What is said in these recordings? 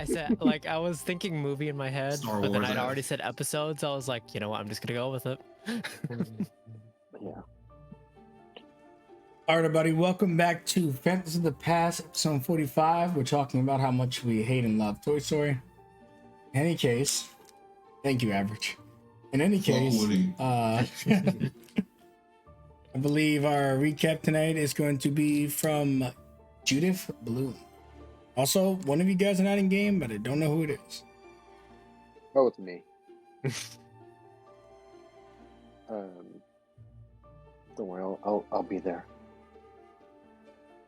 I said, like, I was thinking movie in my head, Star but then Wars, I'd eh? already said episodes. I was like, you know what? I'm just gonna go with it. Yeah. All right, everybody, welcome back to Fantasy of the Past, episode 45. We're talking about how much we hate and love Toy Story. In any case, thank you, Average. In any case, Woody. I believe our recap tonight is going to be from Judith Bloom. Also, one of you guys are not in game, but I don't know who it is. Oh, it's me. Don't worry, I'll be there.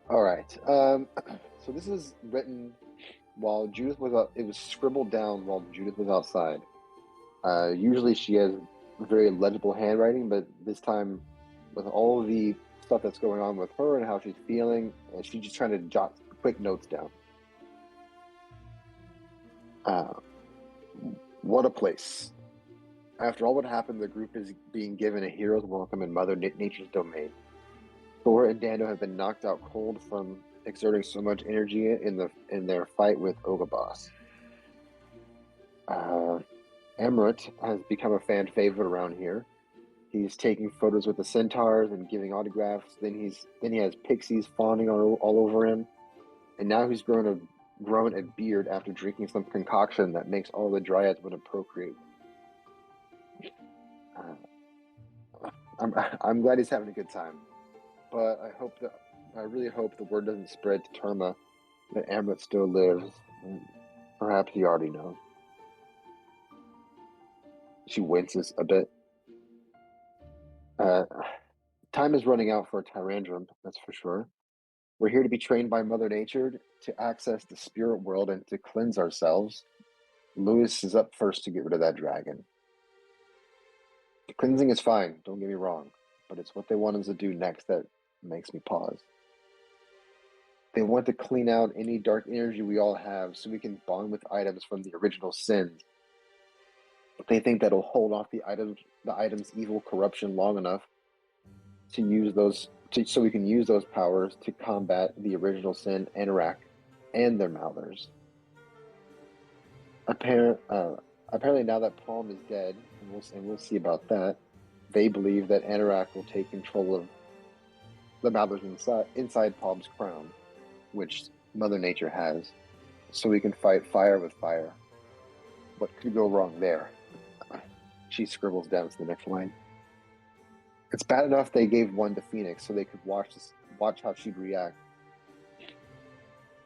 All right. So this is written while Judith was out. It was scribbled down while Judith was outside. Usually she has very legible handwriting, but this time, with all of the stuff that's going on with her and how she's feeling, she's just trying to jot quick notes down. What a place. After all what happened, the group is being given a hero's welcome in Mother Nature's domain. Thor and Dando have been knocked out cold from exerting so much energy in their fight with Ogaboss. Emmerich has become a fan favorite around here. He's taking photos with the centaurs and giving autographs. Then he has pixies fawning all over him, and now he's grown a beard after drinking some concoction that makes all the dryads want to procreate. I'm glad he's having a good time, but I really hope the word doesn't spread to Terma that Amrit still lives. Perhaps he already knows. She winces a bit. Time is running out for Tyrandrum, that's for sure. We're here to be trained by Mother Nature to access the spirit world and to cleanse ourselves. Lewis is up first to get rid of that dragon. Cleansing is fine, don't get me wrong, but it's what they want us to do next that makes me pause. They want to clean out any dark energy we all have so we can bond with items from the original sins. They think that'll hold off the item's evil corruption long enough to use those so we can use those powers to combat the original sin, Anorak, and their Mouthers. Apparently now that Palm is dead, and we'll see about that, they believe that Anorak will take control of the Mouthers inside Palm's crown, which Mother Nature has, so we can fight fire with fire. What could go wrong there? She scribbles down to the next line. It's bad enough they gave one to Phoenix so they could watch how she'd react.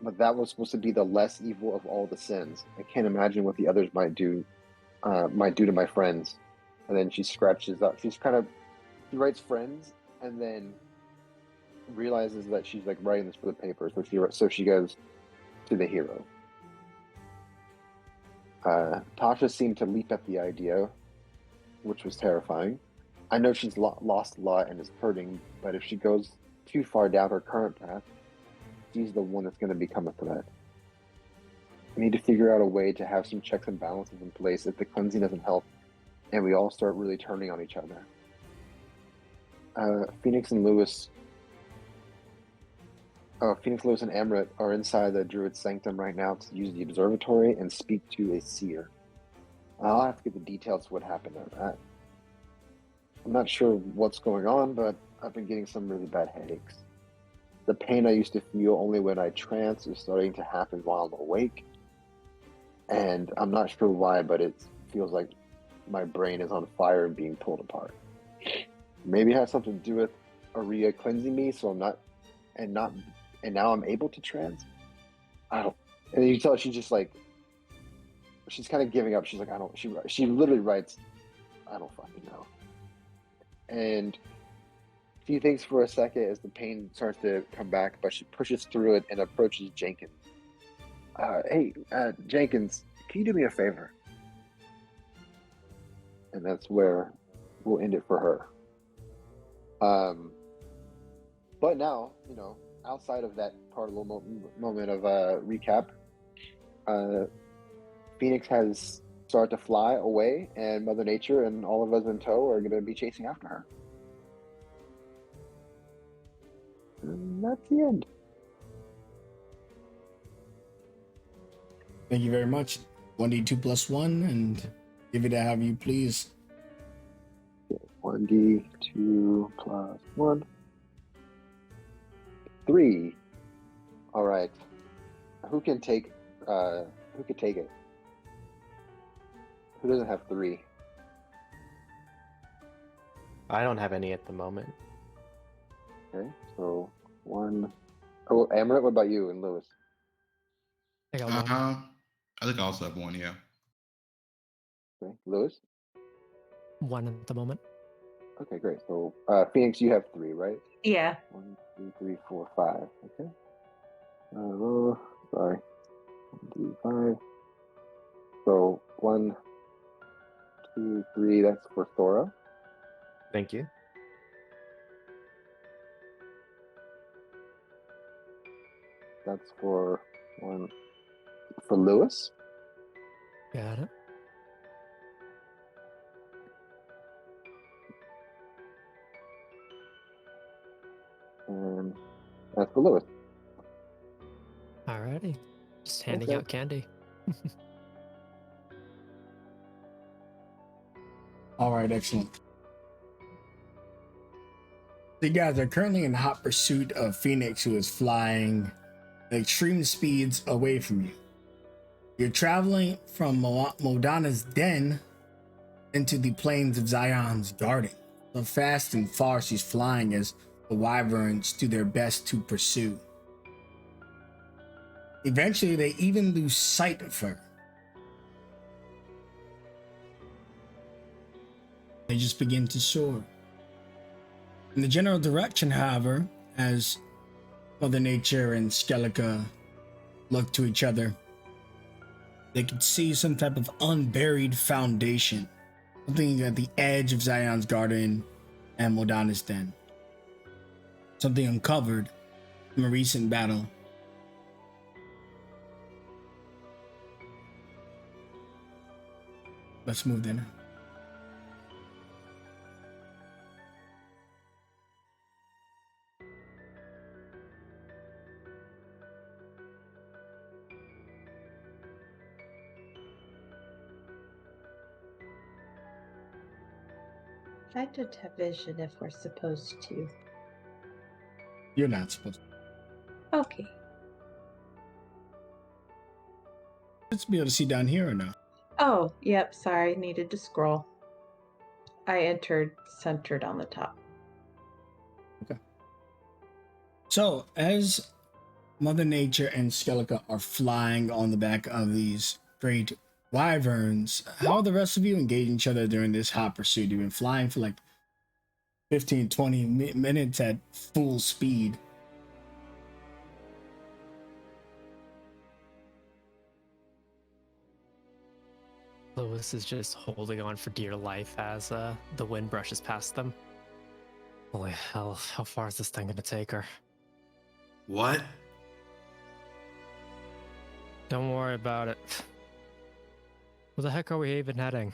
But that was supposed to be the less evil of all the sins. I can't imagine what the others might do to my friends. And then she scratches up. She writes friends, and then realizes that she's like writing this for the paper. So she goes to the hero. Tasha seemed to leap at the idea, which was terrifying. I know she's lost a lot and is hurting, but if she goes too far down her current path, she's the one that's going to become a threat. We need to figure out a way to have some checks and balances in place if the cleansing doesn't help, and we all start really turning on each other. Phoenix, Lewis, and Amrit are inside the Druid's sanctum right now to use the observatory and speak to a seer. I'll have to get the details of what happened there. I'm not sure what's going on, but I've been getting some really bad headaches. The pain I used to feel only when I trance is starting to happen while I'm awake. And I'm not sure why, but it feels like my brain is on fire and being pulled apart. Maybe it has something to do with Aria cleansing me, so I'm not, and now I'm able to trance. And you can tell she's just like, she's kind of giving up. She's like, she literally writes, I don't fucking know. And she thinks for a second as the pain starts to come back, but she pushes through it and approaches Jenkins. Hey, Jenkins, can you do me a favor? And that's where we'll end it for her. But now, outside of that part of the moment of recap, Phoenix has started to fly away, and Mother Nature and all of us in tow are going to be chasing after her. And that's the end. Thank you very much. 1d2 plus 1, and give it a have you please. 1d2 plus 1. 3. All right. Who can take it? Who doesn't have 3? I don't have any at the moment. Okay, so 1. Oh, Amaret, what about you and Lewis? I got one. I think I also have 1, yeah. Okay, Lewis? 1 at the moment. Okay, great. So Phoenix, you have 3, right? Yeah. 1, 2, 3, 4, 5. Okay. Sorry. 1, 2, 5. So 1, 2, 3. That's for Thora. Thank you. That's for Lewis. Got it. And that's for Lewis. Alrighty. Just handing Okay. out candy. All right, excellent. So you guys are currently in hot pursuit of Phoenix, who is flying at extreme speeds away from you. You're traveling from Modana's den into the plains of Zion's garden. So fast and far she's flying as the wyverns do their best to pursue. Eventually, they even lose sight of her. They just begin to soar. In the general direction, however, as Mother Nature and Skelica look to each other, they could see some type of unburied foundation, something at the edge of Zion's garden and Modana's den. Something uncovered from a recent battle. Let's move then. I don't have vision if we're supposed to. You're not supposed to. Okay. Let's be able to see down here or no? Oh, yep, sorry, needed to scroll. I entered centered on the top. So, as Mother Nature and Skelica are flying on the back of these great wyverns, how are the rest of you engaging each other during this hot pursuit? You've been flying for like 15, 20 minutes at full speed. Lewis is just holding on for dear life as the wind brushes past them. Holy hell, how far is this thing gonna take her? What? Don't worry about it. Where the heck are we even heading?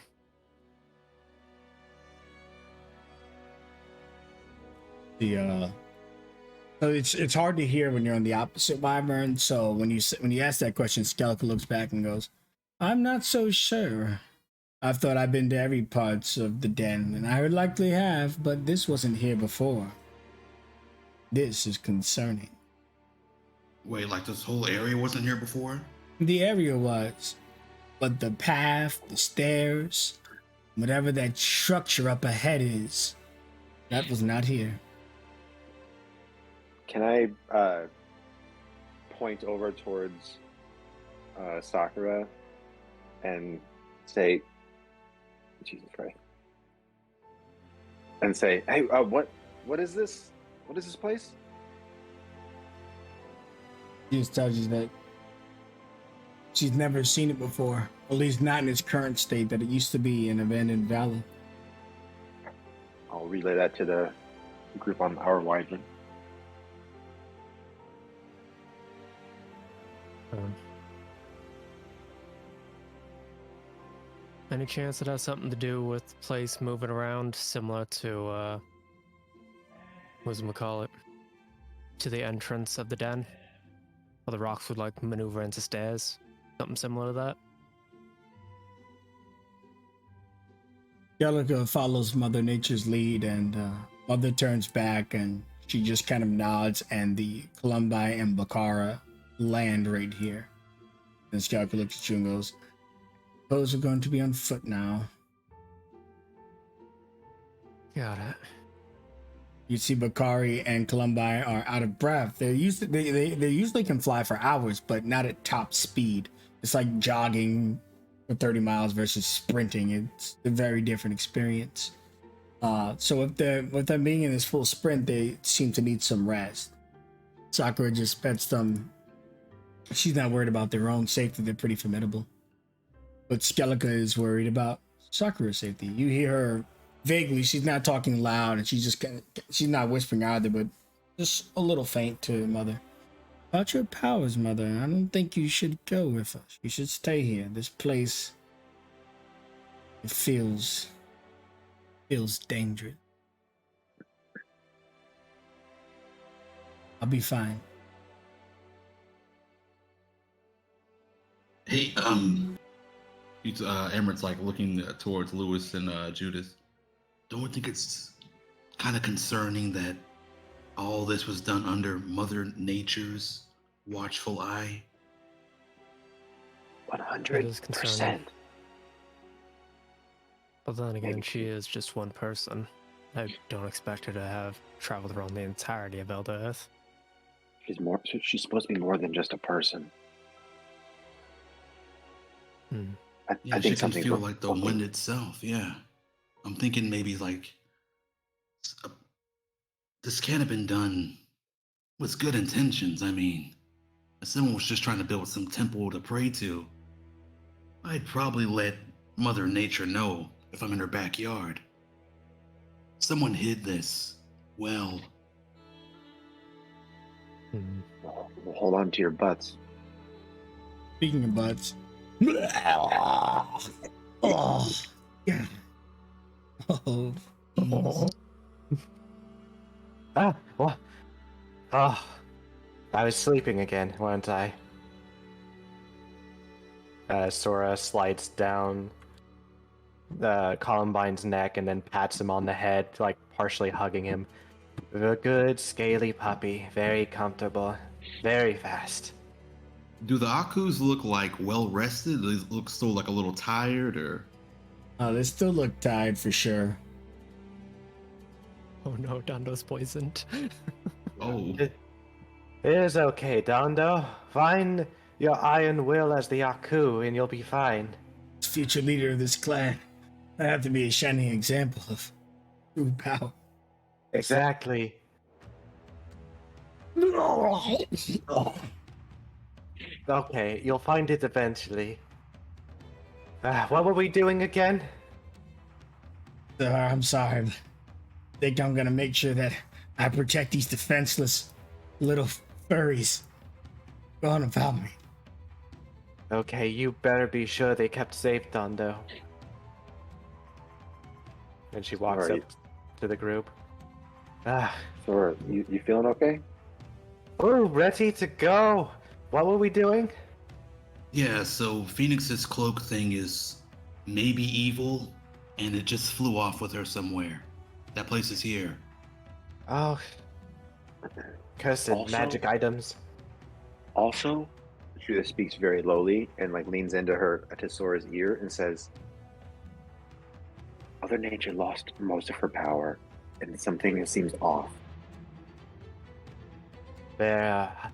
So it's hard to hear when you're on the opposite wyvern. So when you ask that question, Skelica looks back and goes, "I'm not so sure. I've thought I've been to every parts of the den, and I would likely have, but this wasn't here before. This is concerning." Wait, like this whole area wasn't here before? The area was, but the path, the stairs, whatever that structure up ahead is, that was not here. Can I point over towards Sakura and say, Jesus Christ, and say, "Hey, what is this? What is this place?" She just tells you that she's never seen it before, at least not in its current state, that it used to be an abandoned valley. I'll relay that to the group on our wyvern. Any chance it has something to do with the place moving around, similar to call it, to the entrance of the den, or the rocks would like maneuver into stairs? Something similar to that. Skellige follows Mother Nature's lead, and Mother turns back and she just kind of nods, and the Columbi and Bakara land right here. And Skellige looks at you and goes, "Suppose we're going to be on foot now." Got it. You see Bakari and Columbi are out of breath. They usually can fly for hours, but not at top speed. It's like jogging for 30 miles versus sprinting. It's a very different experience. So with them being in this full sprint, they seem to need some rest. Sakura just pets them. She's not worried about their own safety. They're pretty formidable. But Skellige is worried about Sakura's safety. You hear her vaguely. She's not talking loud, and she's not whispering either, but just a little faint to Mother. About your powers, Mother. I don't think you should go with us. You should stay here. This place, it feels dangerous. I'll be fine. Hey, Emmert's like looking towards Lewis and Judith. Don't you think it's kind of concerning that all this was done under Mother Nature's watchful eye? 100%. But then again, Maybe she is just one person. I don't expect her to have traveled around the entirety of Elder Earth. She's supposed to be more than just a person. I Yeah, think she can something feel like the wind itself. Yeah, I'm thinking maybe like this can't have been done with good intentions. I mean, if someone was just trying to build some temple to pray to, I'd probably let Mother Nature know if I'm in her backyard. Someone hid this. Well, Well, hold on to your butts. Speaking of butts. Oh, yeah. Oh, jeez. What? Oh, I was sleeping again, wasn't I? Sora slides down Columbine's neck and then pats him on the head, like partially hugging him. A good, scaly puppy. Very comfortable. Very fast. do the Akus look like well rested? Do they look still like a little tired, or? Oh, they still look tired for sure. Oh no, Dondo's poisoned. Oh, It is okay, Dondo. Find your iron will as the Aku and you'll be fine. As future leader of this clan, I have to be a shining example of true power. Exactly. Okay, you'll find it eventually. What were we doing again? I'm sorry. I think I'm gonna make sure that I protect these defenseless little furries. Go on about me. Okay, you better be sure they kept safe, Dondo. And she walks Alright. up to the group. Sora, you feeling okay? We're ready to go. What were we doing? yeah. So Phoenix's cloak thing is maybe evil, and it just flew off with her somewhere. That place is here. Oh, cursed Also- magic items. Also, Judith speaks very lowly and like leans to Sora's ear and says, Mother Nature lost most of her power, and something seems off. There are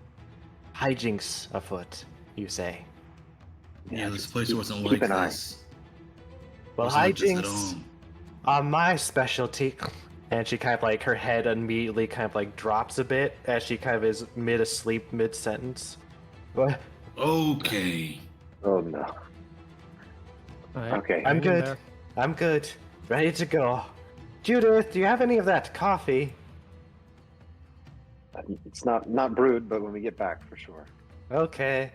hijinks afoot, you say. Yeah, this just place keep- wasn't keep like an eye. this. Well, Wasn't like this at hijinks all. are my specialty. And she kind of like, her head immediately kind of like drops a bit as she kind of is mid-asleep, mid-sentence. What? Okay. Oh no. Alright, Okay. hang I'm in good. there. I'm good. Ready to go. Judith, do you have any of that coffee? It's not brewed, but when we get back, for sure. Okay.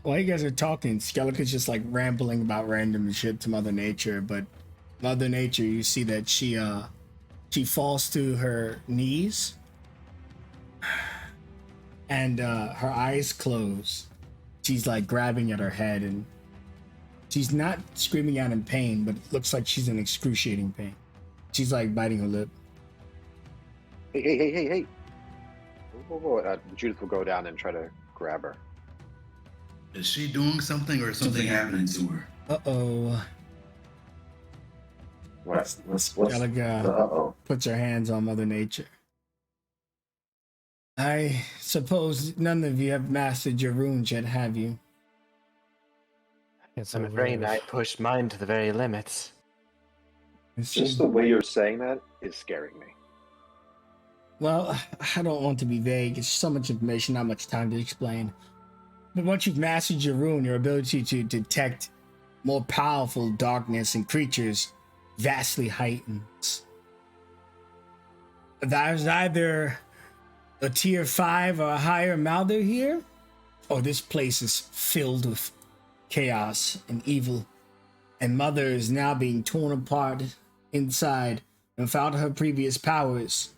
While you guys are talking, Skellige's just like rambling about random shit to Mother Nature, but Mother Nature, you see that she falls to her knees and her eyes close. she's like grabbing at her head, and she's not screaming out in pain, but it looks like she's in excruciating pain. She's like biting her lip. Hey. Whoa. Judith will go down and try to grab her. Is she doing something or is something happening to her? Uh-oh. What's Galaga uh-oh. puts her hands on Mother Nature. I suppose none of you have mastered your runes yet, have you? It's I'm afraid I pushed mine to the very limits. Just the way you're saying that is scaring me. Well, I don't want to be vague. It's so much information, not much time to explain. But once you've mastered your rune, your ability to detect more powerful darkness and creatures vastly heightens. There's either a tier 5 or a higher Malder here, or this place is filled with chaos and evil, and Mother is now being torn apart inside, and without her previous powers,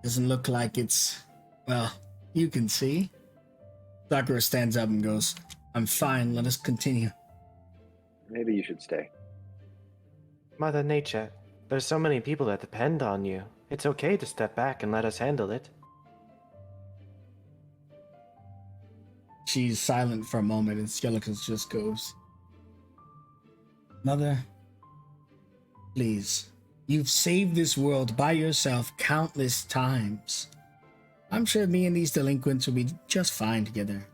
doesn't look like it's, well, you can see. Sakura stands up and goes, I'm fine, let us continue. Maybe you should stay. Mother Nature, there's so many people that depend on you. It's okay to step back and let us handle it. She's silent for a moment, and Skelicus just goes, Mother, please, you've saved this world by yourself countless times. I'm sure me and these delinquents will be just fine together.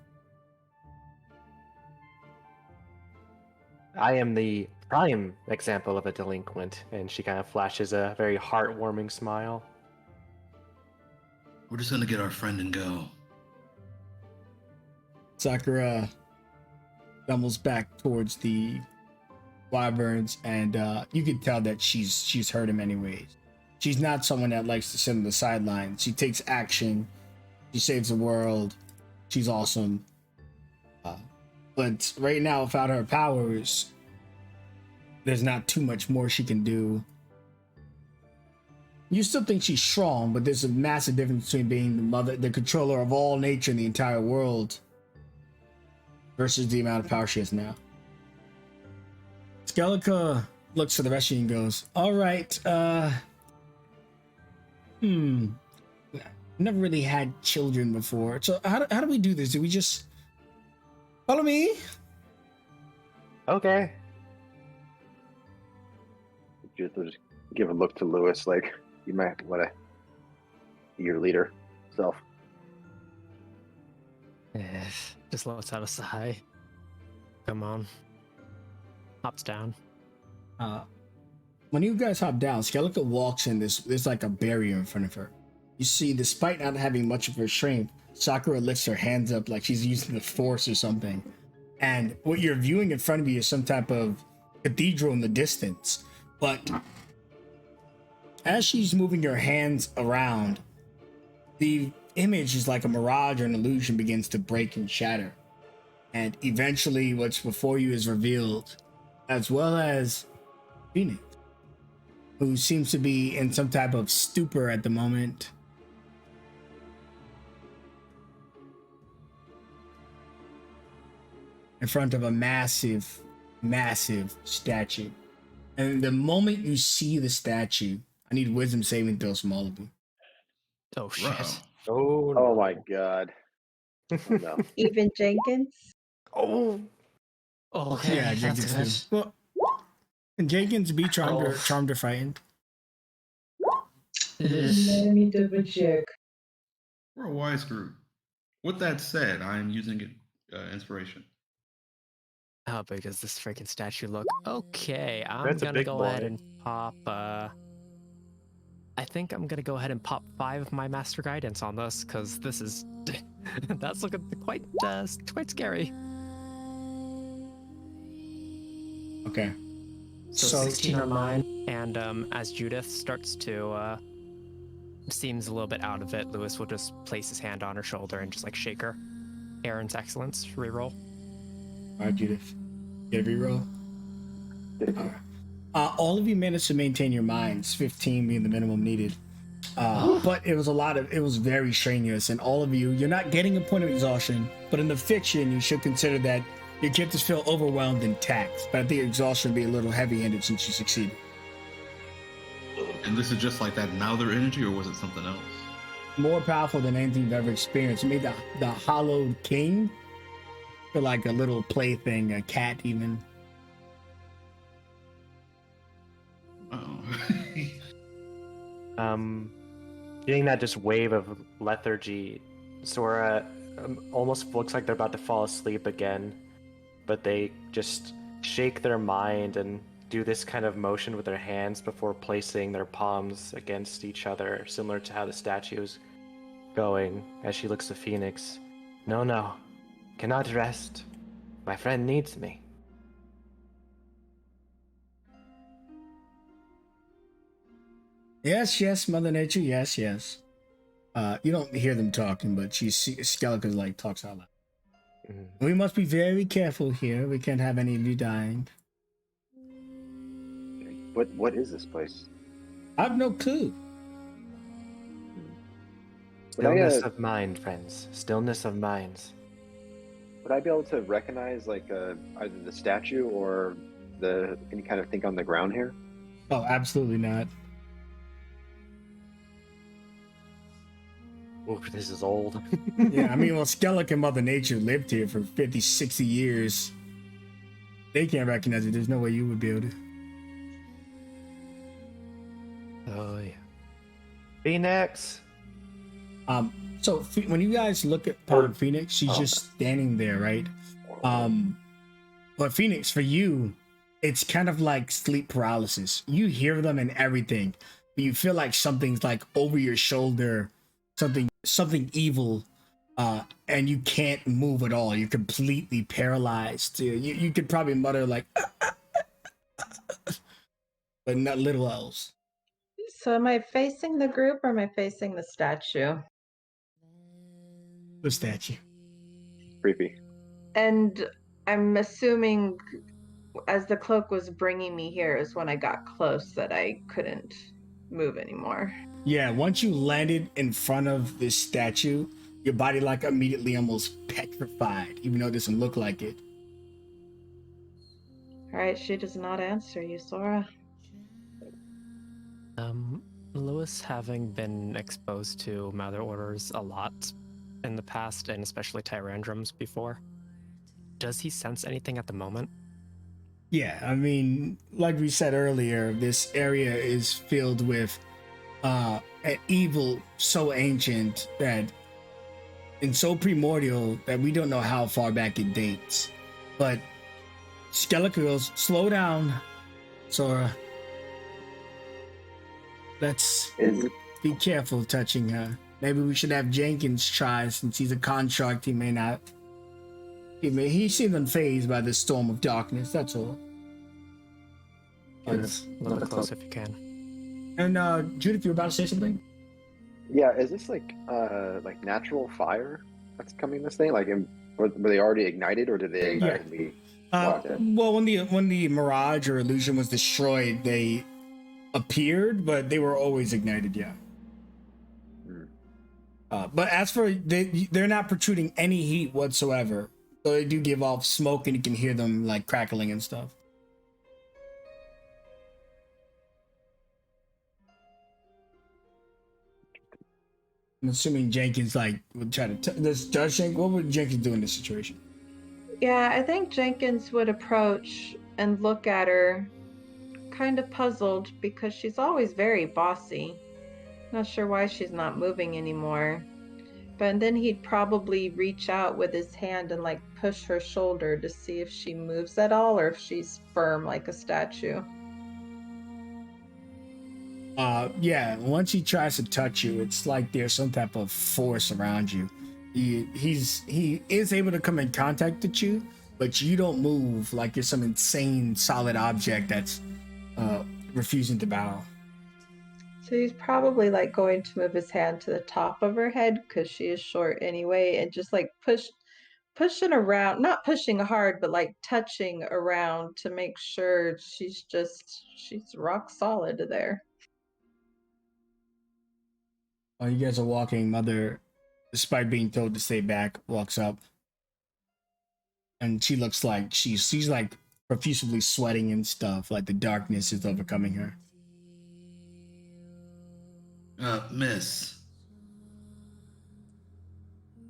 I am the prime example of a delinquent, and she kind of flashes a very heartwarming smile. We're just gonna get our friend and go. Sakura stumbles back towards the wyverns, and you can tell that she's heard him anyways. She's not someone that likes to sit on the sidelines. She takes action. She saves the world. She's awesome. But right now, without her powers, there's not too much more she can do. You still think she's strong, but there's a massive difference between being the mother, the controller of all nature in the entire world, versus the amount of power she has now. Skelica looks to the rest of you and goes, all right, never really had children before. So how do we do this? Do we just follow me? Okay. Judith will just give a look to Lewis like, you might want to be your leader self. Just lets out a sigh. Come on. Hops down. When you guys hop down, Skelica walks in. There's like a barrier in front of her. You see, despite not having much of her strength, Sakura lifts her hands up like she's using the force or something. And what you're viewing in front of you is some type of cathedral in the distance. But as she's moving her hands around, the image is like a mirage or an illusion begins to break and shatter. And eventually what's before you is revealed, as well as Phoenix, who seems to be in some type of stupor at the moment. In front of a massive, massive statue. And the moment you see the statue, I need wisdom saving throws from all of you. Oh shit. Wow. Oh, no. Oh my god. Oh no. Even Jenkins? Oh, Okay, Yeah, that's Jenkins good. too. Well, and Jenkins be charmed, Oh. charmed or frightened. Let me double check. We're a wise group. With that said, I am using inspiration. How big does this freaking statue look? Okay, I'm That's a gonna big go boy. ahead and pop. I think I'm gonna go ahead and pop 5 of my master guidance on this because this is that's looking quite scary. Okay. So 16 on mine, and as Judith starts to seems a little bit out of it, Lewis will just place his hand on her shoulder and just like shake her. Aaron's excellence reroll. All right, Judith. Get a reroll. All of you managed to maintain your minds, 15 being the minimum needed. But it was very strenuous, and all of you're not getting a point of exhaustion, but in the fiction, you should consider that your characters feel overwhelmed and taxed. But I think exhaustion would be a little heavy-handed since you succeeded. And this is just like that Mouther energy, or was it something else? More powerful than anything you've ever experienced. It made the Hollowed King feel like a little plaything, a cat even. Oh. Getting that just wave of lethargy, Sora almost looks like they're about to fall asleep again, but they just shake their mind and do this kind of motion with their hands before placing their palms against each other, similar to how the statue is going as she looks to Phoenix. No, no, cannot rest. My friend needs me. Yes, Mother Nature. Yes. You don't hear them talking, but Skeleton like talks out loud. Mhm. We must be very careful here. We can't have any of you dying. What is this place? I have no clue. Stillness of mind, friends. Stillness of minds. Would I be able to recognize like either the statue or any kind of thing on the ground here? Oh, absolutely not. Oof, this is old. Yeah, I mean, well, Skellig and Mother Nature lived here for 50, 60 years. They can't recognize it. There's no way you would be able to. Oh, yeah. Phoenix! So when you guys look upon Phoenix, she's just standing there, right? But Phoenix, for you, it's kind of like sleep paralysis. You hear them and everything, but you feel like something's like over your shoulder, something evil, and you can't move at all. You're completely paralyzed. You could probably mutter like, but not little else. So am I facing the group or am I facing the statue? The statue. Creepy. And I'm assuming as the cloak was bringing me here is when I got close that I couldn't move anymore. Yeah, once you landed in front of this statue, your body like immediately almost petrified, even though it doesn't look like it. All right, she does not answer you, Sora. Lewis, having been exposed to Mother Orders a lot in the past, and especially Tyrandrums before, does he sense anything at the moment? Yeah, I mean, like we said earlier, this area is filled with an evil so ancient that and so primordial that we don't know how far back it dates. But Skeletor goes, slow down, Sora. Let's be careful touching her. Maybe we should have Jenkins try, since he's a construct. He may not. He seemed unfazed by this storm of darkness. That's all. Judith, a little bit close if you can. And Judith, you were about to say something? Yeah, is this like natural fire that's coming this thing? Like, were they already ignited, or did they ignite? Well, when the mirage or illusion was destroyed, they appeared, but they were always ignited. Yeah. But as for they're not protruding any heat whatsoever. So they do give off smoke, and you can hear them like crackling and stuff. I'm assuming Jenkins like would try to. Does Jenkins? What would Jenkins do in this situation? Yeah, I think Jenkins would approach and look at her, kind of puzzled because she's always very bossy. Not sure why she's not moving anymore. But then he'd probably reach out with his hand and like push her shoulder to see if she moves at all or if she's firm like a statue. Yeah, once he tries to touch you, it's like there's some type of force around you. He is able to come in contact with you, but you don't move, like you're some insane solid object that's refusing to bow. So he's probably like going to move his hand to the top of her head because she is short anyway, and just like pushing around, not pushing hard, but like touching around to make sure she's rock solid there. While you guys are walking, Mother, despite being told to stay back, walks up. And she looks like she's like profusely sweating and stuff, like the darkness is overcoming her. Miss.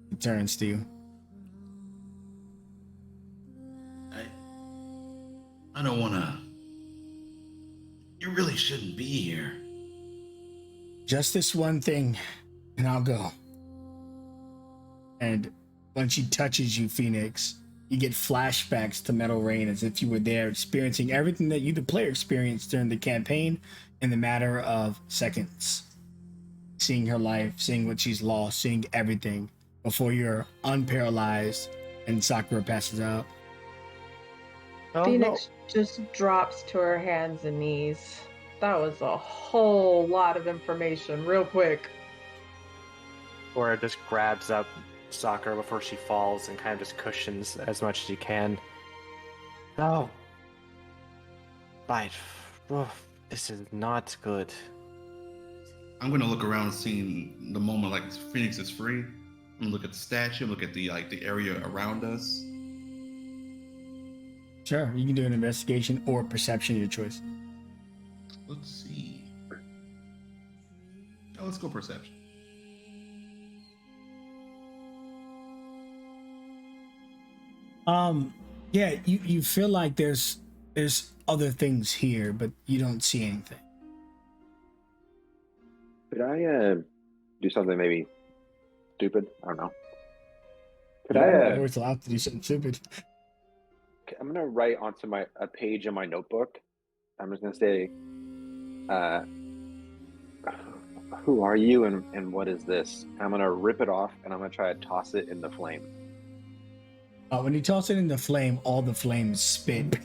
She turns to you. I don't wanna. You really shouldn't be here. Just this one thing, and I'll go. And when she touches you, Phoenix, you get flashbacks to Metal Rain as if you were there experiencing everything that you, the player, experienced during the campaign in the matter of seconds. Seeing her life, seeing what she's lost, seeing everything before you're unparalyzed and Sakura passes out. Oh, Phoenix just drops to her hands and knees. That was a whole lot of information, real quick. Or just grabs up Sakura before she falls and kind of just cushions as much as she can. No. Right. Oh, this is not good. I'm gonna look around, seeing the moment like Phoenix is free. I'm gonna look at the statue, look at the area around us. Sure, you can do an investigation or perception, your choice. Let's see. Oh, let's go perception. Yeah, you feel like there's other things here, but you don't see anything. Could I do something maybe stupid? I don't know. Could I'm always allowed to do something stupid. I'm gonna write onto a page in my notebook. I'm just gonna say, who are you and what is this? I'm gonna rip it off and I'm gonna try to toss it in the flame. When you toss it in the flame, all the flames spit.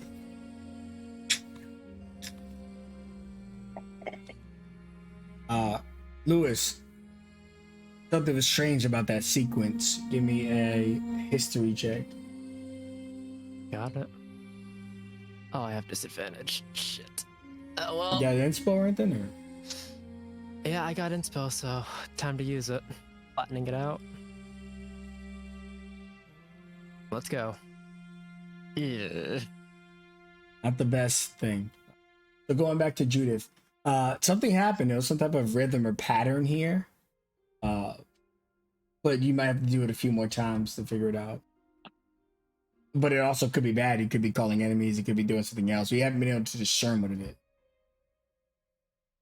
Lewis, something was strange about that sequence. Give me a history check. Got it. Oh, I have disadvantage. Shit. Well, You got an inspo or anything? Or? yeah, I got inspo, so time to use it. Flattening it out. Let's go. Yeah. Not the best thing. So going back to Judith, something happened. There was some type of rhythm or pattern here. But you might have to do it a few more times to figure it out. But it also could be bad. He could be calling enemies. He could be doing something else. We haven't been able to discern what it is.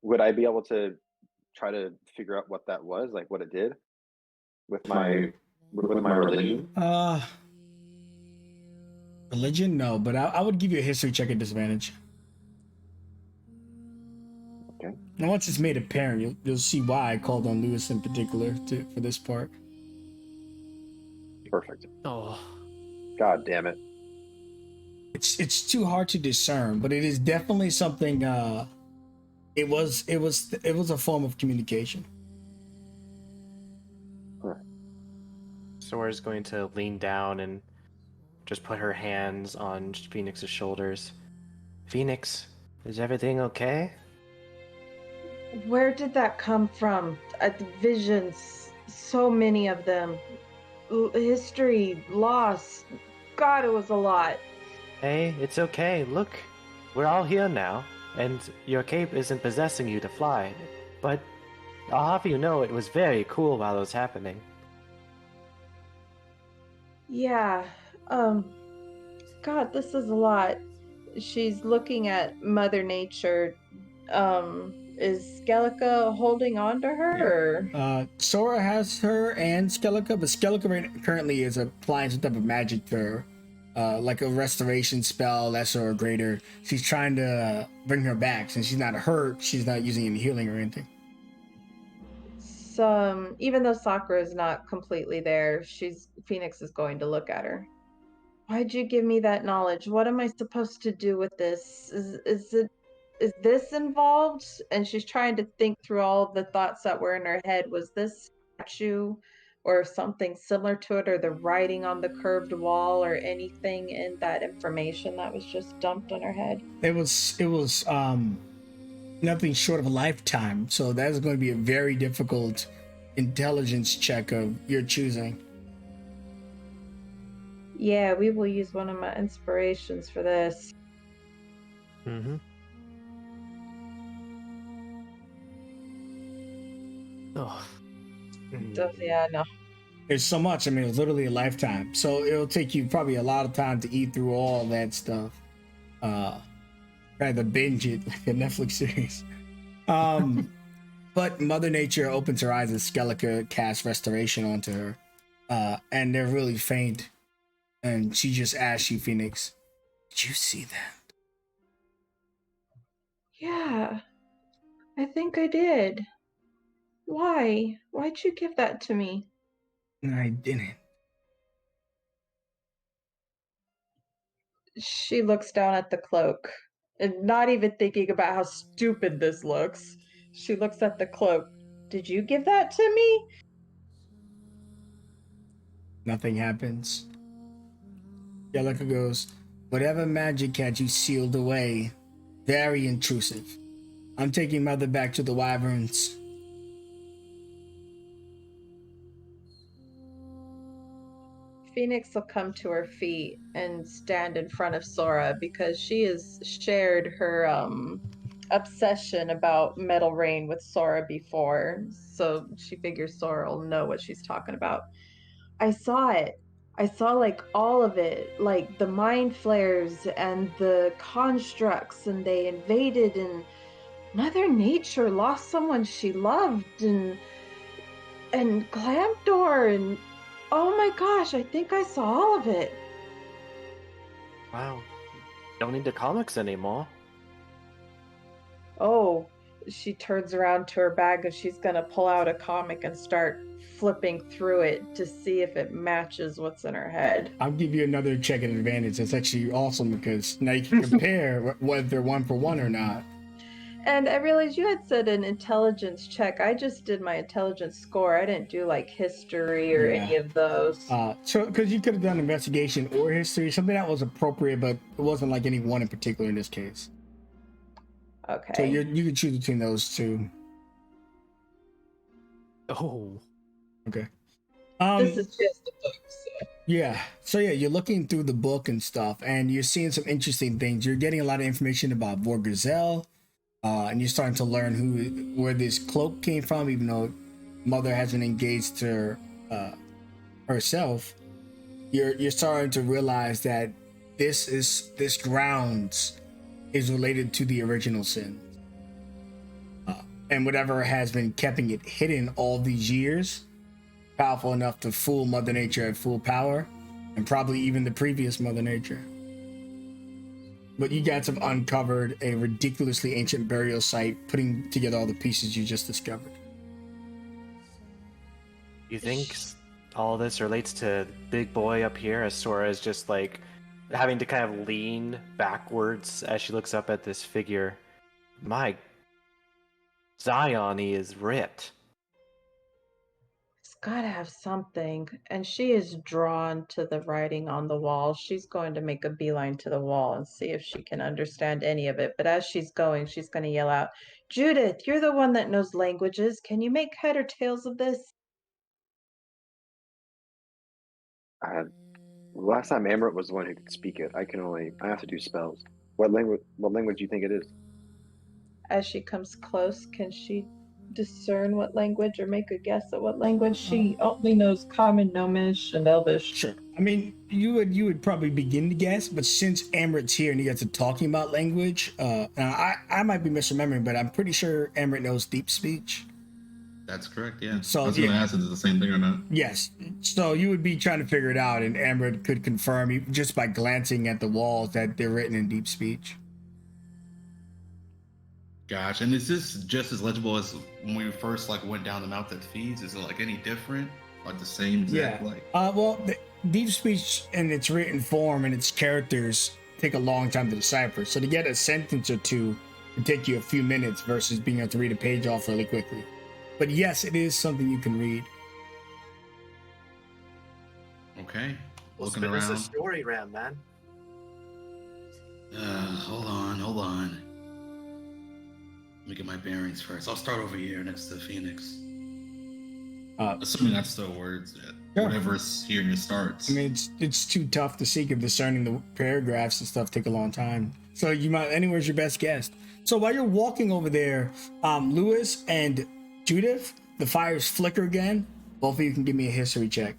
Would I be able to try to figure out what that was, like what it did, with my religion? Religion? No, but I would give you a history check at disadvantage. Okay. And once it's made apparent, you'll see why I called on Lewis in particular for this part. Perfect. Oh. God damn it. It's too hard to discern, but it is definitely something. It was a form of communication. Sora's going to lean down and just put her hands on Phoenix's shoulders. Phoenix, is everything okay? Where did that come from? Visions, so many of them. History, loss. God, it was a lot. Hey, it's okay. Look, we're all here now, and your cape isn't possessing you to fly. But I'll have you know it was very cool while it was happening. Yeah. God, this is a lot. She's looking at Mother Nature. Is Skelica holding on to her? Or? Sora has her and Skelica, but Skelica currently is applying some type of magic to her. Like a restoration spell, lesser or greater. She's trying to bring her back. Since she's not hurt, she's not using any healing or anything. Even though Sakura is not completely there, Phoenix is going to look at her. Why'd you give me that knowledge? What am I supposed to do with this? Is this involved? And she's trying to think through all of the thoughts that were in her head. Was this statue or something similar to it, or the writing on the curved wall, or anything in that information that was just dumped on her head? It was nothing short of a lifetime. So that is going to be a very difficult intelligence check of your choosing. Yeah, we will use one of my inspirations for this. Mm-hmm. Oh, Yeah, no. There's so much. I mean, it's literally a lifetime. So it'll take you probably a lot of time to eat through all that stuff. Rather binge it like a Netflix series. But Mother Nature opens her eyes as Skelica casts restoration onto her. And they're really faint. And she just asks you, Phoenix, did you see that? Yeah, I think I did. Why? Why'd you give that to me? I didn't. She looks down at the cloak and not even thinking about how stupid this looks. She looks at the cloak. Did you give that to me? Nothing happens. Skelica goes, whatever magic had you sealed away, very intrusive. I'm taking Mother back to the Wyverns. Phoenix will come to her feet and stand in front of Sora because she has shared her obsession about Metal Rain with Sora before. So she figures Sora will know what she's talking about. I saw it. I saw like all of it, like the mind flares and the constructs, and they invaded, and Mother Nature lost someone she loved, and Glamdor, and oh my gosh, I think I saw all of it. Wow. Don't need the comics anymore. Oh, she turns around to her bag and she's gonna pull out a comic and start flipping through it to see if it matches what's in her head. I'll give you another check at advantage. That's actually awesome because now you can compare whether they're one for one or not. And I realized you had said an intelligence check. I just did my intelligence score. I didn't do like history or any of those. So because you could have done investigation or history, something that was appropriate, but it wasn't like any one in particular in this case. Okay. So you can choose between those two. oh, Okay. This is just a book. So. Yeah. So yeah, you're looking through the book and stuff, and you're seeing some interesting things. You're getting a lot of information about Vorgazelle, and you're starting to learn where this cloak came from, even though Mother hasn't engaged her herself. You're starting to realize that this grounds is related to the original sin, and whatever has been keeping it hidden all these years, powerful enough to fool Mother Nature at full power, and probably even the previous Mother Nature. But you guys have uncovered a ridiculously ancient burial site, putting together all the pieces you just discovered. You think all this relates to Big Boy up here, as Sora is just like having to kind of lean backwards as she looks up at this figure? My Zion, he is ripped. It's gotta have something. And she is drawn to the writing on the wall. She's going to make a beeline to the wall and see if she can understand any of it. But as she's going, she's going to yell out, Judith, you're the one that knows languages. Can you make head or tails of this? Last time Amrit was the one who could speak it. I have to do spells. What language do you think it is? As she comes close, can she discern what language or make a guess at what language? She only knows Common, Gnomish, and Elvish. Sure. I mean, you would probably begin to guess, but since Amrit's here and you guys are talking about language, now I might be misremembering, but I'm pretty sure Amrit knows deep speech. That's correct, yeah. So, I was going to ask if it's the same thing or not. Yes. So you would be trying to figure it out, and Amrit could confirm just by glancing at the walls that they're written in deep speech. Gosh, and is this just as legible as when we first went down the mouth that feeds? Is it any different? Like the same exact Well, the deep speech in its written form and its characters take a long time to decipher. So to get a sentence or two would take you a few minutes versus being able to read a page off really quickly. But yes, it is something you can read. Okay. Well, Looking spin us a around. story, Ram, man. Hold on. Let me get my bearings first. I'll start over here next to Phoenix. Assuming that's still words, Sure. whatever's here in your starts. I mean, it's too tough to seek if discerning the paragraphs and stuff take a long time. So you might anywhere's your best guess. So while you're walking over there, Lewis and Judith, the fires flicker again. Both of you can give me a history check.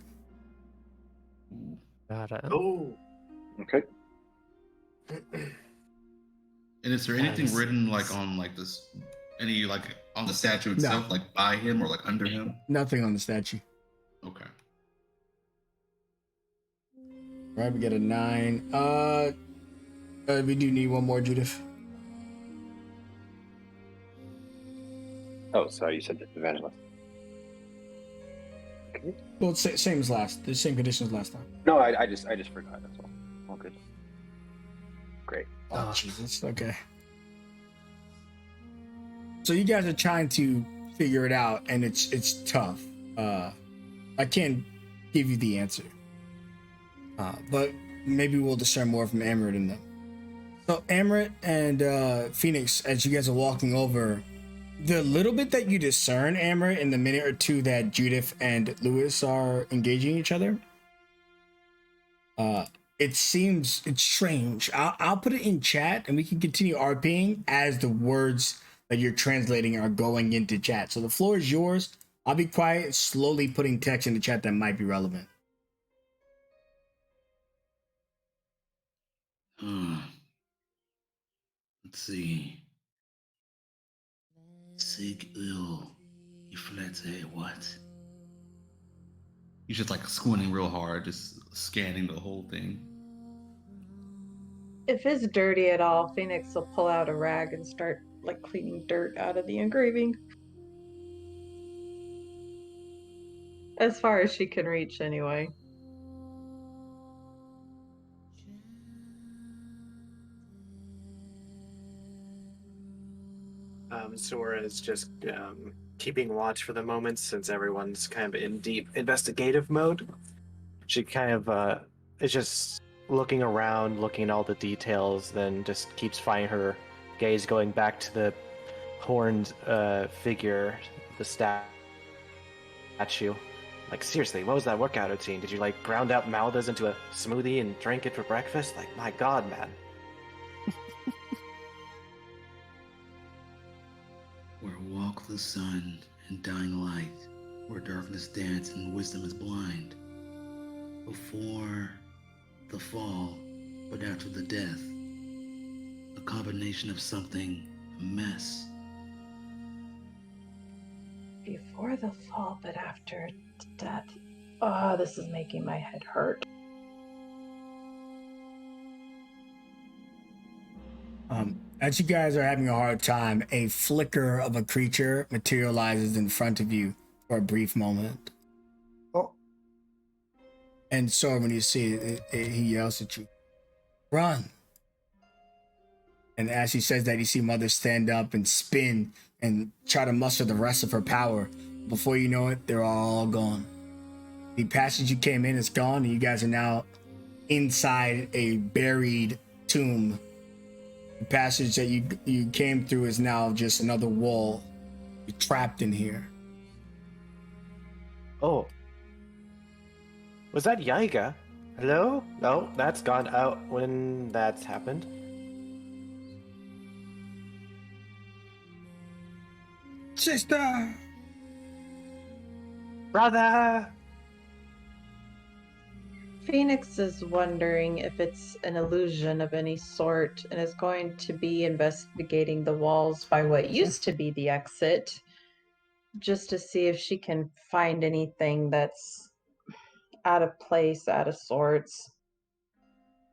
Got it. Oh. Okay. And is there anything Nice. written like on like this, any like on the statue itself, like by him or like under him? Nothing on the statue. Okay. Right, we get a 9. We do need one more, Judith. Oh, sorry, you said the evangelist. Okay. Well, it's same as last. The same conditions last time. No, I just forgot. That's all. All good. Great. Oh, Jesus. Okay. So you guys are trying to figure it out, and it's tough. I can't give you the answer, but maybe we'll discern more from Amrit and them. So Amrit and Phoenix, as you guys are walking over, the little bit that you discern, Amrit, in the minute or two that Judith and Lewis are engaging each other, it's strange. I'll put it in chat, and we can continue RPing as the words that you're translating are going into chat. So the floor is yours. I'll be quiet, slowly putting text in the chat that might be relevant. Let's see. Sig ill. Iflete what? He's just like squinting real hard, just scanning the whole thing. If it's dirty at all, Phoenix will pull out a rag and start like cleaning dirt out of the engraving. As far as she can reach, anyway. Sora is just keeping watch for the moment since everyone's kind of in deep investigative mode. She kind of is just looking around, looking at all the details, then just keeps finding her gaze going back to the horned figure, the statue. Like, seriously, what was that workout routine? Did you, like, ground up Maldas into a smoothie and drank it for breakfast? Like, my god, man. Where walk the sun and dying light, where darkness dance and wisdom is blind. Before the fall, but after the death. A combination of something, a mess. Before the fall, but after death. Oh, this is making my head hurt. As you guys are having a hard time, a flicker of a creature materializes in front of you for a brief moment. Oh. And so when you see it, he yells at you, "Run!" And as he says that, you see Mother stand up and spin and try to muster the rest of her power. Before you know it, they're all gone. The passage you came in is gone, and you guys are now inside a buried tomb. The passage that you came through is now just another wall. You're trapped in here. Oh. Was that Yaiga? Hello? No, that's gone out when that's happened. Sister! Brother! Phoenix is wondering if it's an illusion of any sort and is going to be investigating the walls by what used to be the exit, just to see if she can find anything that's out of place, out of sorts.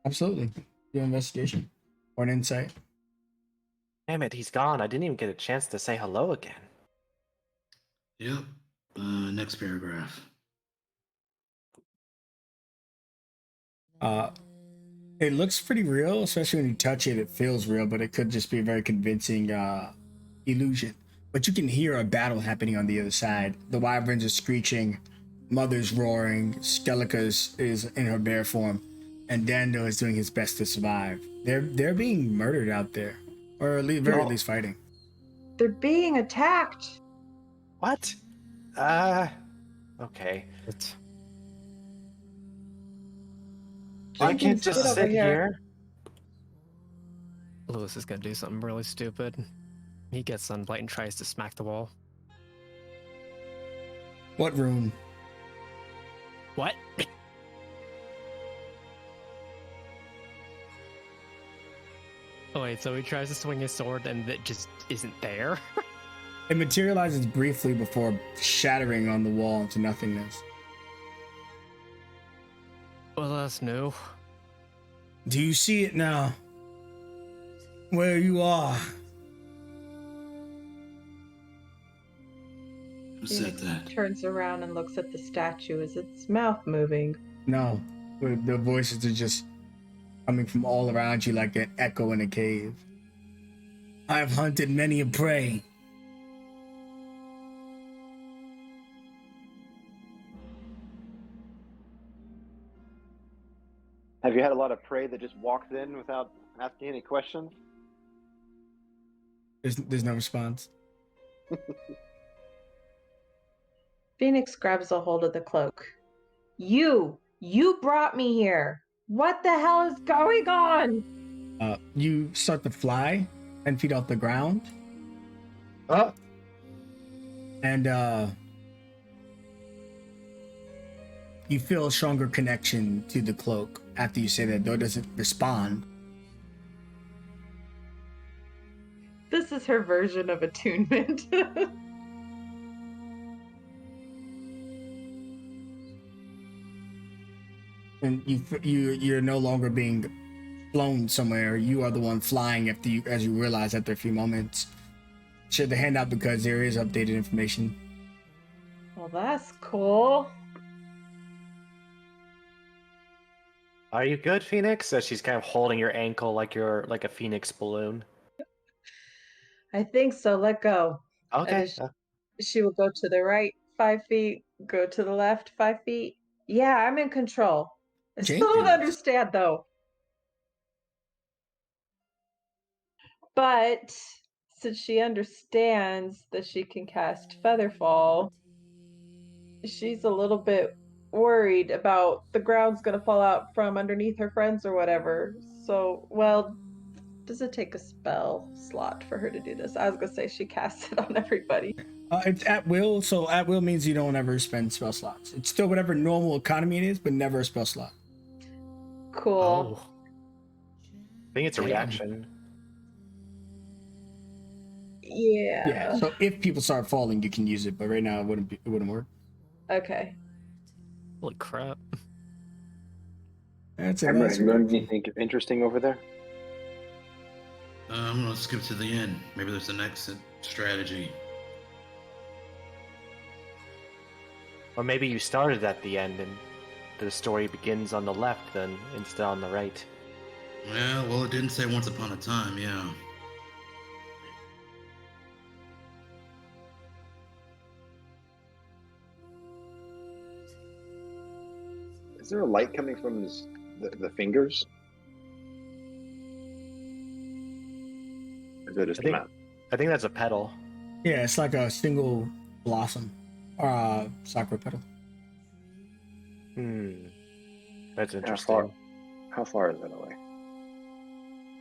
Absolutely. Do an investigation or an insight. Damn it, he's gone. I didn't even get a chance to say hello again. Yep. Next paragraph. It looks pretty real, especially when you touch it. It feels real, but it could just be a very convincing illusion. But you can hear a battle happening on the other side. The wyverns are screeching, Mother's roaring, Skellica is in her bear form, and Dando is doing his best to survive. They're being murdered out there, or at least very at least fighting. They're being attacked. What? Okay. It's, I can Jenkins, just get over sit here. here. Lewis is gonna do something really stupid. He gets sunlight and tries to smack the wall. What room? What? Oh wait, so he tries to swing his sword and it just isn't there? It materializes briefly before shattering on the wall into nothingness. Well, that's new. Do you see it now? Where you are? Who said Phoenix that? turns around and looks at the statue. Is its mouth moving? No. The voices are just coming from all around you like an echo in a cave. I have hunted many a prey. Have you had a lot of prey that just walked in without asking any questions? There's no response. Phoenix grabs a hold of the cloak. You brought me here. What the hell is going on? You start to fly 10 feet off the ground, Oh, and you feel a stronger connection to the cloak after you say that, though it doesn't respond. This is her version of attunement. And you're no longer being flown somewhere. You are the one flying after you, as you realize after a few moments. Share the handout because there is updated information. Well, that's cool. are you good, Phoenix? So she's kind of holding your ankle like you're like a Phoenix balloon. I think so. Let go. Okay. She will go to the right 5 feet, go to the left 5 feet. Yeah, I'm in control. I still don't Jenkins. understand though. But since she understands that she can cast Featherfall, she's a little bit worried about the ground's gonna fall out from underneath her friends or whatever. So, well, does it take a spell slot for her to do this? I was gonna say she casts it on everybody. It's at will, so at will means you don't ever spend spell slots. It's still whatever normal economy it is, but never a spell slot. Cool. Oh. I think it's a Damn. reaction. Yeah. So if people start falling, you can use it, but right now it wouldn't work. Okay. Holy crap. That's a Have nice you learned one. anything interesting over there? I'm gonna skip to the end. Maybe there's an exit strategy. Or maybe you started at the end and the story begins on the left then instead on the right. Yeah, well, it didn't say once upon a time, yeah. Is there a light coming from the fingers? Or is it just I the think mouth? I think that's a petal. Yeah, it's like a single blossom or a sakura petal. That's How interesting. far is that away?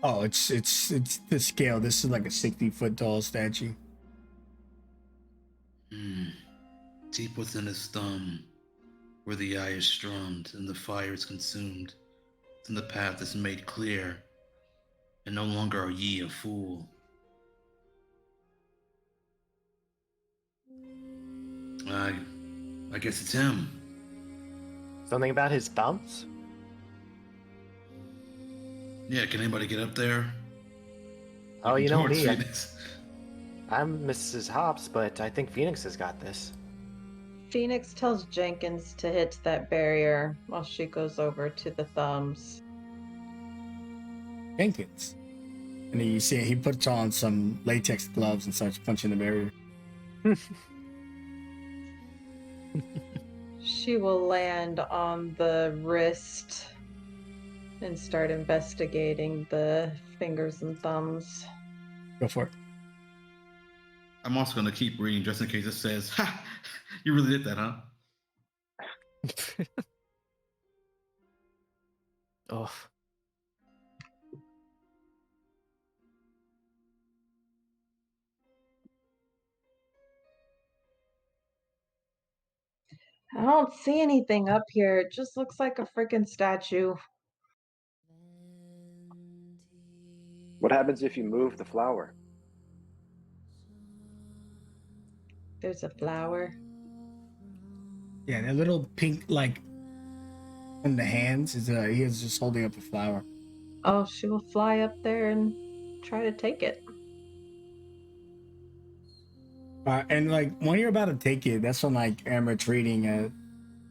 Oh, it's the scale. This is like a 60-foot tall statue. Deep within his thumb, where the eye is strummed and the fire is consumed, and the path is made clear, and no longer are ye a fool. I guess it's him. Something about his thumbs? Yeah, can anybody get up there? Oh, you know Towards me. Phoenix. I'm Mrs. Hobbs, but I think Phoenix has got this. Phoenix tells Jenkins to hit that barrier while she goes over to the thumbs. Jenkins. And then you see he puts on some latex gloves and starts punching the barrier. She will land on the wrist and start investigating the fingers and thumbs. Go for it. I'm also going to keep reading just in case it says, ha! You really did that, huh? Oh, I don't see anything up here. It just looks like a freaking statue. What happens if you move the flower? There's a flower. Yeah, that little pink like in the hands is he is just holding up a flower. Oh, she will fly up there and try to take it. And like when you're about to take it, that's when like Amrit's reading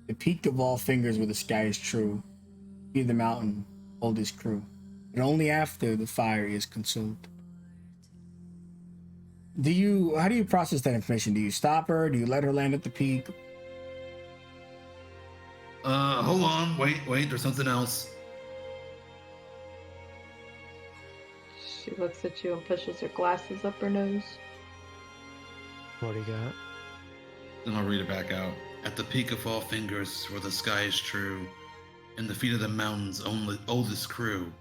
the peak of all fingers where the sky is true. Be the mountain, hold his crew. And only after the fire is consumed. How do you process that information? Do you stop her? Do you let her land at the peak? Hold on. Wait. There's something else. She looks at you and pushes her glasses up her nose. what do you got? Then I'll read it back out. At the peak of all fingers, where the sky is true, and the feet of the mountain's only oldest crew,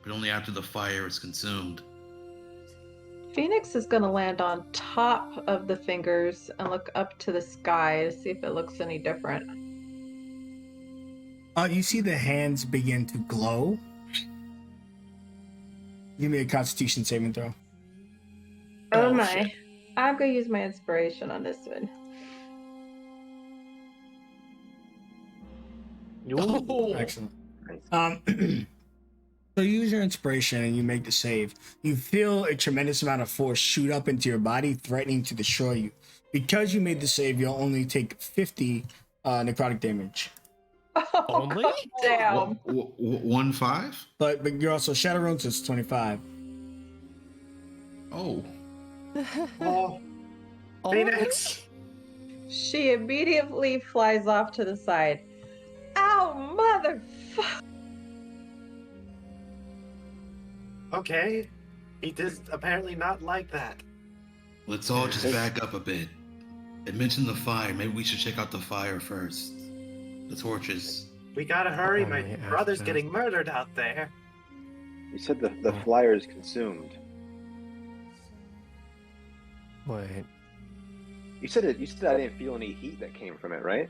but only after the fire is consumed. Phoenix is going to land on top of the fingers and look up to the sky to see if it looks any different. You see the hands begin to glow. Give me a Constitution saving throw. Oh my. shit. I'm going to use my inspiration on this one. Oh, Excellent. Nice. So you use your inspiration and you make the save. You feel a tremendous amount of force shoot up into your body, threatening to destroy you. Because you made the save, you'll only take 50 necrotic damage. Only? God damn. 1-5? But you're also Shadow Runes, so it's 25. Oh. Oh, Phoenix! She immediately flies off to the side. Ow, motherfucker. Okay. He does apparently not like that. Let's all just back up a bit. It mentioned the fire. Maybe we should check out the fire first. The torches. We gotta hurry. My Only brother's after- getting murdered out there. You said the flyer is consumed. Wait. You said I didn't feel any heat that came from it, right?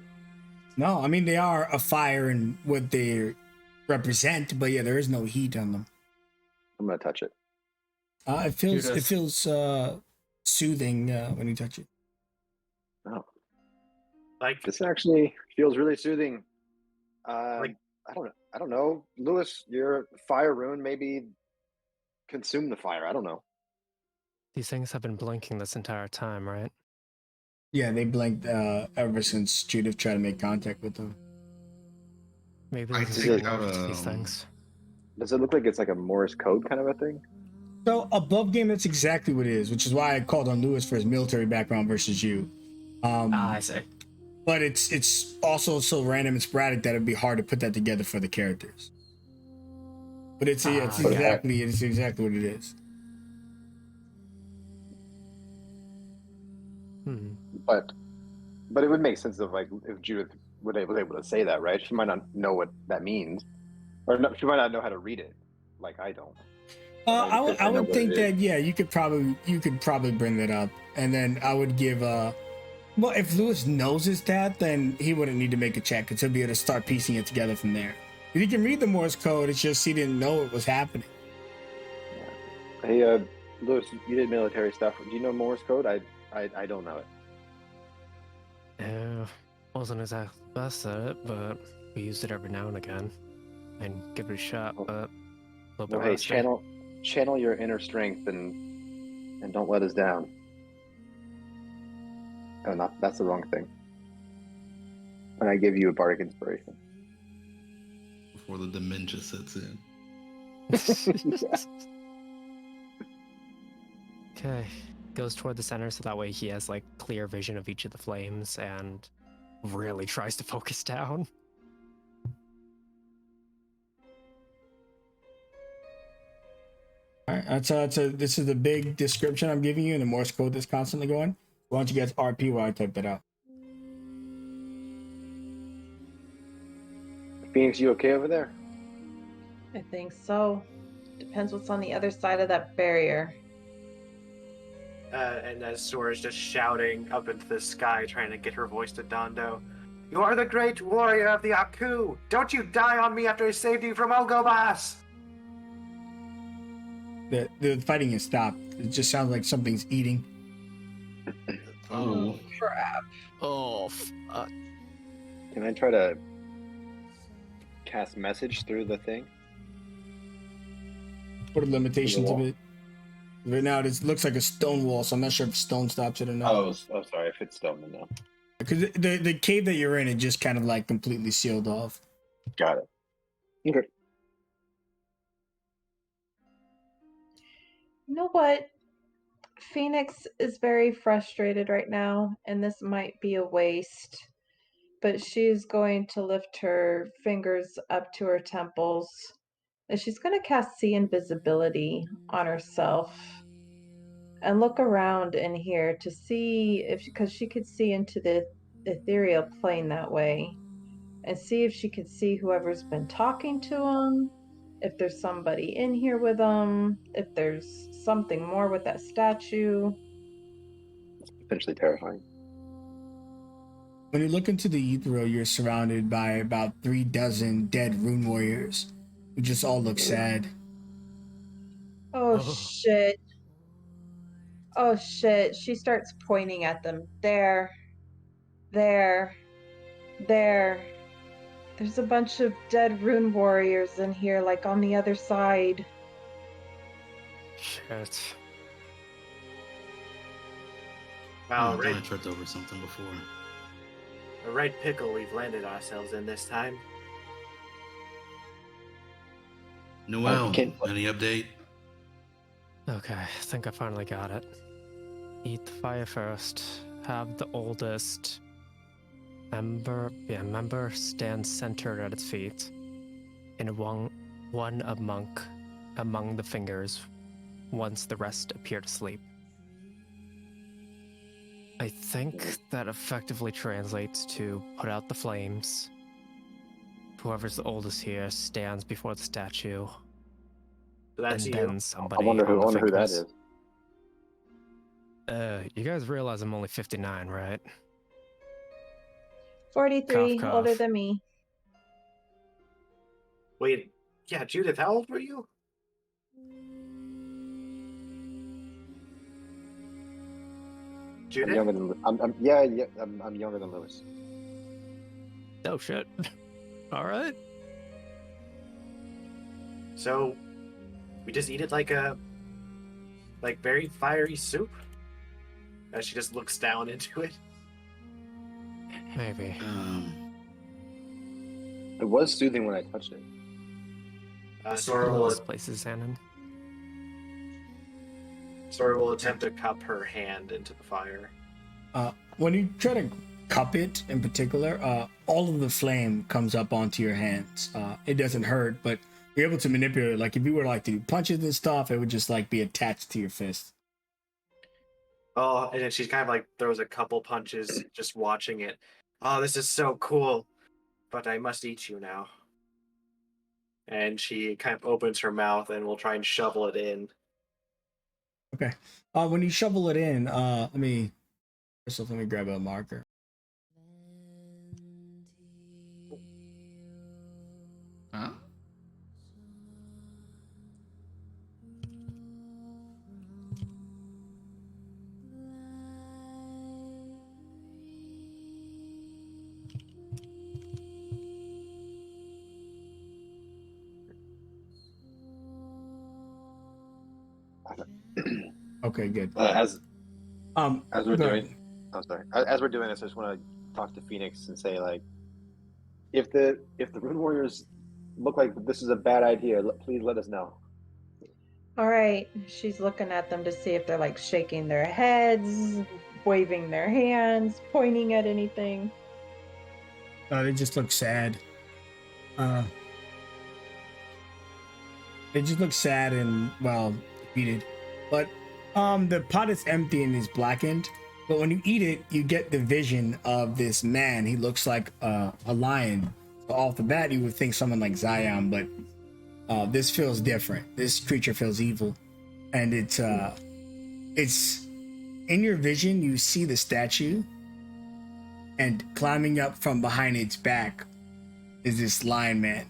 No, I mean they are a fire and what they represent, but yeah, there is no heat on them. I'm gonna touch it. It feels Judas. soothing when you touch it. Oh, Like, this actually feels really soothing. Like- I don't know, Lewis. Your fire rune maybe consume the fire. I don't know. These things have been blinking this entire time, right? Yeah, they blinked ever since Judith tried to make contact with them. Maybe I there's take more out, to these um, things. Does it look like it's like a Morse code kind of a thing? So above game, that's exactly what it is, which is why I called on Lewis for his military background versus you. I see. But it's also so random and sporadic that it'd be hard to put that together for the characters. But it's yeah. exactly what it is. Hmm. But it would make sense of like if Judith was able to say that, right? She might not know what that means, or no, she might not know how to read it, like I don't. I would think that you could probably bring that up, and then I would give well, if Lewis knows his stat, then he wouldn't need to make a check because he'll be able to start piecing it together from there. If he can read the Morse code, it's just he didn't know it was happening. Hey, Lewis, you did military stuff. Do you know Morse code? I don't know it. Yeah, wasn't exactly the best at it, but we used it every now and again. And give it a shot, but a little bit No, hey, rusty. channel your inner strength and don't let us down. Oh, no, that's the wrong thing. When I give you a bardic inspiration. Before the dementia sets in. Okay, goes toward the center so that way he has like clear vision of each of the flames and really tries to focus down. All right, this is the big description I'm giving you in the Morse code that's constantly going. Why don't you guys RP while I type that out? Phoenix, you okay over there? I think so. Depends what's on the other side of that barrier. And as Sora's just shouting up into the sky, trying to get her voice to Dondo. You are the great warrior of the Aku! Don't you die on me after I saved you from Ogobas! The fighting has stopped. It just sounds like something's eating. Oh, Crap. Oh, Can I try to cast message through the thing? What are the limitations of wall? it? Right now, it looks like a stone wall, so I'm not sure if stone stops it or not. Oh, sorry. If it's stone, then no. Because the cave that you're in, it just kind of like completely sealed off. Got it. Okay. You know what? Phoenix is very frustrated right now, and this might be a waste. But she's going to lift her fingers up to her temples, and she's going to cast See Invisibility on herself and look around in here to see if, because she could see into the ethereal plane that way, and see if she could see whoever's been talking to him, if there's somebody in here with them, if there's something more with that statue. It's potentially terrifying. When you look into the ethereal, you're surrounded by about 36 dead rune warriors who just all look sad. Oh shit. Oh shit. She starts pointing at them. There. There. There's a bunch of dead rune warriors in here, like on the other side. shit. Wow, I right, tripped over something before. the right pickle we've landed ourselves in this time. Noel, can- any update? Okay, I think I finally got it. Eat the fire first. Have the oldest member stand centered at its feet. In one among the fingers, once the rest appear to sleep. I think that effectively translates to put out the flames. Whoever's the oldest here stands before the statue. So that's and you. then somebody I wonder on the who that fingers. is. You guys realize I'm only 59, right? 43, Cough, older cough. than me. Wait, yeah, Judith, how old were you? I'm Judith? younger than. I'm younger than Lewis. Oh shit. All right. So, we just eat it like very fiery soup? As she just looks down into it. Maybe. It was soothing when I touched it. Sora will This place is Xanon. attempt to cup her hand into the fire. When you try to cup it in particular, all of the flame comes up onto your hands. It doesn't hurt, but you're able to manipulate it. Like if you were like to do punches and stuff, it would just like be attached to your fist. Oh, and then she kind of like throws a couple punches just watching it. Oh, this is so cool. But I must eat you now. And she kind of opens her mouth and will try and shovel it in. Okay. When you shovel it in, let me grab a marker. Huh? Okay, good. As we're go doing, ahead. I'm sorry. As we're doing this, I just want to talk to Phoenix and say, like, if the Rune Warriors look like this is a bad idea, please let us know. All right. She's looking at them to see if they're like shaking their heads, waving their hands, pointing at anything. They just look sad. They just look sad and well defeated. But the pot is empty and is blackened. But when you eat it, you get the vision of this man. He looks like a lion. Off the bat, you would think someone like Zion, but this feels different. This creature feels evil, and it's in your vision. You see the statue, and climbing up from behind its back is this lion man,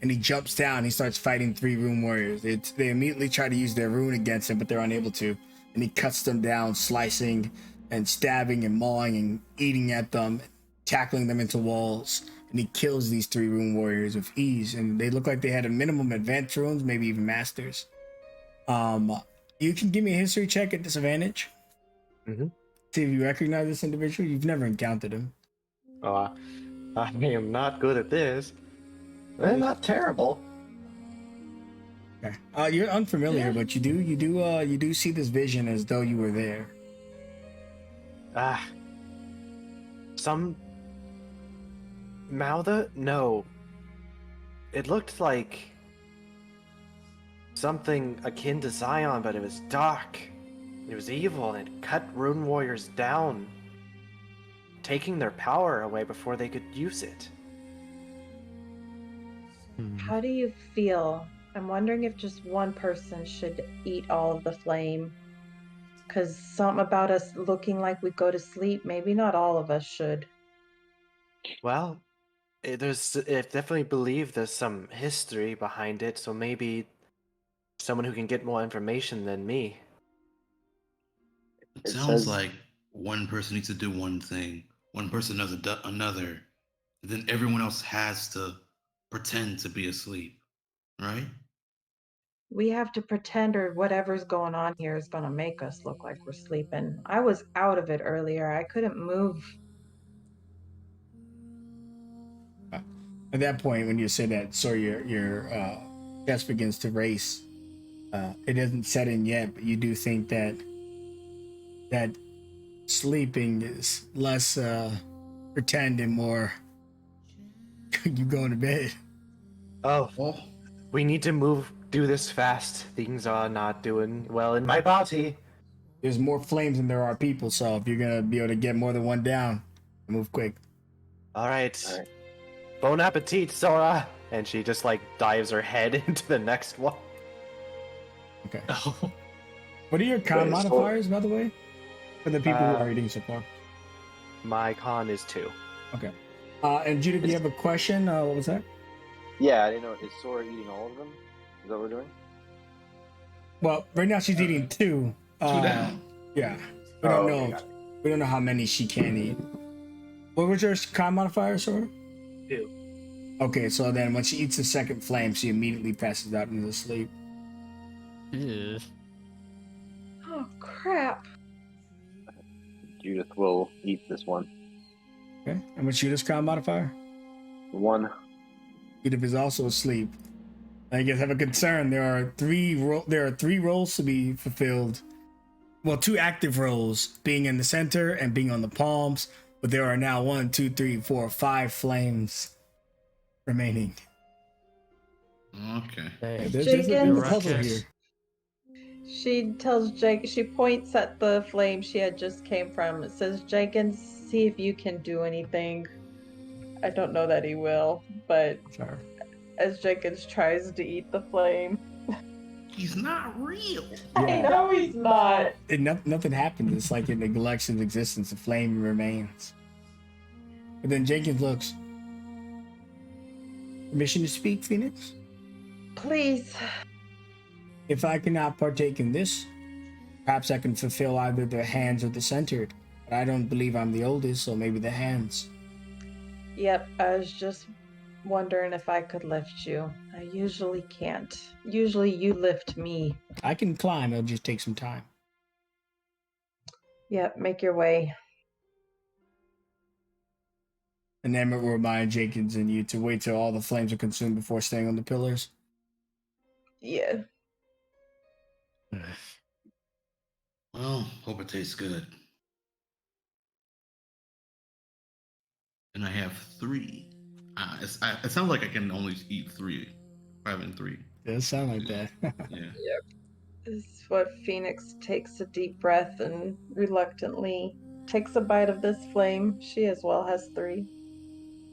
and he jumps down. He starts fighting 3 rune warriors. They immediately try to use their rune against him, but they're unable to, and he cuts them down, slicing and stabbing and mauling and eating at them, tackling them into walls. And he kills these 3 rune warriors with ease, and they look like they had a minimum advanced runes, maybe even masters. You can give me a history check at disadvantage. Mm-hmm. See if you recognize this individual. You've never encountered him. I am not good at this. They're not terrible. Okay. You're unfamiliar, but you do see this vision as though you were there. Some Mouther? No. It looked like something akin to Zion, but it was dark. It was evil, and it cut rune warriors down, taking their power away before they could use it. How do you feel? I'm wondering if just one person should eat all of the flame. Because something about us looking like we go to sleep, maybe not all of us should. Well, I definitely believe there's some history behind it, so maybe someone who can get more information than me. It It sounds says- like one person needs to do one thing, one person does another, and then everyone else has to pretend to be asleep, right? We have to pretend, or whatever's going on here is going to make us look like we're sleeping. I was out of it earlier. I couldn't move. At that point, when you say that, so your chest begins to race. It hasn't set in yet, but you do think that sleeping is less pretend and more you going to bed. Oh, Oh, we need to do this fast. Things are not doing well in my body. There's more flames than there are people, so if you're gonna be able to get more than one down, move quick. All right. All right. Bon appetit, Sora! And she just like dives her head into the next one. Okay. oh. What are your con Wait, so- modifiers, by the way, for the people who are eating so far? My con is 2. Okay. And Judah, do you have a question? What was that? Yeah, I didn't know. Is Sora eating all of them? Is that what we're doing? Well, right now she's eating 2. 2 down. Yeah. We don't know. Okay, got it. We don't know how many she can eat. What was your con modifier, Sora? 2. Okay, so then when she eats the second flame, she immediately passes out into sleep. Ew. Oh, crap. Judith will eat this one. Okay. And what's Judith's con modifier? 1. Judith is also asleep. I guess I have a concern. There are three roles to be fulfilled. Well, 2 active roles, being in the center and being on the palms. But there are now 1, 2, 3, 4, 5 flames remaining. Okay. Hey, There's a Jenkins. puzzle here. She tells Jake, she points at the flame she had just came from. It says, Jenkins, see if you can do anything. I don't know that he will, but Sorry. as Jenkins tries to eat the flame. He's not real. I Yeah. know he's not. Nothing happens. It's like it neglects its existence. The flame remains. But then Jenkins looks. Permission to speak, Phoenix? Please. If I cannot partake in this, perhaps I can fulfill either the hands or the centered. But I don't believe I'm the oldest, so maybe the hands. Yep, I was just wondering if I could lift you. I usually can't. Usually you lift me. I can climb, it'll just take some time. Yep, make your way. And then it will remind Jenkins and you to wait till all the flames are consumed before staying on the pillars. Yeah. Well, hope it tastes good. And I have 3. It sounds like I can only eat 3. 5 and 3. It does sound like that. Yeah. This is what Phoenix takes a deep breath and reluctantly takes a bite of this flame. She as well has 3.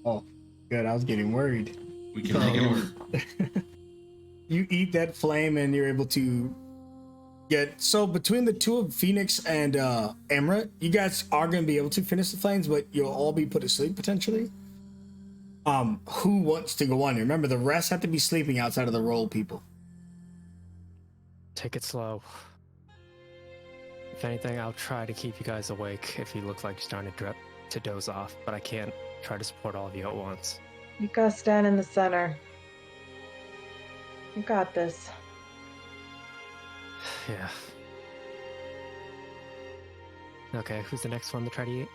Oh, Good, I was getting worried. We can make it work. You eat that flame and you're able to get, so between the two of Phoenix and Emra, you guys are going to be able to finish the flames, but you'll all be put to sleep potentially. Who wants to go on? Remember, the rest have to be sleeping outside of the roll people. Take it slow. If anything, I'll try to keep you guys awake if you look like you're starting to doze off, but I can't try to support all of you at once. You gotta stand in the center. You got this. Yeah. Okay, who's the next one to try to eat?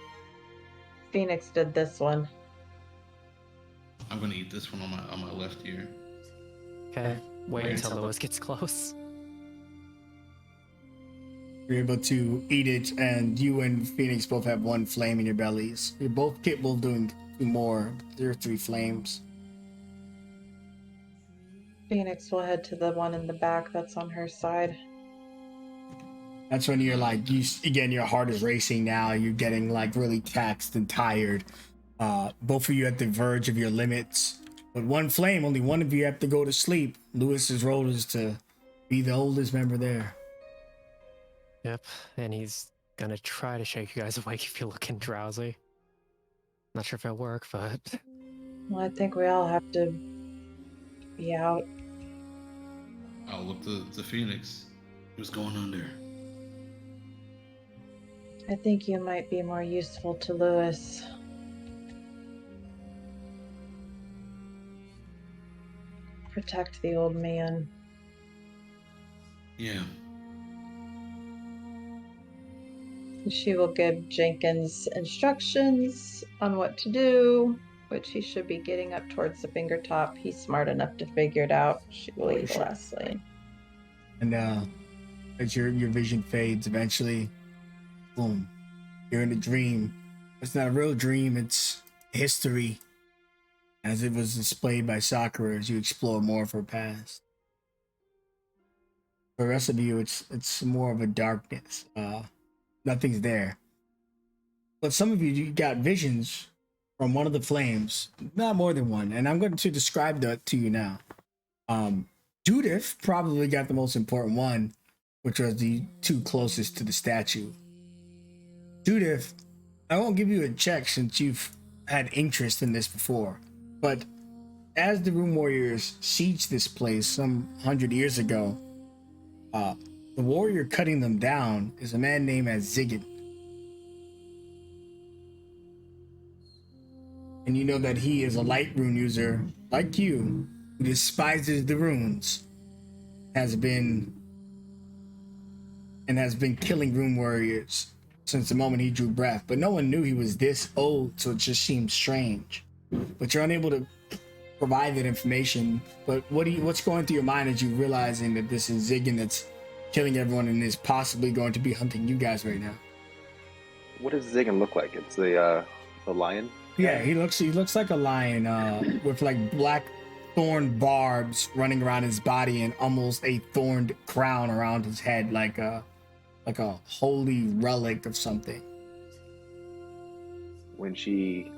Phoenix did this one. I'm gonna eat this one on my left ear. Okay, wait until Lewis gets close. You're able to eat it, and you and Phoenix both have one flame in your bellies. You're both capable of doing 2 more. There are 3 flames. Phoenix will head to the one in the back that's on her side. That's when you're like, again, your heart is racing now. You're getting like really taxed and tired. Both of you at the verge of your limits. But one flame, only one of you have to go to sleep. Lewis's role is to be the oldest member there. Yep, and he's gonna try to shake you guys awake if you're looking drowsy. Not sure if it'll work, but... Well, I think we all have to be out. I'll look to Phoenix. Who's going under? I think you might be more useful to Lewis. Protect the old man. Yeah. She will give Jenkins instructions on what to do, which he should be getting up towards the finger top. He's smart enough to figure it out. She will eat the last lane. And as your vision fades, eventually, boom, you're in a dream. It's not a real dream, it's history, as it was displayed by Sakura as you explore more of her past. For the rest of you, it's more of a darkness. Nothing's there. But some of you got visions from one of the flames, not more than one, and I'm going to describe that to you now. Judith probably got the most important one, which was the 2 closest to the statue. Judith, I won't give you a check since you've had interest in this before, but as the Rune Warriors sieged this place some 100 years ago, the warrior cutting them down is a man named as Ziggin. And you know that he is a light rune user, like you, who despises the runes, has been killing rune warriors since the moment he drew breath. But no one knew he was this old, so it just seems strange. But you're unable to provide that information. But what's going through your mind as you realizing that this is Ziggin that's killing everyone and is possibly going to be hunting you guys right now? What does Ziggin look like? It's the lion. Yeah, he looks like a lion with like black thorn barbs running around his body and almost a thorned crown around his head, like a holy relic of something. When she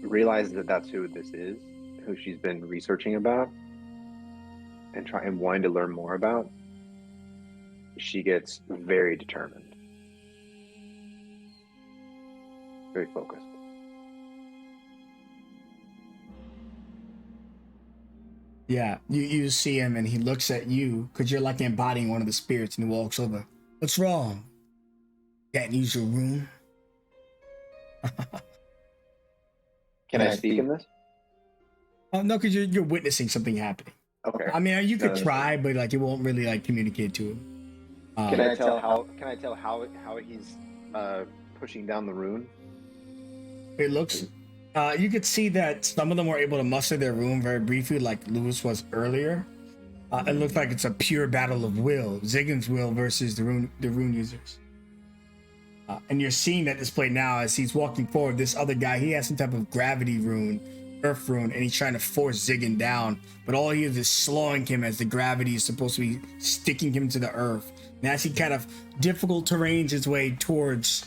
realizes that that's who this is, who she's been researching about and wanting to learn more about, she gets very determined, very focused. Yeah, you see him and he looks at you because you're like embodying one of the spirits, and he walks over. What's wrong? Can't use your room? Can I speak in this? Oh no, because you're witnessing something happening. Okay. I mean, you could try, but like it won't really like communicate to him. Can I tell how he's pushing down the rune? It looks. You could see that some of them were able to muster their rune very briefly, like Lewis was earlier. It looks like it's a pure battle of will, Ziggin's will versus the rune users. And you're seeing that display now as he's walking forward. This other guy, he has some type of gravity rune, earth rune, and he's trying to force Ziggin down. But all he is slowing him as the gravity is supposed to be sticking him to the earth. And as he kind of difficult terrains his way towards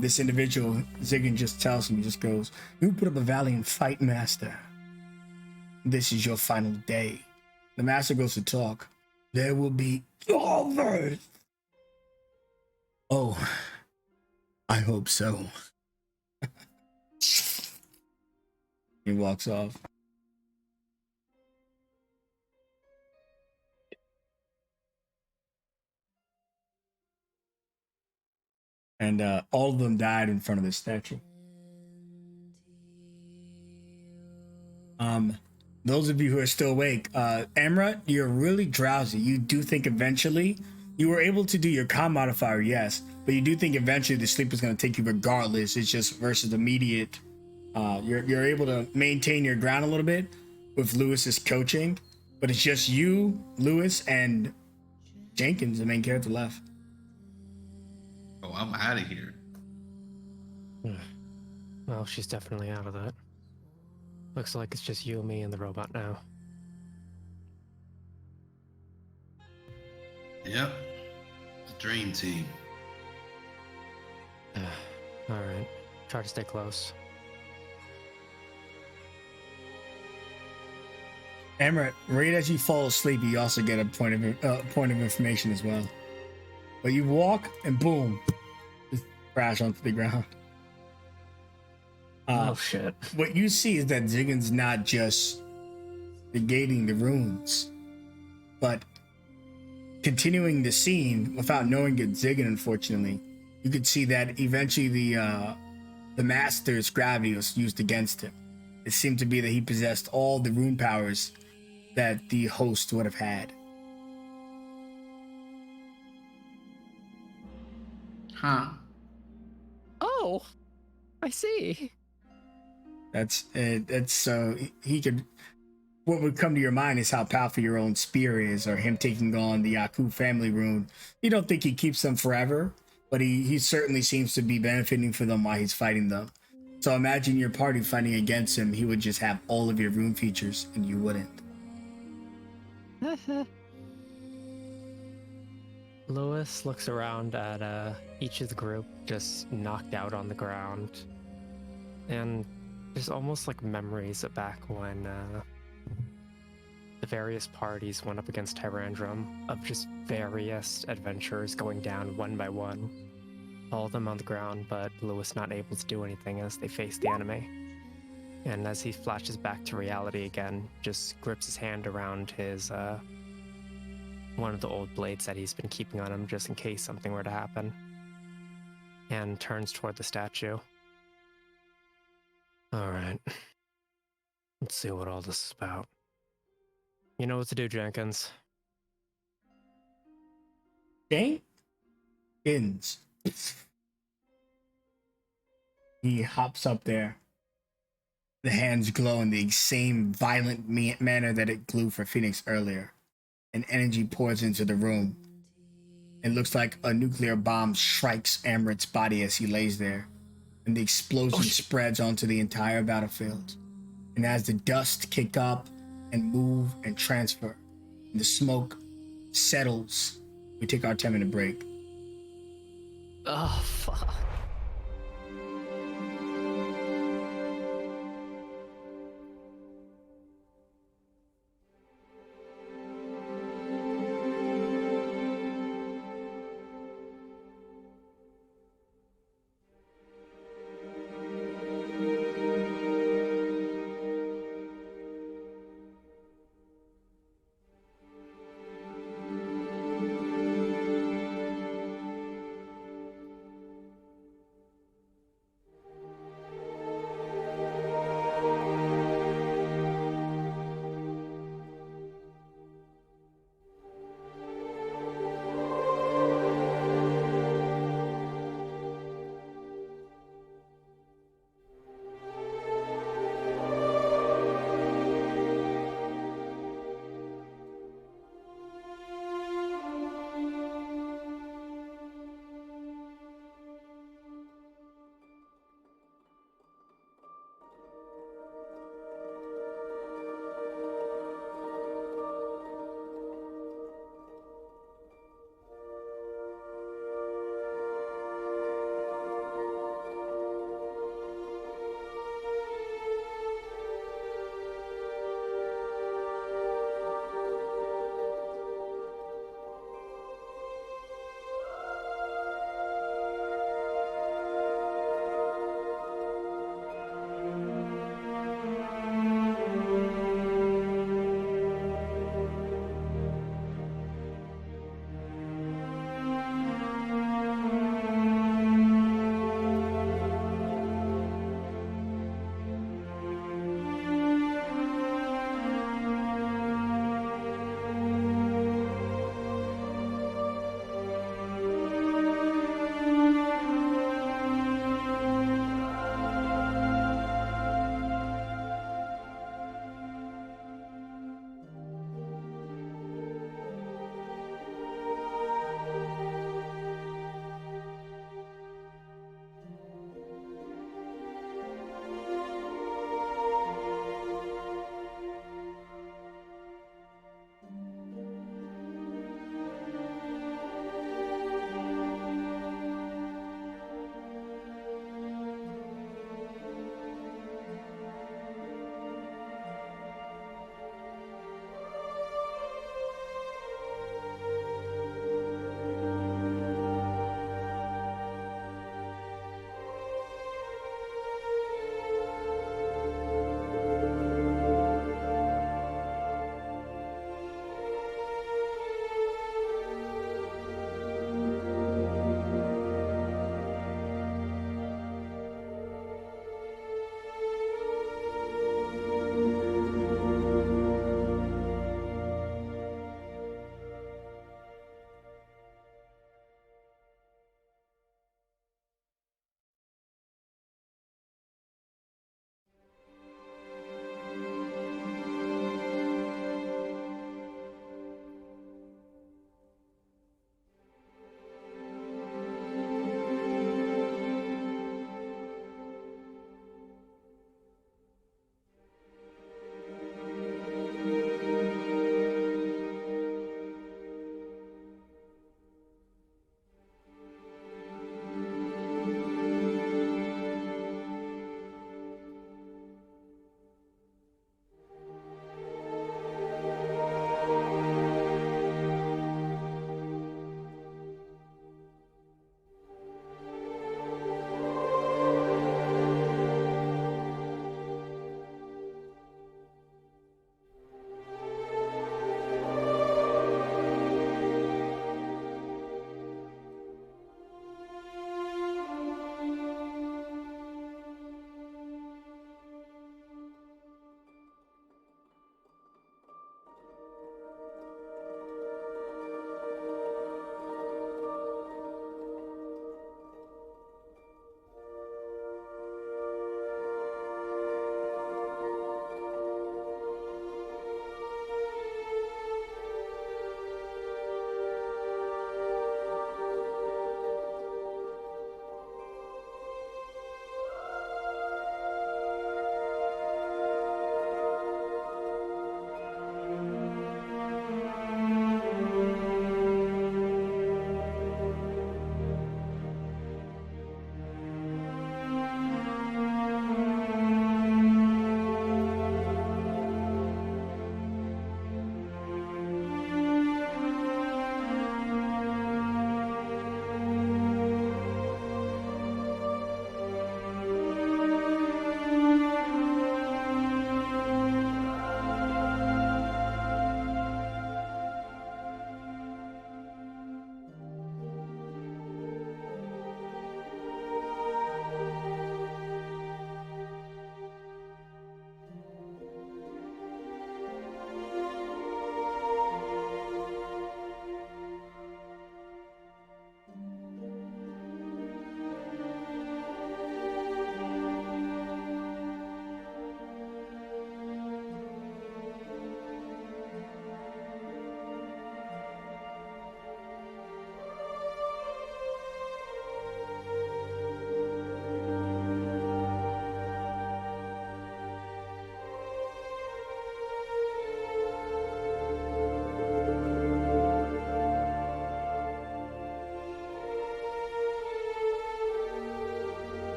this individual, Ziggin just tells him, he just goes, "You put up a valiant fight, master. This is your final day." The master goes to talk. "There will be others." "Oh, I hope so." He walks off. And all of them died in front of the statue. Those of you who are still awake, Amra, you're really drowsy. You do think eventually you were able to do your calm modifier, yes, but you do think eventually the sleep is going to take you regardless. It's just versus immediate. You're able to maintain your ground a little bit with Lewis's coaching, but it's just you, Lewis, and Jenkins, the main character, left. Oh, I'm out of here. Well, she's definitely out of that. Looks like it's just you, me, and the robot now. Yep. The dream team. Alright. Try to stay close. Amra, right as you fall asleep, you also get a point of information as well. But you walk and boom, just crash onto the ground. Oh shit. What you see is that Ziggin's not just negating the runes, but continuing the scene without knowing it's Ziggin, unfortunately. You could see that eventually the master's gravity was used against him. It seemed to be that he possessed all the rune powers that the host would have had. Huh? Oh! I see. That's so he could. What would come to your mind is how powerful your own spear is, or him taking on the Yaku family rune. You don't think he keeps them forever, but he certainly seems to be benefiting from them while he's fighting them. So imagine your party fighting against him, he would just have all of your rune features, and you wouldn't. Lewis looks around at each of the group, just knocked out on the ground. And there's almost like memories of back when the various parties went up against Tyrandrum, of just various adventurers going down one by one. All of them on the ground, but Lewis not able to do anything as they face the enemy. And as he flashes back to reality again, just grips his hand around his one of the old blades that he's been keeping on him just in case something were to happen, and turns toward the statue. Alright. Let's see what all this is about. You know what to do, Jenkins. Jenkins. He hops up there. The hands glow in the same violent manner that it glowed for Phoenix earlier. And energy pours into the room. It looks like a nuclear bomb strikes Amrit's body as he lays there, and the explosion spreads onto the entire battlefield. And as the dust kick up and move and transfer, and the smoke settles, we take our 10-minute break. Oh, fuck.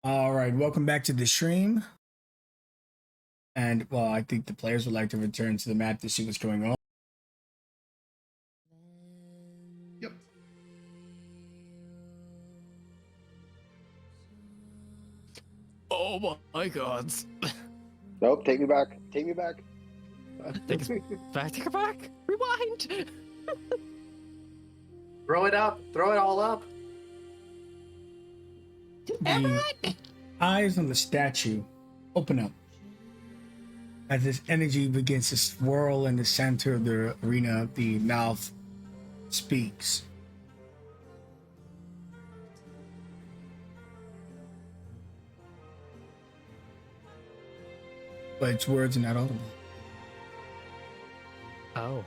All right, welcome back to the stream. And well, I think the players would like to return to the map to see what's going on. Yep. Oh my god. Nope, take me back. Take me back. Take it back, take it back. Rewind. Throw it up. Throw it all up. The eyes on the statue open up as this energy begins to swirl in the center of the arena. The mouth speaks. But its words are not audible. Oh.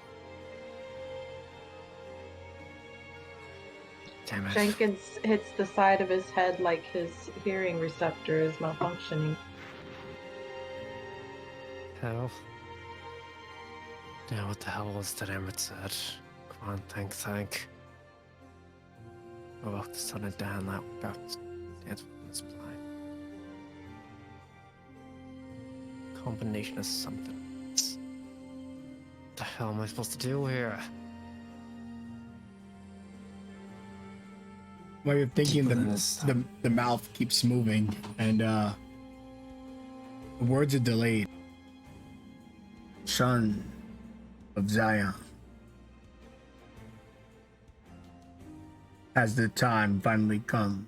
Damn it. Jenkins hits the side of his head like his hearing receptor is malfunctioning. Hell. Yeah, what the hell was that Emmett said? Come on, think. About the sun and down that about dance with this blind. Combination of something. What the hell am I supposed to do here? While you're thinking, Keep within this- the mouth keeps moving, and the words are delayed. Son of Zion. Has the time finally come?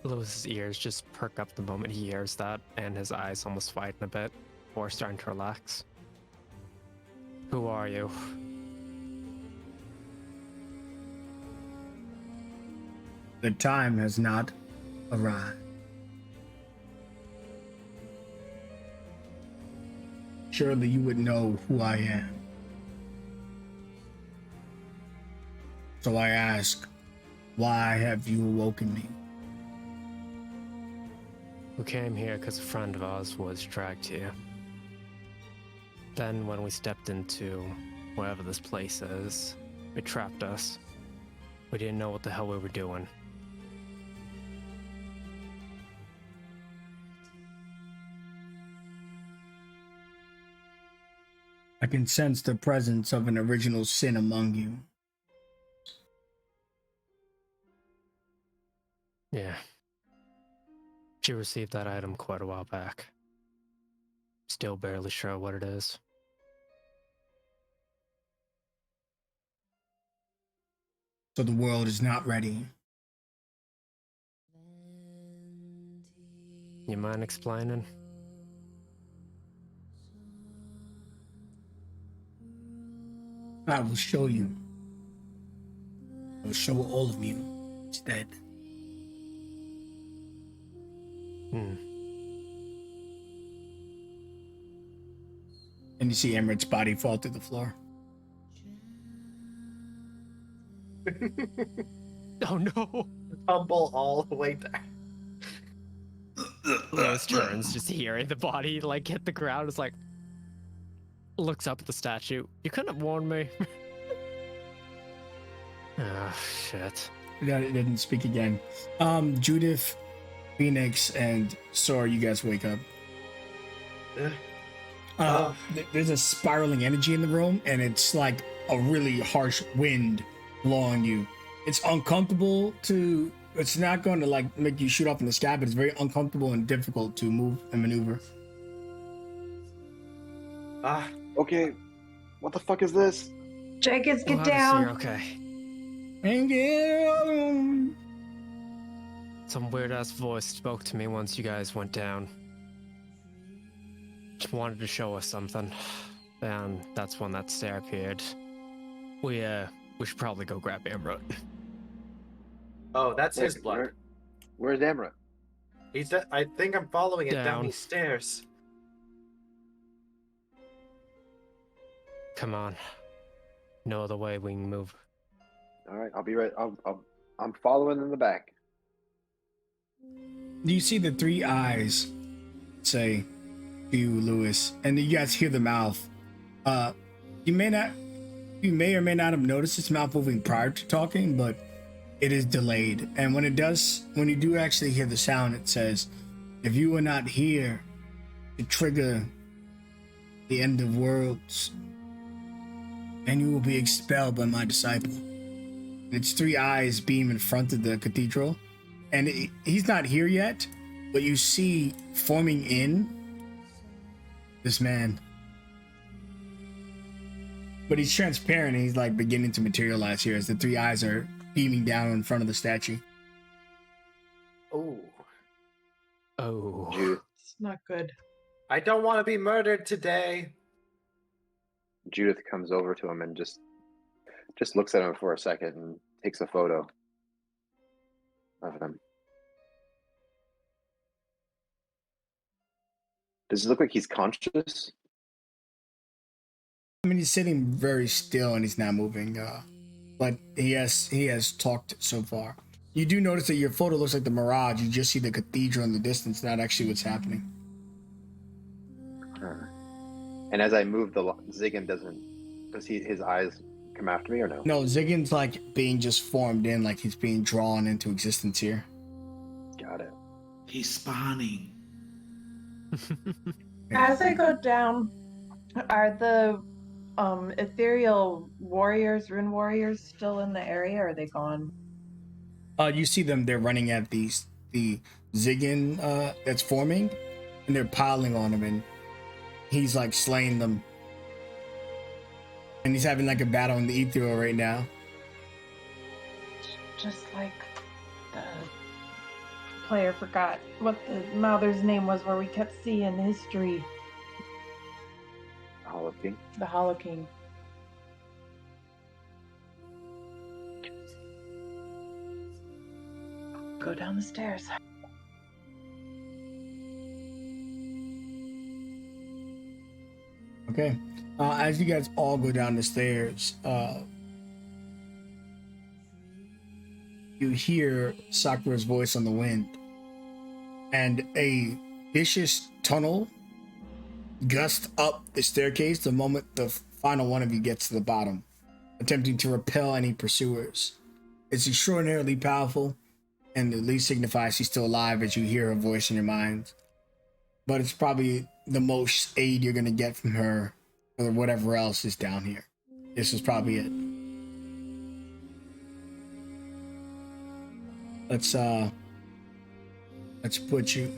Lewis's ears just perk up the moment he hears that, and his eyes almost widen a bit, or starting to relax. Who are you? The time has not arrived. Surely you would know who I am. So I ask, why have you awoken me? We came here because a friend of ours was dragged here. Then when we stepped into wherever this place is, it trapped us. We didn't know what the hell we were doing. I can sense the presence of an original sin among you. Yeah. She received that item quite a while back. Still barely sure what it is. So the world is not ready. You mind explaining? I will show you. I will show all of you instead. And you see Emmert's body fall to the floor. Oh no! Tumble all the way down. Lewis turns, just hearing the body like hit the ground. It's like, looks up at the statue. You couldn't have warned me. Oh shit. It didn't speak again. Judith, Phoenix, and Sora, you guys wake up. There's a spiraling energy in the room, and it's like a really harsh wind blowing you. It's uncomfortable to. It's not going to like make you shoot off in the sky, but it's very uncomfortable and difficult to move and maneuver. Okay, what the fuck is this? Jenkins, get Well, obviously down. you're okay. And get Some weird ass voice spoke to me once you guys went down. Just wanted to show us something. And that's when that stare appeared. We should probably go grab Amrut. Oh, that's his blood. Where's Emra? He's. I think I'm following it down Down. these stairs. Come on. No other way we can move. All right, I'll be right. I'm following in the back. Do you see the three eyes say to you, Lewis, and you guys hear the mouth? You may or may not have noticed its mouth moving prior to talking, but it is delayed. And when it does, when you do actually hear the sound, it says, if you are not here to trigger the end of worlds, then you will be expelled by my disciple. And its three eyes beam in front of the cathedral. And he's not here yet, but you see forming in this man. But he's transparent and he's like beginning to materialize here as the three eyes are beaming down in front of the statue. Oh, Oh. Judith, It's not good. I don't want to be murdered today. Judith comes over to him and just looks at him for a second and takes a photo of him. Does it look like he's conscious? I mean, he's sitting very still and he's not moving, but he has talked so far. You do notice that your photo looks like the mirage. You just see the cathedral in the distance, not actually what's happening. And as I move, Ziggin does his eyes come after me or no? No, Ziggin's like being just formed in, like he's being drawn into existence here. Got it. He's spawning. As I go down, are the ethereal warriors, rune warriors, still in the area, or are they gone? You see them, they're running at the Ziggin that's forming, and they're piling on him, and he's like slaying them. And he's having like a battle in the ethereal right now. Just like the player forgot what the mother's name was where we kept seeing history. Hollow King. The Hollow King. Go down the stairs. Okay. As you guys all go down the stairs, you hear Sakura's voice on the wind, and a vicious tunnel gusts up the staircase the moment the final one of you gets to the bottom, attempting to repel any pursuers. It's extraordinarily powerful, and at least signifies she's still alive as you hear her voice in your mind. But it's probably the most aid you're gonna get from her, or whatever else is down here. This is probably it. Let's put you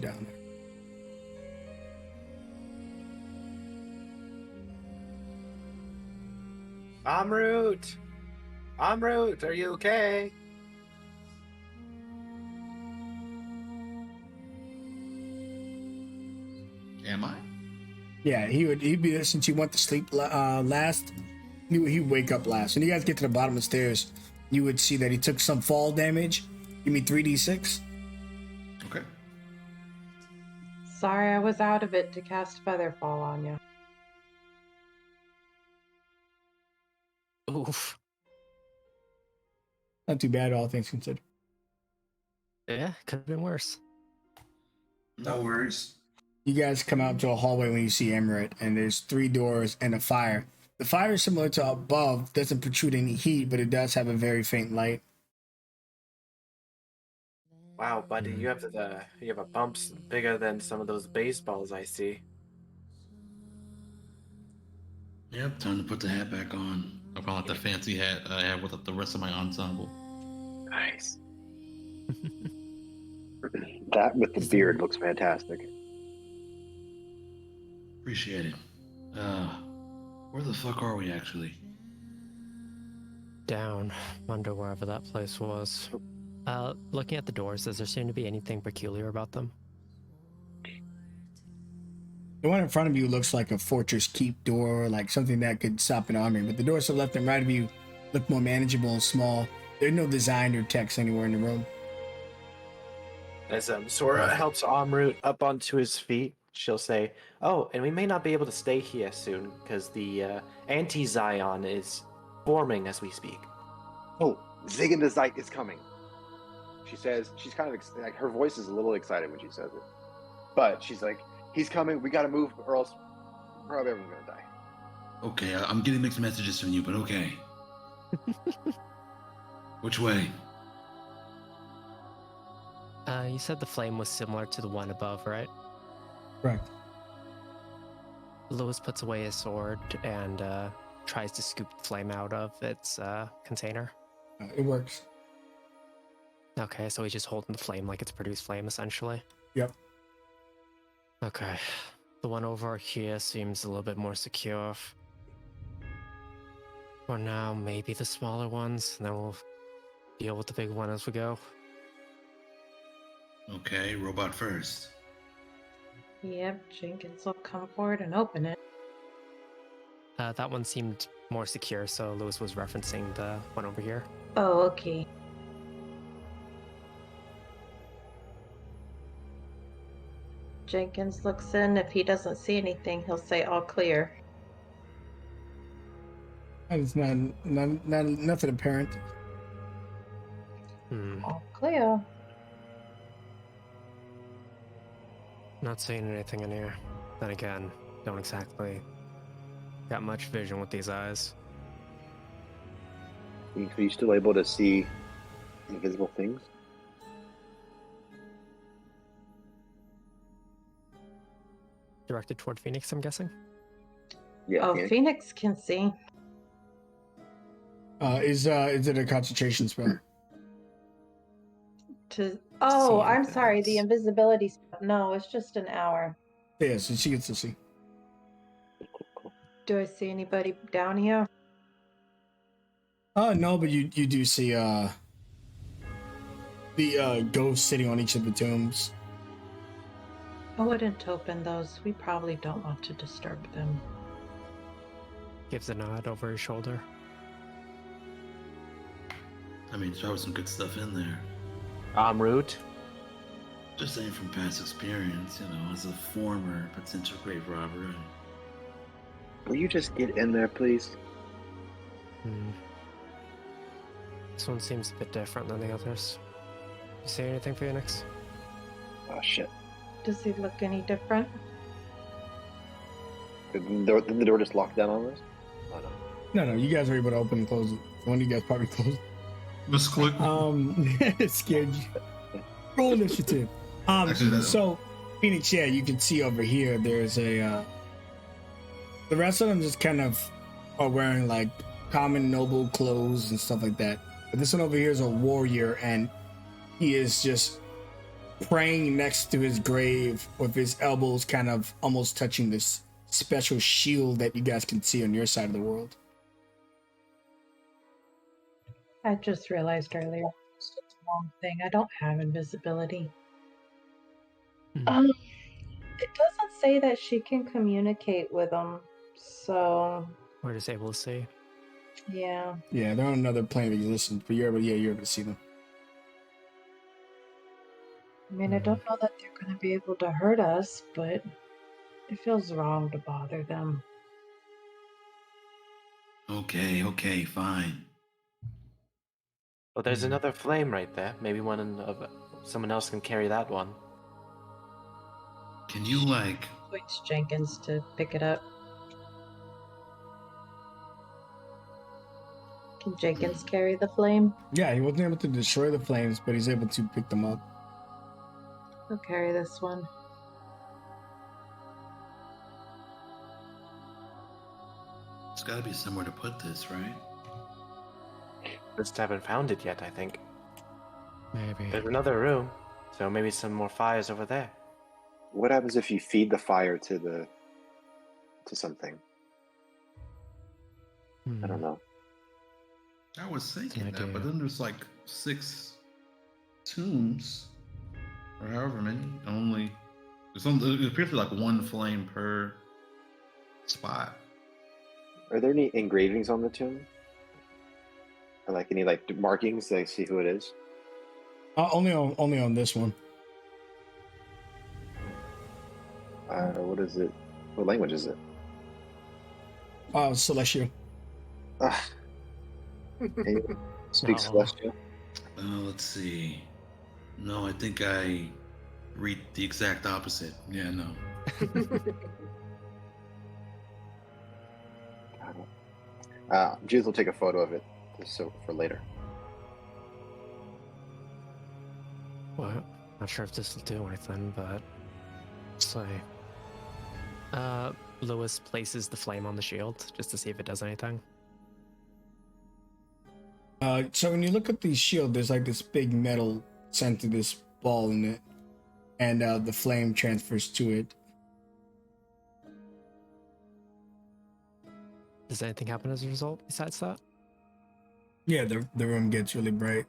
down there. Amrut! Amrut, are you okay? Am I? Yeah, he'd be there since you went to sleep last. He'd wake up last. When you guys get to the bottom of the stairs, you would see that he took some fall damage. Give me 3d6. Okay. Sorry I was out of it to cast Featherfall on you. Oof. Not too bad, all things considered. Yeah, could have been worse. No worries. You guys come out to a hallway when you see Emirate, and there's 3 doors and a fire. The fire is similar to above, doesn't protrude any heat, but it does have a very faint light. Wow, buddy, you have a bumps bigger than some of those baseballs I see. Yep, time to put the hat back on. I found like the fancy hat I have with the rest of my ensemble. Nice. That with the beard looks fantastic. Appreciate it. Where the fuck are we actually? Down under wherever that place was. Looking at the doors, does there seem to be anything peculiar about them? The one in front of you looks like a fortress keep door, like something that could stop an army, but the doors to the left and right of you look more manageable and small. There's no design or text anywhere in the room. As Sora helps Amrut up onto his feet, she'll say, "Oh, and we may not be able to stay here soon because the anti-Zion is forming as we speak." Oh, Ziggin the Zeit is coming. She says, she's kind of like, her voice is a little excited when she says it, but she's like, "He's coming. We gotta move, or else probably everyone's gonna die." Okay, I'm getting mixed messages from you, but okay. Which way? You said the flame was similar to the one above, right? Correct. Lewis puts away his sword and tries to scoop the flame out of its container. It works. Okay, so he's just holding the flame like it's produced flame, essentially. Yep. Okay. The one over here seems a little bit more secure. For now, maybe the smaller ones, and then we'll deal with the big one as we go. Okay, robot first. Yep, Jenkins will come forward and open it. That one seemed more secure, so Lewis was referencing the one over here. Oh, okay. Jenkins looks in. If he doesn't see anything, he'll say all clear. And it's nothing apparent. All clear. Not seeing anything in here. Then again, don't exactly got much vision with these eyes. Are you still able to see invisible things? Directed toward Phoenix, I'm guessing? Yeah. Oh, yeah. Phoenix can see. Is it a concentration spell? Oh, See I'm sorry. The things. invisibility spell. No, it's just an hour. Yeah, so she gets to see. Do I see anybody down here? No, but you do see the ghost sitting on each of the tombs. I wouldn't open those. We probably don't want to disturb them. Gives a nod over his shoulder. I mean, there's probably some good stuff in there. Root. Just saying from past experience, as a former potential grave robber. Will you just get in there, please? This one seems a bit different than the others. You see anything, Phoenix? Oh shit! Does he look any different? Did the door just lock down on us? Oh no. No, you guys were able to open and close it. One of you guys probably closed. Misclick. It scared you. Roll initiative. Actually, So Phoenix, yeah, you can see over here. There's a. The rest of them just kind of are wearing like common noble clothes and stuff like that. But this one over here is a warrior, and he is just praying next to his grave with his elbows kind of almost touching this special shield that you guys can see on your side of the world. I just realized earlier it's the wrong thing. I don't have invisibility. It doesn't say that she can communicate with them, so We're just able to see. yeah. Yeah, they're on another plane of existence, but you're able to see them. I mean, I don't know that they're going to be able to hurt us, but it feels wrong to bother them. Okay, fine. Well, there's another flame right there. Maybe someone else can carry that one. Can you, Points Jenkins to pick it up. Can Jenkins carry the flame? Yeah, he wasn't able to destroy the flames, but he's able to pick them up. He'll carry this one. there's gotta be somewhere to put this, right? Just haven't found it yet, I think. Maybe. There's another room, so maybe some more fires over there. What happens if you feed the fire to something? I don't know. I was thinking An that, but idea. then there's 6 tombs, or however many. It appears to be one flame per spot. Are there any engravings on the tomb? Or any markings that I see who it is? Only on this one. What is it? What language is it? Celestial. Can you speak No. Celestial? Let's see. No, I think I read the exact opposite. Yeah, no. Judith will take a photo of it just so for later. Well, not sure if this will do anything, but let's see. Lewis places the flame on the shield just to see if it does anything. So when you look at the shield, there's like this big metal center, this ball in it, and the flame transfers to it. Does anything happen as a result besides that? Yeah, the room gets really bright.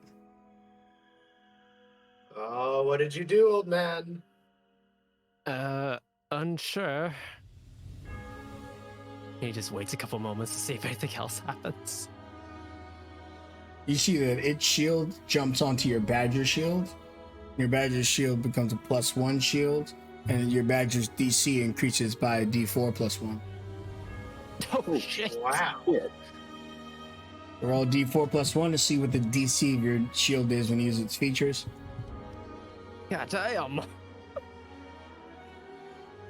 Oh, what did you do, old man? Unsure. He just waits a couple moments to see if anything else happens. You see that its shield jumps onto your badger shield. Your badger's shield becomes a +1 shield, and your badger's DC increases by a D4 +1. Oh shit! Wow. Roll D4 +1 to see what the DC of your shield is when you use its features. God damn!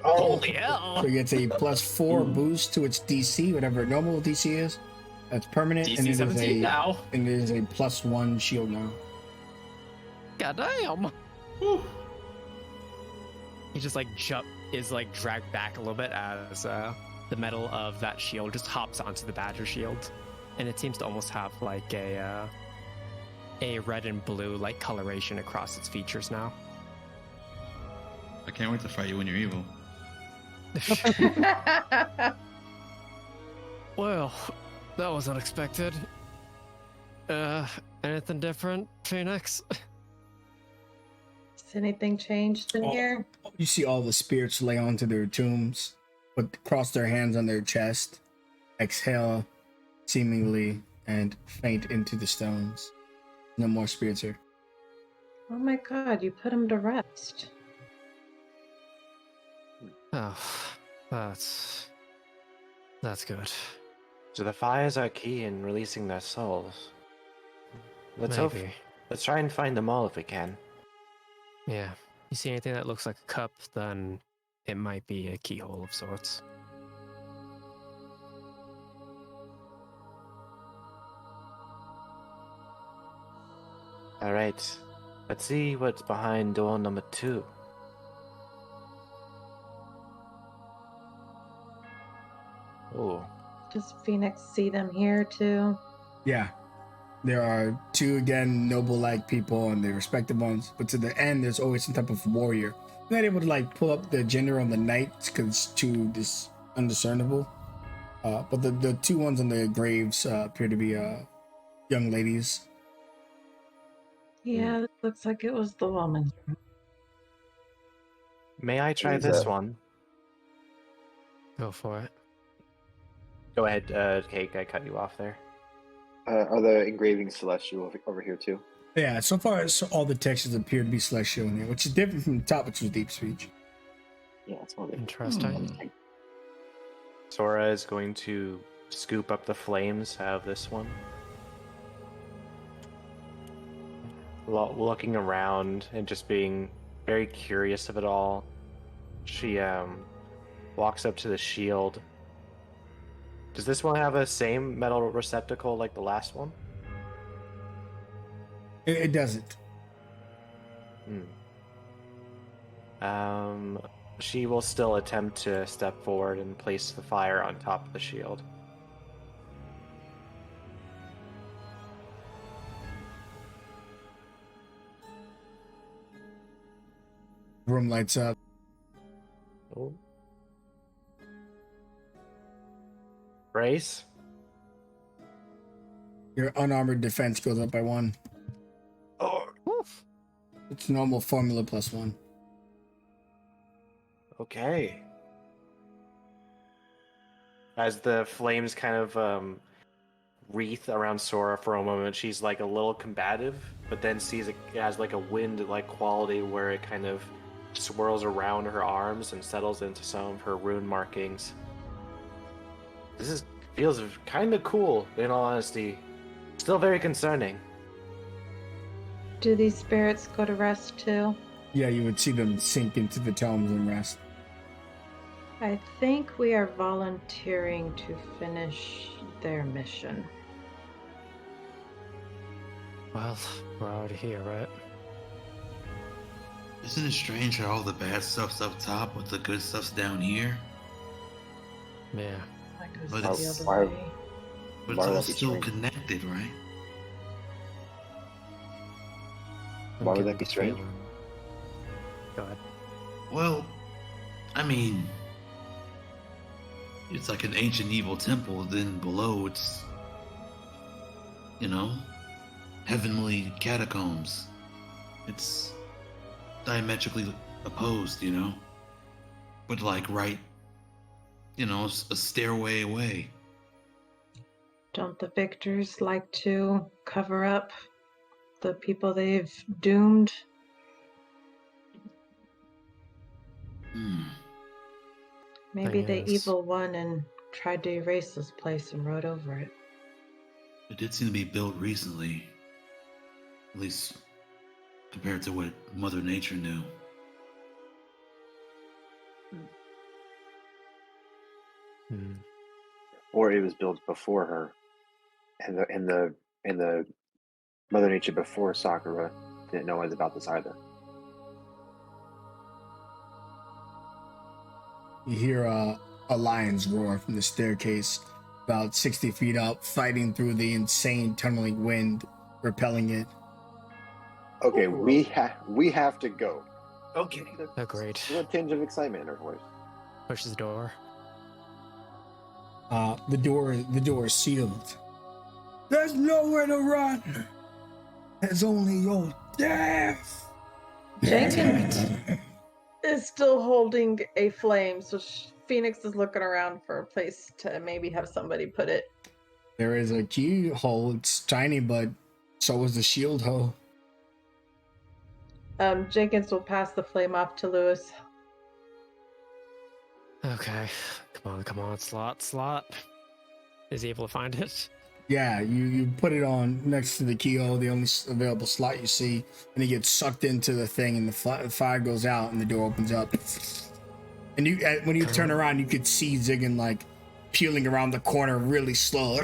Oh, Holy hell! So it gets a +4 boost to its DC, whatever normal DC is. That's permanent, and DC 17 now. it is a +1 shield now. God damn! He just like is dragged back a little bit as the metal of that shield just hops onto the badger shield, and it seems to almost have like a red and blue like coloration across its features now. I can't wait to fight you when you're evil. Well, that was unexpected. Anything different, Phoenix? Has anything changed in Oh. here? You see all the spirits lay onto their tombs, but cross their hands on their chest, exhale seemingly, and faint into the stones. No more spirits here. Oh my god, you put him to rest. Oh, that's good. So the fires are key in releasing their souls. Let's hope. Maybe. Let's try and find them all if we can. Yeah. You see anything that looks like a cup, then it might be a keyhole of sorts. All right. Let's see what's behind door number 2. Oh, Does Phoenix see them here too? Yeah. There are 2 again noble-like people and their respective ones, but to the end there's always some type of warrior. I'm not able to like pull up the gender on the knights because it's too undiscernible. But the 2 ones on the graves appear to be young ladies. Yeah, it looks like it was the woman. may I try Is, this one? Go for it. Go ahead, Cake. I cut you off there. Are the engravings celestial over here too? Yeah, so far as all the textures appear to be celestial in here, which is different from the top, which was deep speech. Yeah, that's what Interesting. Sora is going to scoop up the flames out of this one. Looking around and just being very curious of it all, she walks up to the shield. Does this one have a same metal receptacle like the last one? It doesn't. She will still attempt to step forward and place the fire on top of the shield. Room lights up. Oh. Brace? Your unarmored defense goes up by 1. Oh, It's normal formula +1. okay. As the flames kind of wreath around Sora for a moment, she's like a little combative, but then sees it has like a wind-like quality where it kind of swirls around her arms and settles into some of her rune markings. Feels kind of cool, in all honesty. Still very concerning. Do these spirits go to rest too? Yeah, you would see them sink into the tomes and rest. I think we are volunteering to finish their mission. Well, we're already here, right? Isn't it strange how all the bad stuff's up top, but the good stuff's down here? Yeah. That goes But the it's- other way. But Why it's would all that be still strange? connected, right? I'm Why would getting that be the strange? feeling- Go ahead. Well, I mean, it's like an ancient evil temple, then below it's, you know, heavenly catacombs. It's diametrically opposed, you know? But like right, you know, a stairway away. Don't the victors like to cover up the people they've doomed? Hmm. Maybe Thing the is- evil won and tried to erase this place and rode over it. It did seem to be built recently. At least compared to what Mother Nature knew. Hmm. Or it was built before her, and the Mother Nature before Sakura didn't know about this either. You hear a lion's roar from the staircase, about 60 feet up, fighting through the insane tunneling wind, repelling it. Okay, Ooh. we have to go. Okay. Agreed. There's a tinge of excitement in her voice. Pushes the door. The door is sealed. There's nowhere to run. There's only your death. Jenkins is still holding a flame, so Phoenix is looking around for a place to maybe have somebody put it. There is a keyhole. It's tiny, but so is the shield hole. Jenkins will pass the flame off to Lewis. Okay. Come on, slot. Is he able to find it? Yeah, you put it on next to the keyhole, the only available slot you see, and it gets sucked into the thing, and the fire goes out, and the door opens up. And you, when you turn around, you could see Ziggin like peeling around the corner really slow.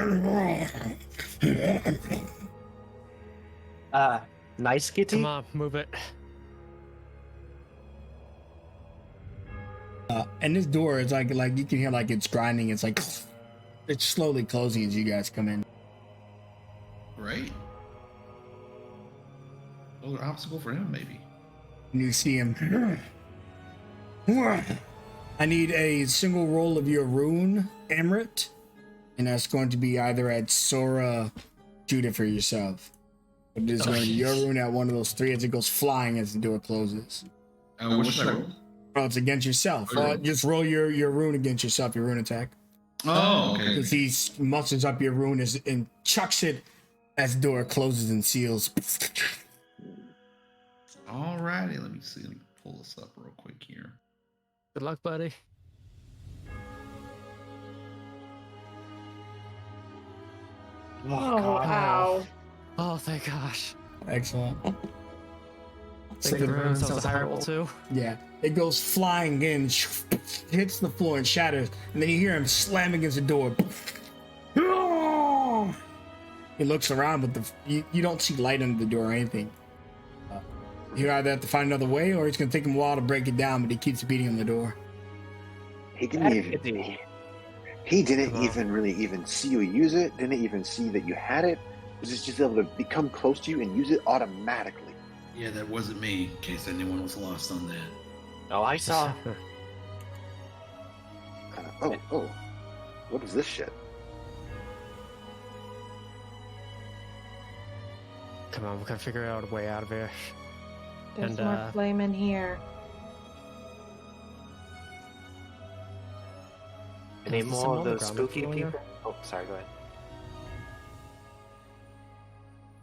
Nice kitty. Come on, move it. And this door is like you can hear like it's grinding. It's like it's slowly closing as you guys come in. Right? Another obstacle for him, maybe. And you see him. I need a single roll of your rune, Amrit, and that's going to be either at Sora, Judith, or yourself. It is going to be your rune at one of those three as it goes flying as the door closes. What should I roll? Oh, it's against yourself. Okay. Just roll your rune against yourself, your rune attack. Oh, okay. Because he musters up your rune and chucks it as the door closes and seals. Alrighty, let me see. Let me pull this up real quick here. Good luck, buddy. Oh, ow. Oh, thank gosh. Excellent. So the room sounds desirable too. Yeah, it goes flying in, hits the floor and shatters, and then you hear him slam against the door. He looks around, but you don't see light under the door or anything. You either have to find another way, or it's gonna take him a while to break it down, but he keeps beating on the door. He didn't even. He didn't even really even see you use it. Didn't even see that you had it. Was just able to become close to you and use it automatically. Yeah, that wasn't me, in case anyone was lost on that. Oh, I saw. Oh, what is this shit? Come on, we gotta figure out a way out of here. There's And, more flame in here. Any Is there more someone of on the those ground spooky floor here? people? Oh, sorry. Go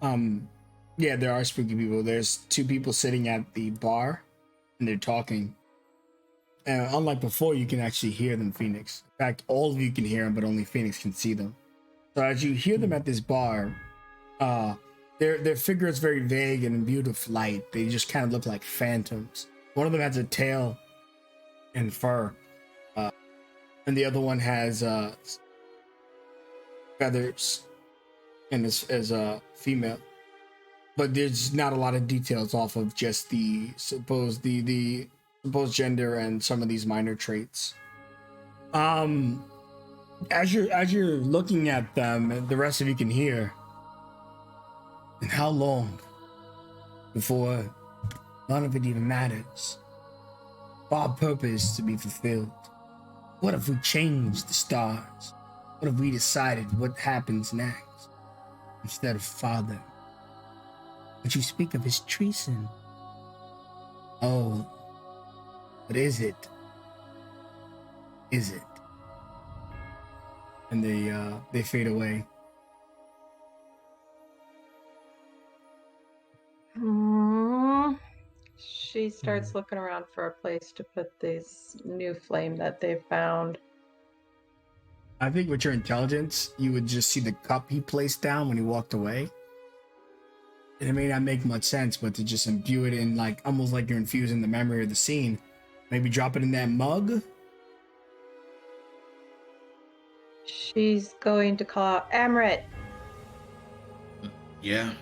ahead. Yeah, there are spooky people. There's two people sitting at the bar, and they're talking. And unlike before, you can actually hear them, Phoenix. In fact, all of you can hear them, but only Phoenix can see them. So as you hear them at this bar, their figure is very vague and imbued with light. They just kind of look like phantoms. One of them has a tail and fur, and the other one has feathers and is a female. but there's not a lot of details off of just the supposed gender and some of these minor traits. As you're looking at them, and the rest of you can hear. And how long before none of it even matters? For our purpose to be fulfilled. What if we change the stars? What if we decided what happens next? Instead of father. But you speak of his treason. Oh, what is it? Is it? And they fade away. She starts looking around for a place to put this new flame that they found. I think with your intelligence, you would just see the cup he placed down when he walked away. And it may not make much sense, but to just imbue it in like almost like you're infusing the memory of the scene. Maybe drop it in that mug. She's going to call out, Amrit, Yeah.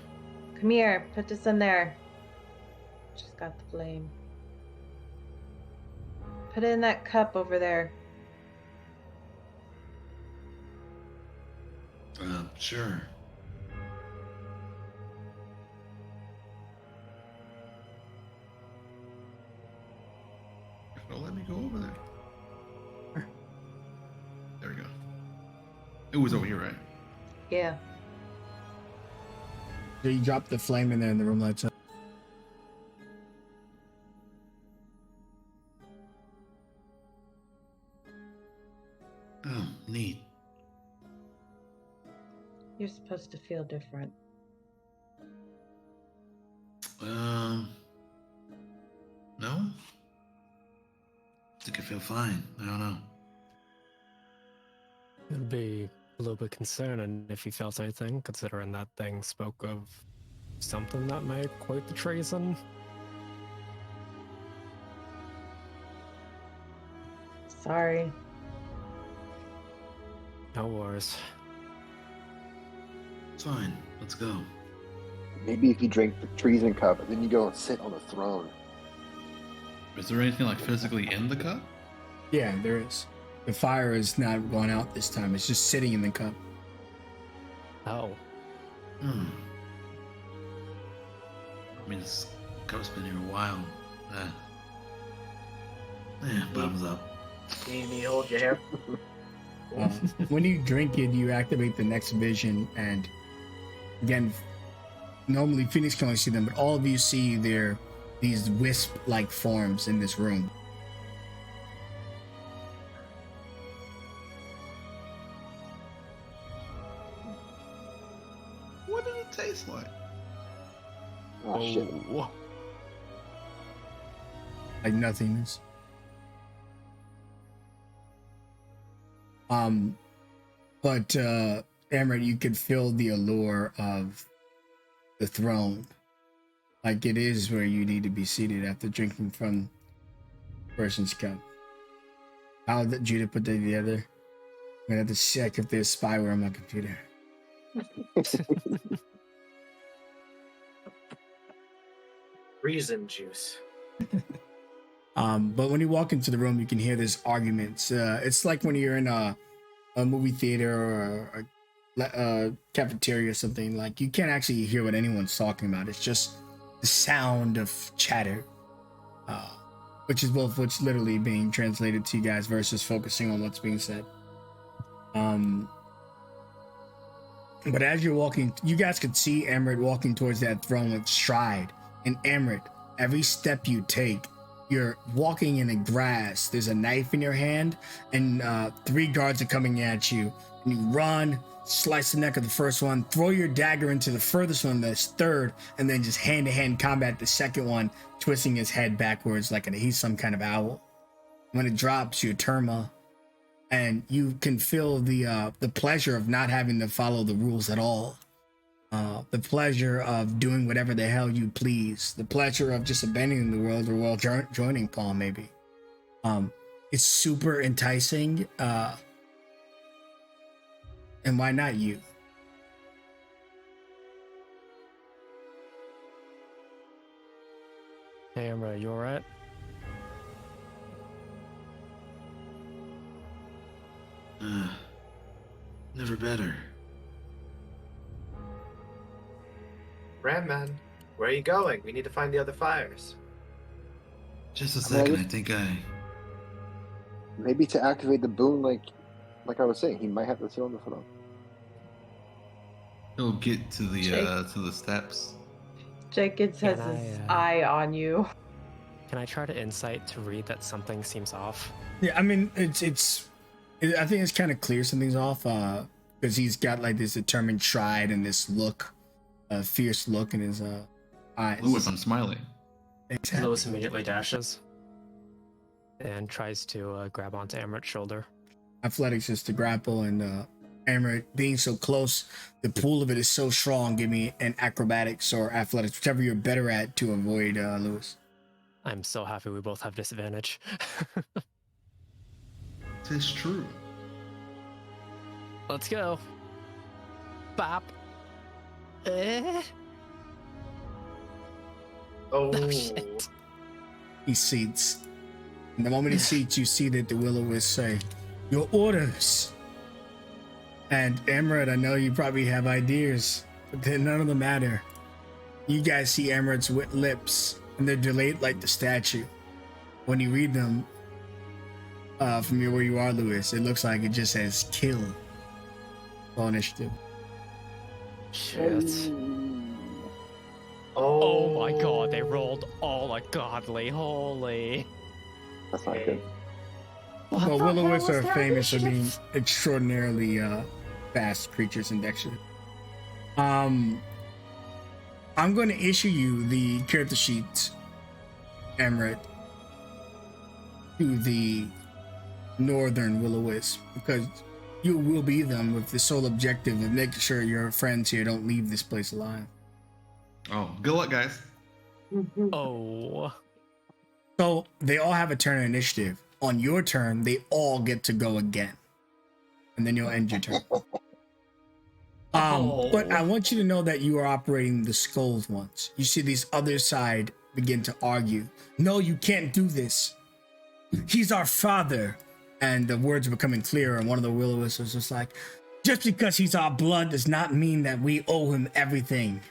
come here, put this in there. She's got the flame. Put it in that cup over there. Sure. Don't let me go over there. There we go. It was over here, right? Yeah. So you drop the flame in there and the room lights up. Oh, neat. You're supposed to feel different. No? I think I feel fine. I don't know. It'd be a little bit concerning if he felt anything, considering that thing spoke of something that may quote the treason. Sorry. No worries. It's fine. Let's go. Maybe if you drink the treason cup and then you go and sit on the throne. Is there anything like physically in the cup? Yeah, there is. The fire is not going out this time. It's just sitting in the cup. Oh. Hmm. I mean, this cup's been here a while. Bottoms up. Amy, hold your hair. When you drink it, you activate the next vision, and again, normally Phoenix can only see them, but all of you see these wisp-like forms in this room. What did it taste like? Oh, shit. Whoa. Like nothingness. But Amrit, you could feel the allure of the throne. Like it is where you need to be seated after drinking from person's cup. How did Judah put that together? I'm gonna have to check if there's spyware on my computer. Reason juice. But when you walk into the room, you can hear this arguments. It's like when you're in a movie theater or a cafeteria or something. Like you can't actually hear what anyone's talking about. It's just the sound of chatter, which is both what's literally being translated to you guys versus focusing on what's being said. But as you're walking, you guys could see Amrit walking towards that throne with stride. And Amrit, every step you take, you're walking in the grass. There's a knife in your hand, and 3 guards are coming at you. And you run, slice the neck of the first one, throw your dagger into the furthest one, that's third, and then just hand-to-hand combat the second one, twisting his head backwards like he's some kind of owl. When it drops, you Terma, and you can feel the pleasure of not having to follow the rules at all. The pleasure of doing whatever the hell you please. The pleasure of just abandoning the world or joining Paul, maybe. It's super enticing. And why not you? Hey, Amra, you alright? Never better. Ramman, where are you going? We need to find the other fires. Just a I mean, second, I think I... maybe to activate the boon, like I was saying, he might have to sit on the throne. He'll get to Jake. the steps. Jenkins has Can I, his eye on you. Can I try to insight to read that something seems off? Yeah, I mean, I think it's kind of clear something's off, because he's got like this determined stride and this look, fierce look in his eyes. Lewis, I'm smiling. Exactly. Lewis immediately dashes and tries to grab onto Amrit's shoulder. Athletics is to grapple, and Amrit being so close, the pull of it is so strong. Give me an acrobatics or athletics, whichever you're better at, to avoid Lewis. I'm so happy we both have disadvantage. Tis true. Let's go. Bop. Eh? Oh, Shit. He seats. And the moment he seats, you see that the will-o-wisp say, "Your orders." And Amrit, I know you probably have ideas, but none of them matter. You guys see Amrit's lips, and they're delayed like the statue. When you read them, from where you are, Lewis, it looks like it just says "kill." Roll initiative. Shit. oh, Oh my god, they rolled all ungodly. Holy. That's not good. Well, will-o-wisps are famous for being extraordinarily fast creatures in dexterity. I'm going to issue you the character sheet, Amrit, to the northern will-o-wisp, because you will be them with the sole objective of making sure your friends here don't leave this place alive. Oh, good luck, guys. Oh. So they all have a turn of initiative. On your turn, they all get to go again, and then you'll end your turn. But I want you to know that you are operating the skulls ones. You see these other side begin to argue. No, you can't do this. He's our father. And the words are becoming clearer, and one of the will-o-wisps was just like, just because he's our blood does not mean that we owe him everything.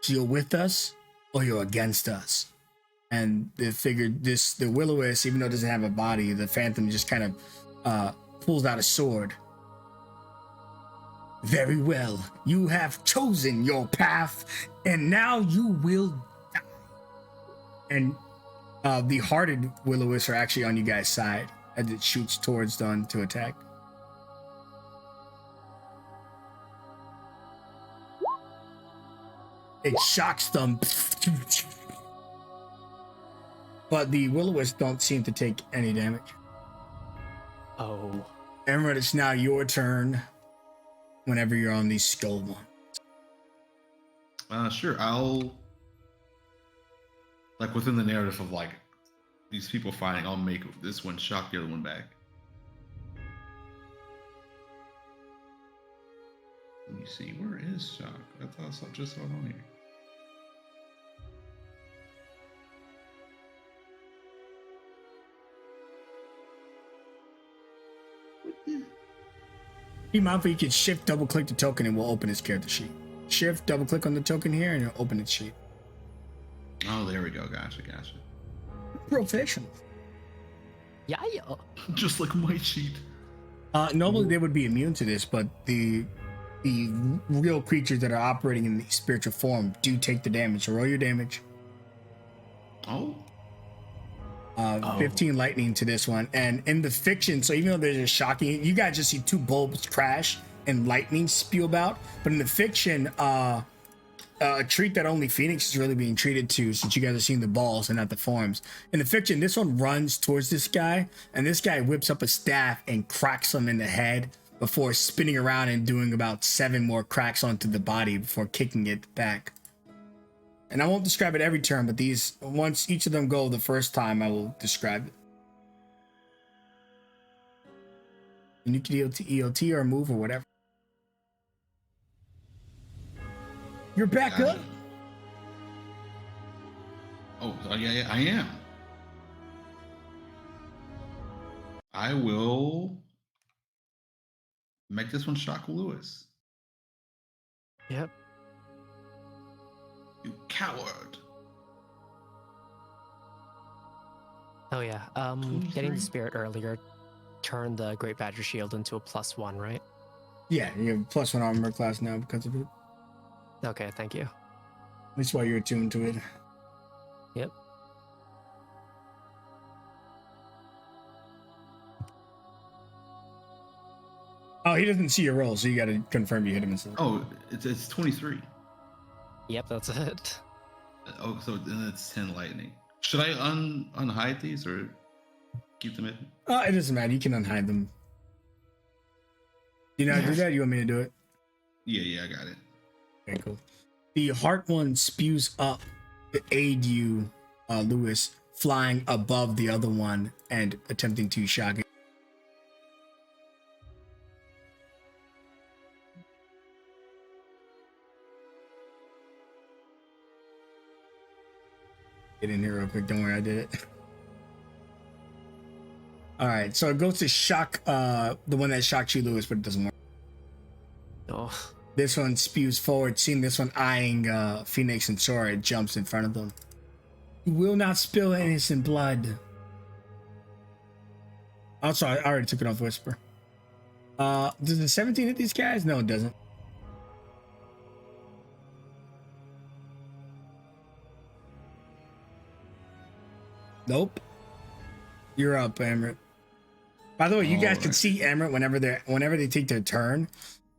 So you're with us or you're against us. And they figured the will-o-wisp, even though it doesn't have a body, the phantom just kind of pulls out a sword. Very well, you have chosen your path, and now you will die. And the hearted will-o-wisps are actually on you guys' side as it shoots towards Dawn to attack. It shocks them. But the will-o-wisps don't seem to take any damage. Oh. Emerald, it's now your turn whenever you're on these skull one. Sure, I'll... Like, within the narrative of, like, these people fighting, I'll make this one shock the other one back. Let me see, where is shock? I thought I just saw it on here. If you can shift, double click the token, and we'll open his character sheet. Shift, double click on the token here, and it'll open its sheet. Oh, there we go. Gotcha. Professional. Yeah. Just like my sheet. Normally they would be immune to this, but the real creatures that are operating in the spiritual form do take the damage. So roll your damage. Oh. 15 lightning to this one. And in the fiction, so even though they're just shocking, you guys just see two bulbs crash and lightning spew about. But in the fiction, a treat that only Phoenix is really being treated to, since you guys are seeing the balls and not the forms. In the fiction, this one runs towards this guy, and this guy whips up a staff and cracks him in the head before spinning around and doing about 7 more cracks onto the body before kicking it back. And I won't describe it every turn, but these, once each of them go the first time, I will describe it. And you can EOT or move or whatever. You're back up. I am. I will make this one shock Lewis. Yep. You coward. Oh yeah. Getting the spirit earlier turned the Great Badger Shield into a +1, right? Yeah, you have +1 armor class now because of it. Okay, thank you. That's why you're attuned to it. Yep. Oh, he doesn't see your roll, so you got to confirm you hit him instead. Oh, it's 23. Yep, that's it. Oh, so then it's 10 lightning. Should I unhide these or keep them in? It doesn't matter. You can unhide them. Do you not do that? You want me to do it? Yeah, I got it. Okay, cool. The heart one spews up to aid you, Lewis, flying above the other one and attempting to shock it. Get in here real quick. Don't worry, I did it. All right, so it goes to shock the one that shocked you, Lewis, but it doesn't work. Oh. This one spews forward, seeing this one eyeing Phoenix and Sora. It jumps in front of them. You will not spill innocent blood. Oh, sorry, I already took it off Whisper. Does the 17 hit these guys? No, it doesn't. Nope. You're up, Amrit. By the way, you guys can see Amrit whenever they take their turn.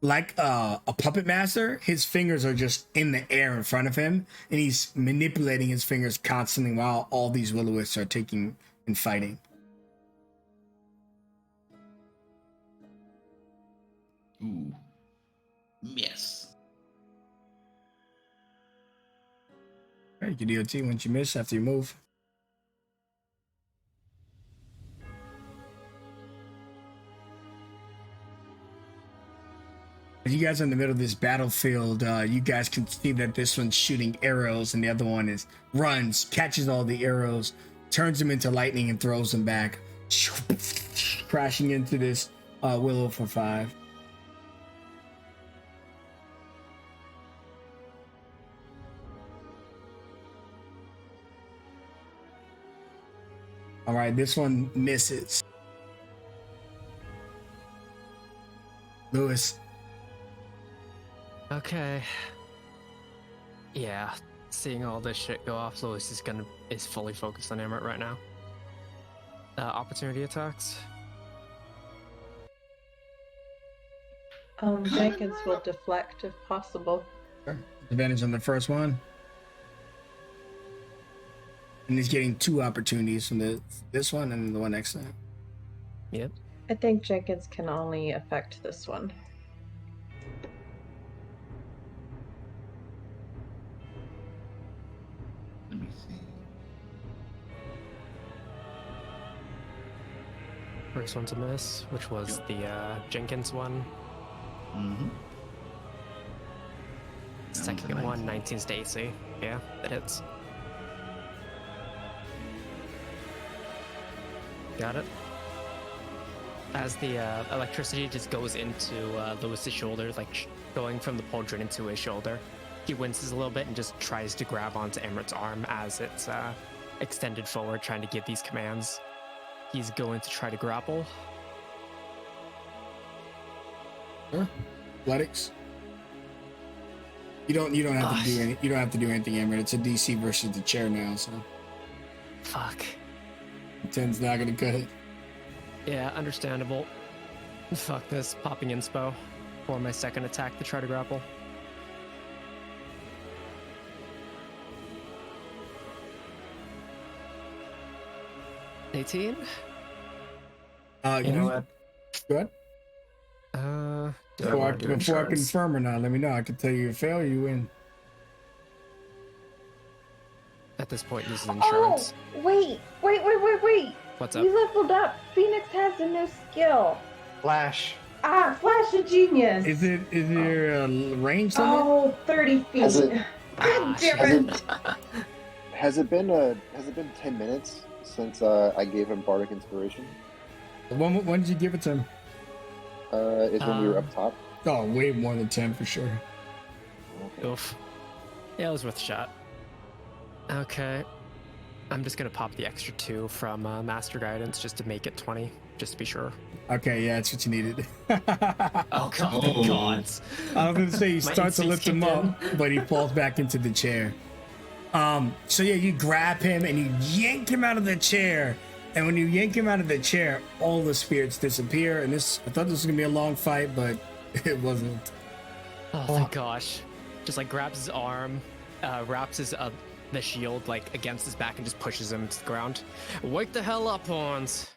Like a puppet master, his fingers are just in the air in front of him, and he's manipulating his fingers constantly while all these will-o-wisps are taking and fighting. Ooh. Yes. All right, you can DOT once you miss after you move. As you guys are in the middle of this battlefield, you guys can see that this one's shooting arrows and the other one runs, catches all the arrows, turns them into lightning and throws them back, crashing into this willow for 5. All right, this one misses. Lewis. Okay. Yeah, seeing all this shit go off, Lewis is fully focused on Amrit right now. Opportunity attacks. Jenkins will deflect if possible. Advantage on the first one. And he's getting 2 opportunities from this one and the one next time. Yep. I think Jenkins can only affect this one. Let me see. First one to miss, which was the Jenkins one. Mm-hmm. Second one, 19's to AC. Yeah, that hits. Got it. As the electricity just goes into Lewis's shoulder, like going from the pauldron into his shoulder, he winces a little bit and just tries to grab onto Amrit's arm as it's extended forward, trying to give these commands. He's going to try to grapple. Sure. Athletics. You don't have to do any. You don't have to do anything, Amrit. It's a DC versus the chair now, so Fuck. 10's not gonna cut it. Yeah, understandable. Fuck this. Popping inspo for my second attack to try to grapple. $18? You know what? Go ahead. Before I confirm or not, let me know. I can tell you fail or you win. At this point, this is insurance. Oh, wait. What's up? You leveled up. Phoenix has a new skill. Flash. Flash of Genius. Is there a range limit? Oh, 30 feet. Has it- God damn it. Has it been 10 minutes since I gave him bardic inspiration? When did you give it to him? Is when we were up top. Oh, way more than 10 for sure. Okay. Oof. Yeah, it was worth a shot. Okay. I'm just gonna pop the extra 2 from Master Guidance just to make it 20, just to be sure. Okay, yeah, that's what you needed. Oh god, Oh. gods. I was gonna say he My starts to lift him instincts up, but he falls back into the chair. So yeah, you grab him and you yank him out of the chair. And when you yank him out of the chair, all the spirits disappear. And I thought this was gonna be a long fight, but it wasn't. Oh thank gosh. Just like grabs his arm, wraps his the shield like against his back and just pushes him to the ground. Wake the hell up, Horns.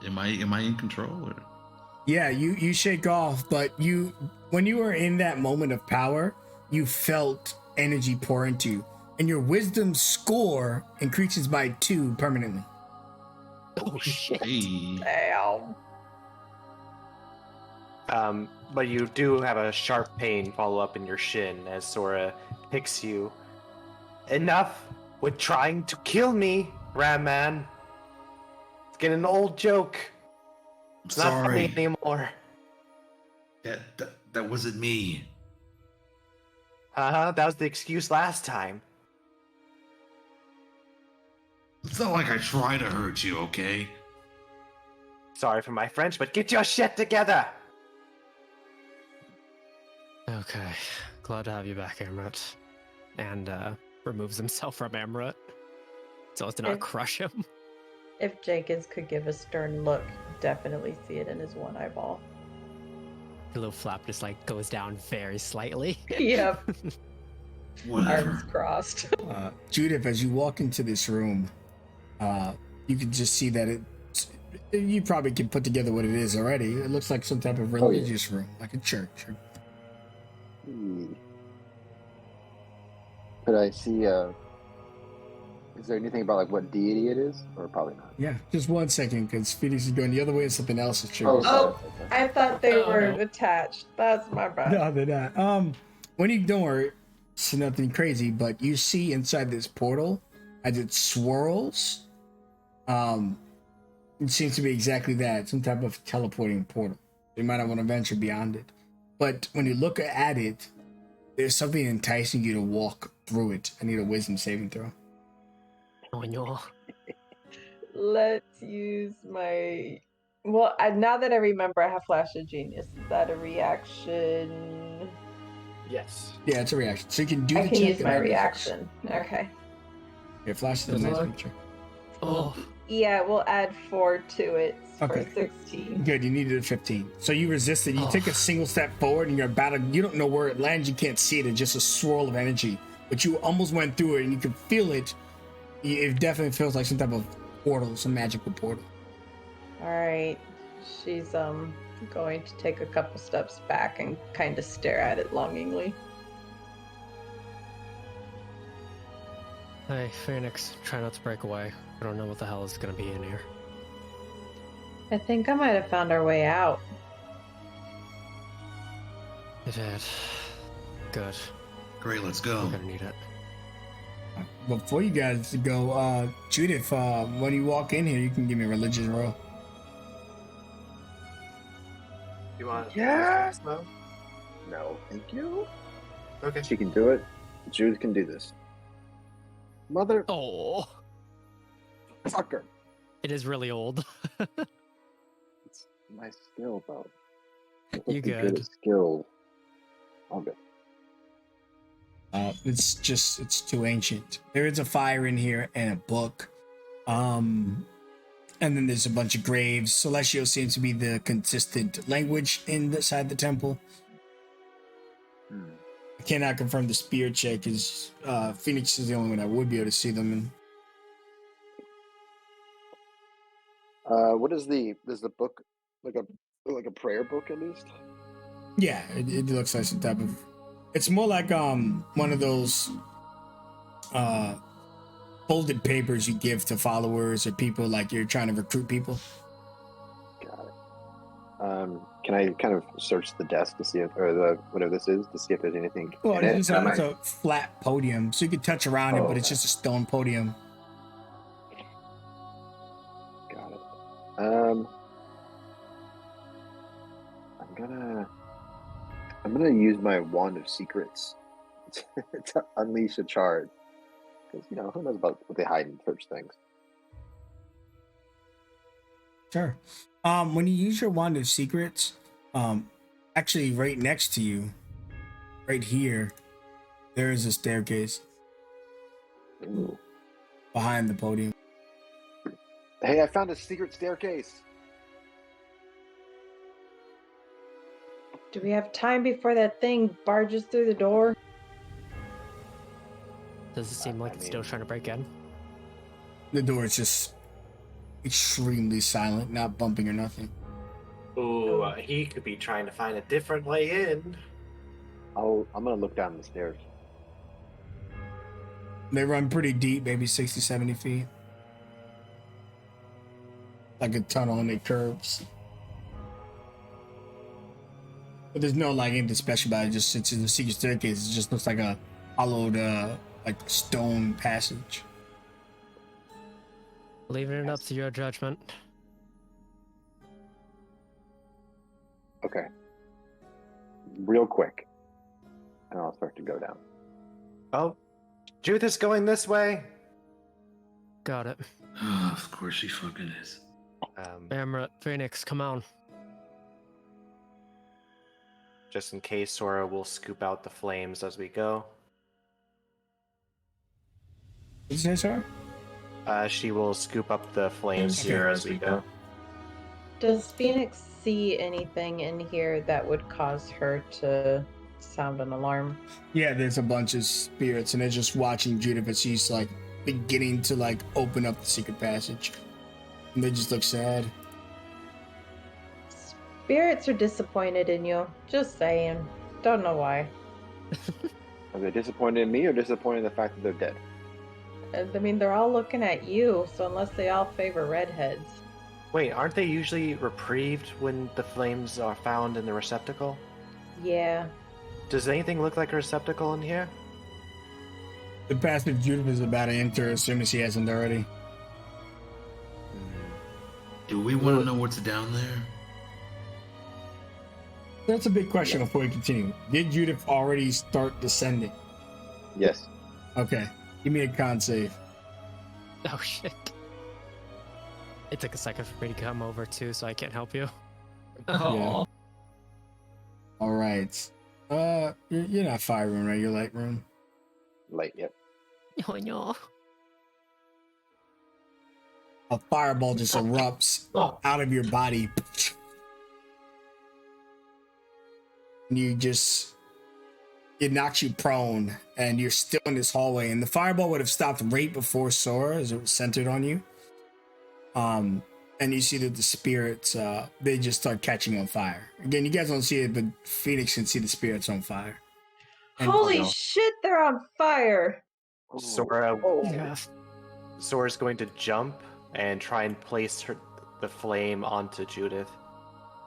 Am I in control? Or? Yeah, you shake off, but when you were in that moment of power, you felt energy pour into you, and your wisdom score increases by 2 permanently. Oh shit. Hey. Damn. But you do have a sharp pain follow up in your shin as Sora picks you. Enough with trying to kill me, Ram Man. It's getting an old joke. It's not funny Sorry. anymore. That wasn't me. That was the excuse last time. It's not like I try to hurt you, okay? Sorry for my French, but get your shit together. Okay. Glad to have you back, Amrit. And removes himself from Amrit so as to not Okay. crush him. If Jenkins could give a stern look, definitely see it in his one eyeball. The little flap just like goes down very slightly. Yep. Whatever. Arms crossed. Judith, as you walk into this room, you can just see that you probably can put together what it is already. It looks like some type of Oh, yeah. religious room, like a church. Could I see? Is there anything about like what deity it is, or probably not? Yeah, just 1 second, because Phoenix is going the other way and something else is triggering. Oh, sorry. I thought they Oh, were no. attached. That's my bad. No, they're not. When you don't worry, it's nothing crazy, but you see inside this portal as it swirls. It seems to be exactly that, some type of teleporting portal. You might not want to venture beyond it, but when you look at it, there's something enticing you to walk through it. I need a wisdom saving throw. Oh no. Let's use my. Well, now that I remember, I have Flash of Genius. Is that a reaction? Yes. Yeah, it's a reaction, so you can do. I the can check use and my then- reaction. Okay. Your flash is a Does it nice work? picture. Oh. Yeah, we'll add 4 to it Okay. for 16. Good, you needed a 15. So you resist it. You Oh. take a single step forward and you're about to, you don't know where it lands. You can't see it. It's just a swirl of energy. But you almost went through it and you can feel it. It definitely feels like some type of portal, some magical portal. All right. She's going to take a couple steps back and kind of stare at it longingly. Hey, Phoenix, try not to break away. I don't know what the hell is gonna be in here. I think I might have found our way out. You did. Good. Great, let's We're go. gonna need it. Before you guys go, Judith, when you walk in here, you can give me a religion roll. You want? Yes! No. No, thank you. Okay. She can do it. Judith can do this. Mother Oh, fucker. it is really old. It's my skill, though. I'm You supposed to be good. at skill. All good. It's too ancient. There is a fire in here and a book. And then there's a bunch of graves. Celestial seems to be the consistent language inside the temple. Hmm. I cannot confirm the spirit check because Phoenix is the only one that would be able to see them. And What is the book like a prayer book at least? yeah, it looks like some type of. It's more like one of those folded papers you give to followers or people like you're trying to recruit people. Got it. Can I kind of search the desk to see if, or the whatever this is, to see if there's anything Well, in it? it's a flat podium, so you can touch around it, Oh, but it's okay. just a stone podium. Got it. I'm gonna use my wand of secrets to unleash a charge. Because who knows about what they hide in church things. Sure. When you use your wand of secrets, actually right next to you, right here, there is a staircase Ooh. behind the podium. Hey, I found a secret staircase. Do we have time before that thing barges through the door? Does it seem like it's still trying to break in? The door is just extremely silent, not bumping or nothing. Ooh, he could be trying to find a different way in. I'm gonna look down the stairs. They run pretty deep, maybe 60, 70 feet. Like a tunnel and it curves. But there's no like anything special about it. Just it's a secret staircase. It just looks like a hollowed like stone passage. Leaving it up to your judgment. Okay. Real quick. And I'll start to go down. Oh, Judith is going this way. Got it. Oh, of course she fucking is. Amrit, Phoenix, come on. Just in case, Sora will scoop out the flames as we go. What did you say, sir? She will scoop up the flames Okay. here as we go. Does Phoenix see anything in here that would cause her to sound an alarm? Yeah, there's a bunch of spirits and they're just watching Judith as she's like beginning to like open up the secret passage. And they just look sad. Spirits are disappointed in you. Just saying. Don't know why. Are they disappointed in me or disappointed in the fact that they're dead? I mean, they're all looking at you, so unless they all favor redheads. Wait, aren't they usually reprieved when the flames are found in the receptacle? Yeah. Does anything look like a receptacle in here? The passage Judith is about to enter as soon as she hasn't already. Do we want to know what's down there? That's a big question before we continue. Did Judith already start descending? Yes. Okay. Give me a con save. Oh shit. It took a second for me to come over too, so I can't help you. Yeah. All right. You're not fire room, right? You're light room. Light, yep. Oh no. A fireball just erupts out of your body. And it knocks you prone, and you're still in this hallway. And the fireball would have stopped right before Sora, as it was centered on you. And you see that the spirits, they just start catching on fire. Again, you guys don't see it, but Phoenix can see the spirits on fire. And, Holy shit, they're on fire! Sora, Yeah. Sora's going to jump and try and place the flame onto Judith.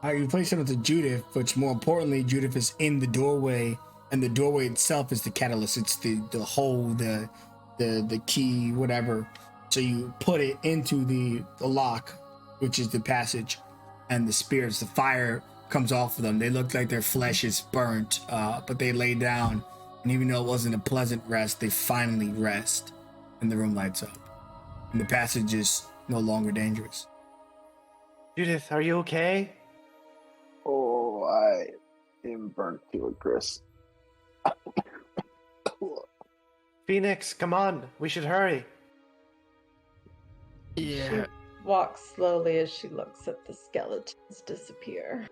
you place it onto Judith, but more importantly, Judith is in the doorway, and the doorway itself is the catalyst. It's the hole, the key, whatever. So you put it into the lock, which is the passage, and the spirits, the fire comes off of them. They look like their flesh is burnt, but they lay down, and even though it wasn't a pleasant rest, they finally rest, and the room lights up, and the passage is no longer dangerous. Judith, are you okay? Oh, I am burnt to a crisp. Phoenix, come on. We should hurry. Yeah. She walks slowly as she looks at the skeletons disappear.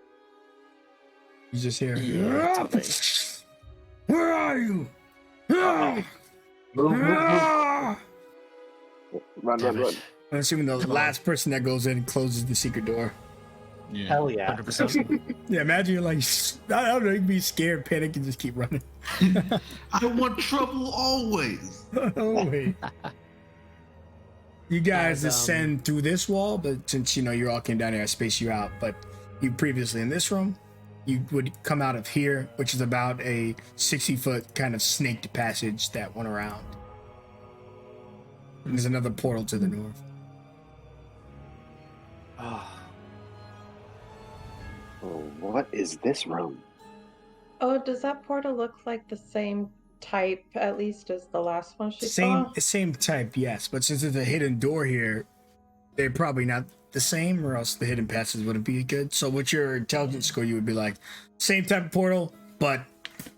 You just hear, Yeah, where are you? Move, move, move. Run. I'm assuming the last person that goes in closes the secret door. Yeah. Hell yeah. 100%. Yeah, imagine you're like, I don't know, you'd be scared, panic, and just keep running. I want trouble always. Oh, wait. You guys As, ascend through this wall, but since you all came down here, I space you out. But you previously in this room, you would come out of here, which is about a 60-foot kind of snaked passage that went around. And there's another portal to the north. Oh, Oh, what is this room? Oh, does that portal look like the same type, at least, as the last one she Same saw? same type, yes. But since there's a hidden door here, they're probably not the same, or else the hidden passes wouldn't be good. So with your intelligence score, you would be like, same type of portal, but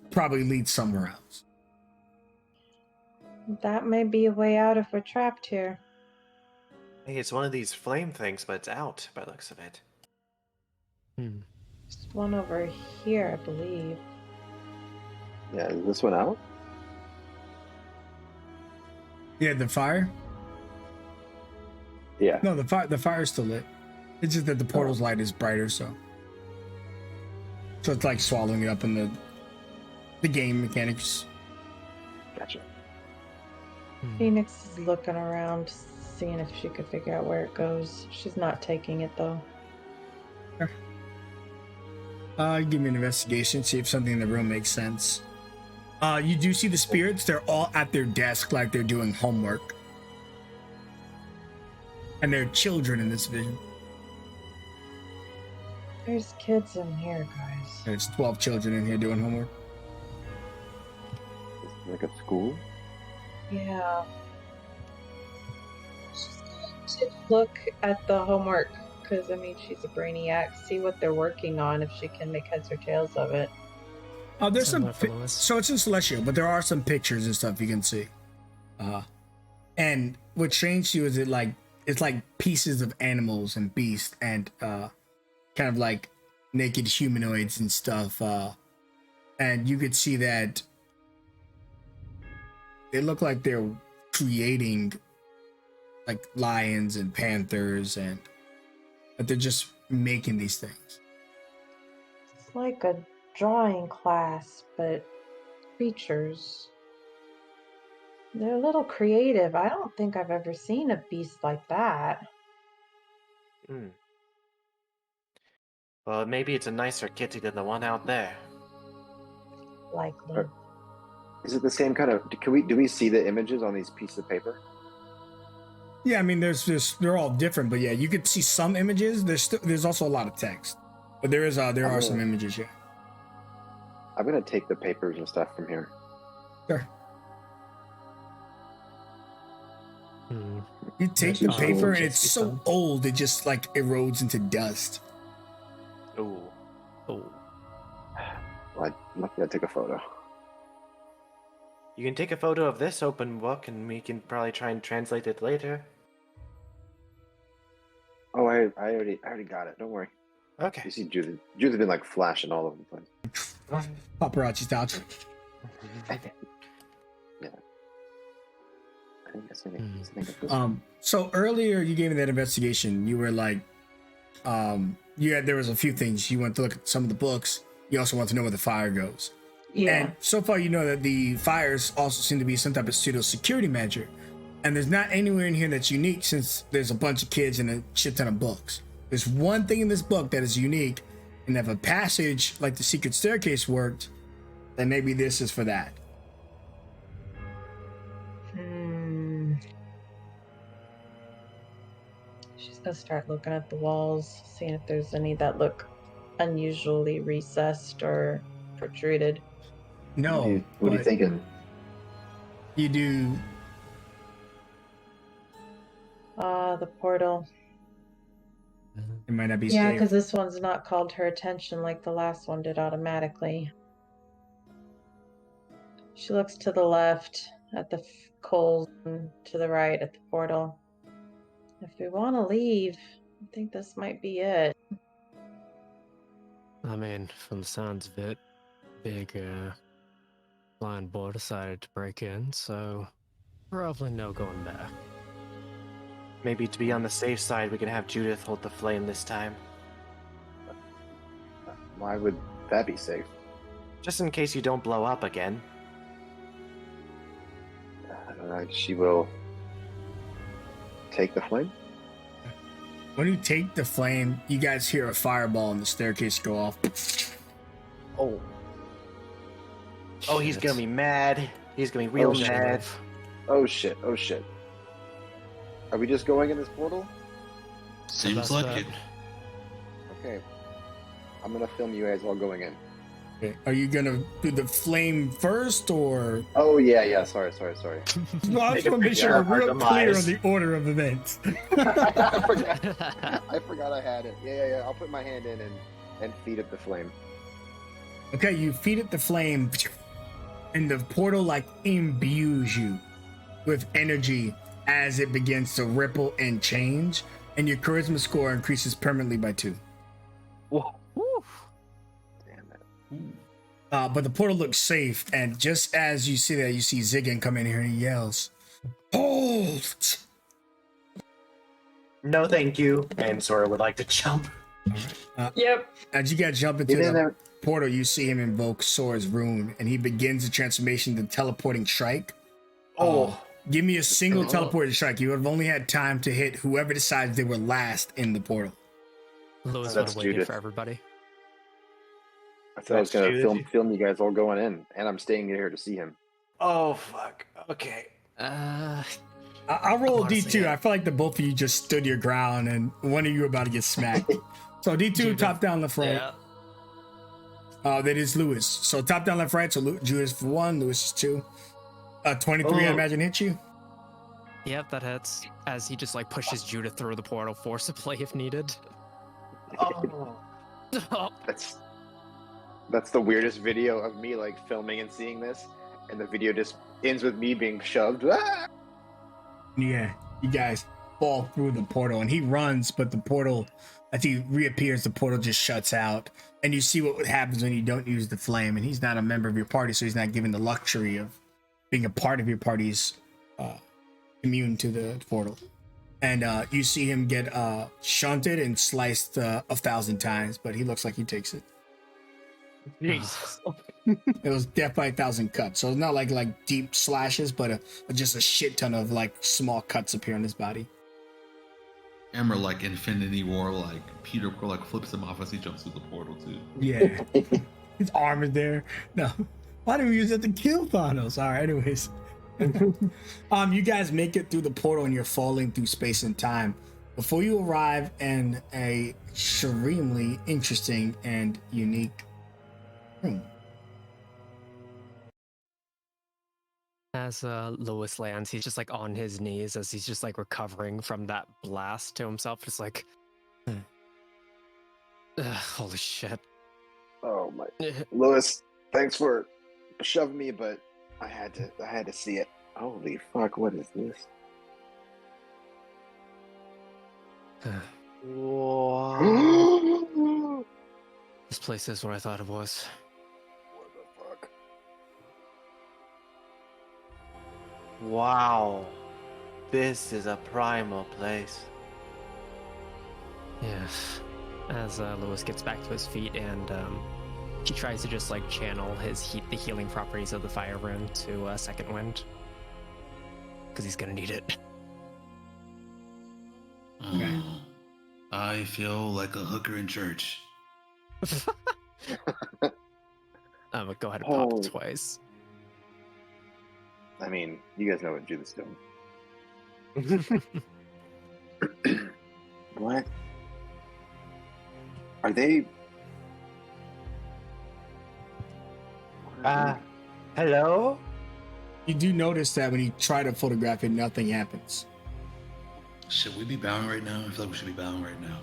probably leads somewhere else. That may be a way out if we're trapped here. hey, it's one of these flame things, but it's out by the looks of it. There's one over here, I believe. Yeah, is this one out? Yeah, the fire? Yeah. No, the fire's still lit. It's just that the portal's light is brighter, so it's like swallowing it up in the game mechanics. Gotcha. Phoenix is looking around, seeing if she could figure out where it goes. She's not taking it, though. Give me an investigation, see if something in the room makes sense. You do see the spirits. They're all at their desk like they're doing homework. And they're children in this vision. There's kids in here, guys. There's 12 children in here doing homework. Is it like a school? Yeah. She's going to look at the homework, because, I mean, she's a brainiac. See what they're working on, if she can make heads or tails of it. There's some. Similar for Lewis. So it's in Celestial, but there are some pictures and stuff you can see. And what's strange to you is it's like pieces of animals and beasts and kind of like naked humanoids and stuff. And you could see that they look like they're creating like lions and panthers, but they're just making these things. It's like a drawing class, but creatures. They're a little creative. I don't think I've ever seen a beast like that. Well, maybe it's a nicer kitty than the one out there. Likely. Or- Is it the same kind of? Do we see the images on these pieces of paper? Yeah, I mean, they're all different, but yeah, you could see some images. There's also a lot of text, but there are some images. Yeah. I'm gonna take the papers and stuff from here. Sure. Hmm. You take the That's paper, cool. and it's so old it just like erodes into dust. Ooh. Oh. Like, lucky I took a photo. You can take a photo of this open book, and we can probably try and translate it later. Oh, I already got it. Don't worry. Okay. You see, Judith. Judith's been like flashing all over the place. Paparazzi style. Yeah. I think that's gonna. So earlier you gave me that investigation. You were like, there was a few things. You went to look at some of the books. You also want to know where the fire goes. Yeah. And so far, you know that the fires also seem to be some type of pseudo security measure. And there's not anywhere in here that's unique, since there's a bunch of kids and a shit ton of books. There's one thing in this book that is unique, and if a passage like the secret staircase worked, then maybe this is for that. She's gonna start looking at the walls, seeing if there's any that look unusually recessed or protruded. No. What are you but thinking? You do. The portal. It might not be Yeah, safe. because this one's not called her attention like the last one did automatically. She looks to the left at the coals and to the right at the portal. If we want to leave, I think this might be it. I mean, from the sounds of it, big flying boy decided to break in, so probably no going back. Maybe to be on the safe side, we can have Judith hold the flame this time. Why would that be safe? Just in case you don't blow up again. She will take the flame. When you take the flame, you guys hear a fireball in the staircase go off. Oh. Oh, he's Shit. gonna be mad. He's gonna be real Oh, shit. mad. Oh shit! Oh shit! Are we just going in this portal? Seems best like bet. it. Okay. I'm gonna film you guys all going in. Okay, are you gonna do the flame first or? Oh yeah. Sorry. No, I just want to make sure Our we're real clear on demise. the order of events. I forgot I had it. Yeah. I'll put my hand in and feed it the flame. Okay, you feed it the flame, and the portal like imbues you with energy as it begins to ripple and change, and your charisma score increases permanently by 2. Whoa. Damn it. But the portal looks safe, and just as you see that, you see Ziggin come in here and he yells, "Hold!" No, thank you. And Sora would like to jump. Yep. As you guys jump into Get in the there. portal, you see him invoke Sora's rune, and he begins the transformation to teleporting strike. Oh. Give me a single Oh. teleporting strike. You would have only had time to hit whoever decides they were last in the portal. Lewis would That's have waited Judith. for everybody. I thought I was gonna That's film you guys all going in, and I'm staying here to see him. Oh, fuck. Okay. I'll roll a Honestly, D2. yeah. I feel like the both of you just stood your ground, and one of you about to get smacked. So D2, Judith. top down, left, right. Yeah. That is Lewis. So top down, left, right. So Judas for 1, Lewis is 2. 23, I Oh. imagine, hit you. Yep, that hits. As he just like pushes Judith through the portal forcibly if needed. Oh. That's the weirdest video of me like filming and seeing this, and the video just ends with me being shoved. Ah! Yeah, you guys fall through the portal, and he runs, but the portal, as he reappears, the portal just shuts out, and you see what happens when you don't use the flame. And he's not a member of your party, so he's not given the luxury of being a part of your party's immune to the portal. And you see him get shunted and sliced 1,000 times, but he looks like he takes it. Jesus. It was death by 1,000 cuts, so it's not like deep slashes, but just a shit ton of like small cuts appear on his body. Emmer like Infinity War, like Peter Quill like flips him off as he jumps through the portal too. Yeah, his arm is there. No, why didn't we use it to kill Thanos? All right, anyways. You guys make it through the portal and you're falling through space and time before you arrive in a extremely interesting and unique room. As Lewis lands, he's just like on his knees as he's just like recovering from that blast to himself. Just like, holy shit. Oh my, Lewis, thanks for shoving me, but I had to see it. Holy fuck! What is this? Whoa. What This place is what I thought it was. the fuck? Wow. This is a primal place. Yeah. As Lewis gets back to his feet and he tries to just like channel the healing properties of the fire rune to second wind. Because he's gonna need it. Okay. I feel like a hooker in church. Go ahead and pop Oh. it twice. I mean, you guys know what Judith's doing. What? Are they? Hello? You do notice that when you try to photograph it, nothing happens. Should we be bowing right now? I feel like we should be bowing right now.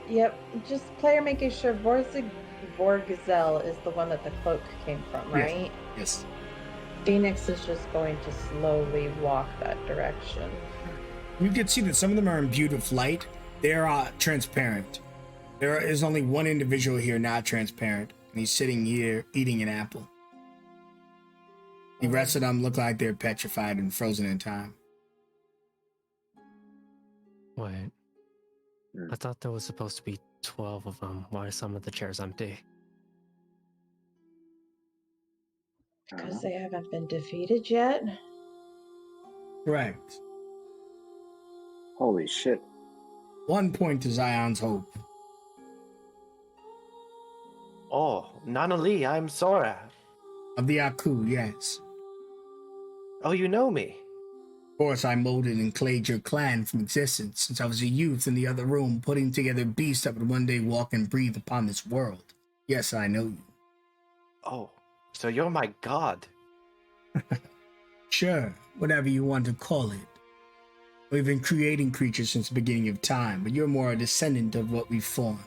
Yep. Just player making sure Vorgazelle is the one that the cloak came from, Yes. right? Yes. Phoenix is just going to slowly walk that direction. You can see that some of them are imbued with light. They're transparent. There is only one individual here not transparent, and he's sitting here eating an apple. The rest of them look like they're petrified and frozen in time. Wait. Hmm. I thought there was supposed to be 12 of them. Why are some of the chairs empty? Because they haven't been defeated yet. Correct. Holy shit. 1 point to Zion's hope. Oh, Nanali, I'm Sora. Of the Aku, yes. Oh, you know me. Of course, I molded and clayed your clan from existence since I was a youth in the other room, putting together beasts that would one day walk and breathe upon this world. Yes, I know you. Oh, so you're my god. Sure, whatever you want to call it. We've been creating creatures since the beginning of time, but you're more a descendant of what we've formed.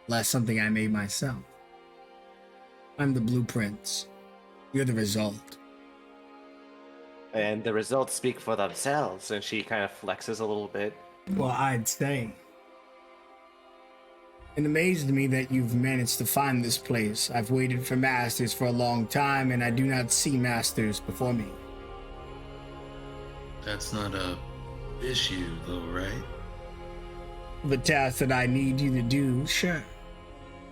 Less something I made myself. I'm the blueprints. You're the result. And the results speak for themselves, and she kind of flexes a little bit. Well, I'd say. It amazed me that you've managed to find this place. I've waited for masters for a long time, and I do not see masters before me. That's not a issue, though, right? The task that I need you to do, sure.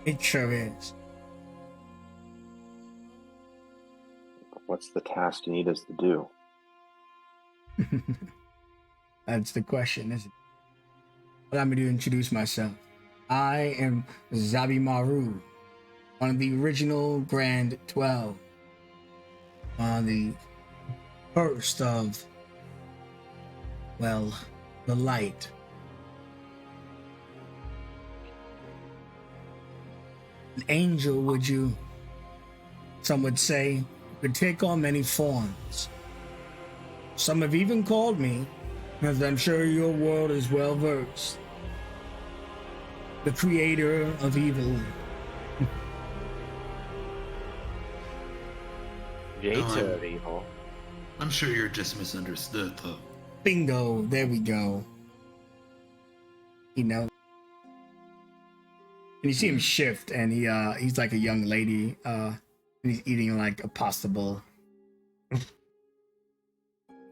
It sure is. What's the task you need us to do? That's the question, isn't it? Allow me to introduce myself. I am Zabimaru, one of the original Grand 12. The first of, well, the light. An angel, would you? Some would say, could take on many forms. Some have even called me, as I'm sure your world is well versed, the creator of evil. Creator of evil. I'm sure you're just misunderstood, though. Bingo, there we go. You know. And you see him shift, and he's like a young lady, and he's eating like a pasta bowl.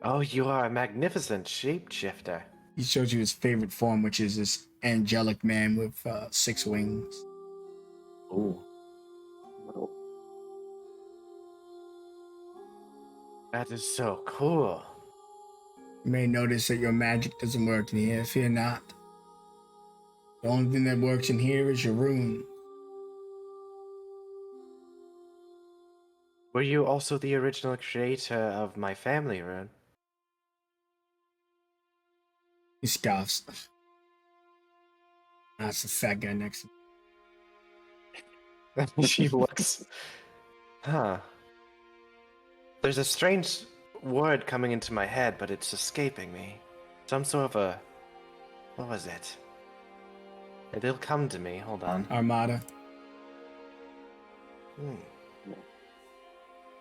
Oh, you are a magnificent shapeshifter. He shows you his favorite form, which is this angelic man with 6 wings. Ooh. Little- That is so cool. You may notice that your magic doesn't work in here. Fear not. The only thing that works in here is your rune. Were you also the original creator of my family rune? He scoffs. That's the fat guy next to me. She looks. Huh. There's a strange word coming into my head, but it's escaping me. Some sort of a. What was it? It'll come to me. Hold on. Armada.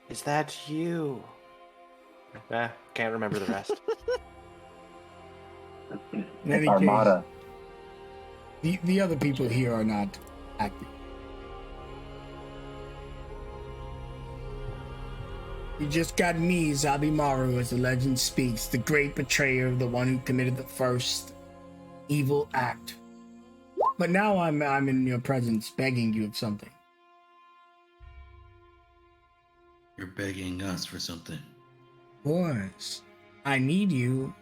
Is that you? Can't remember the rest. In any Armada. case, the other people here are not active. You just got me, Zabimaru, as the legend speaks, the great betrayer, the one who committed the first evil act. But now I'm in your presence, begging you of something. You're begging us for something. Of course, I need you to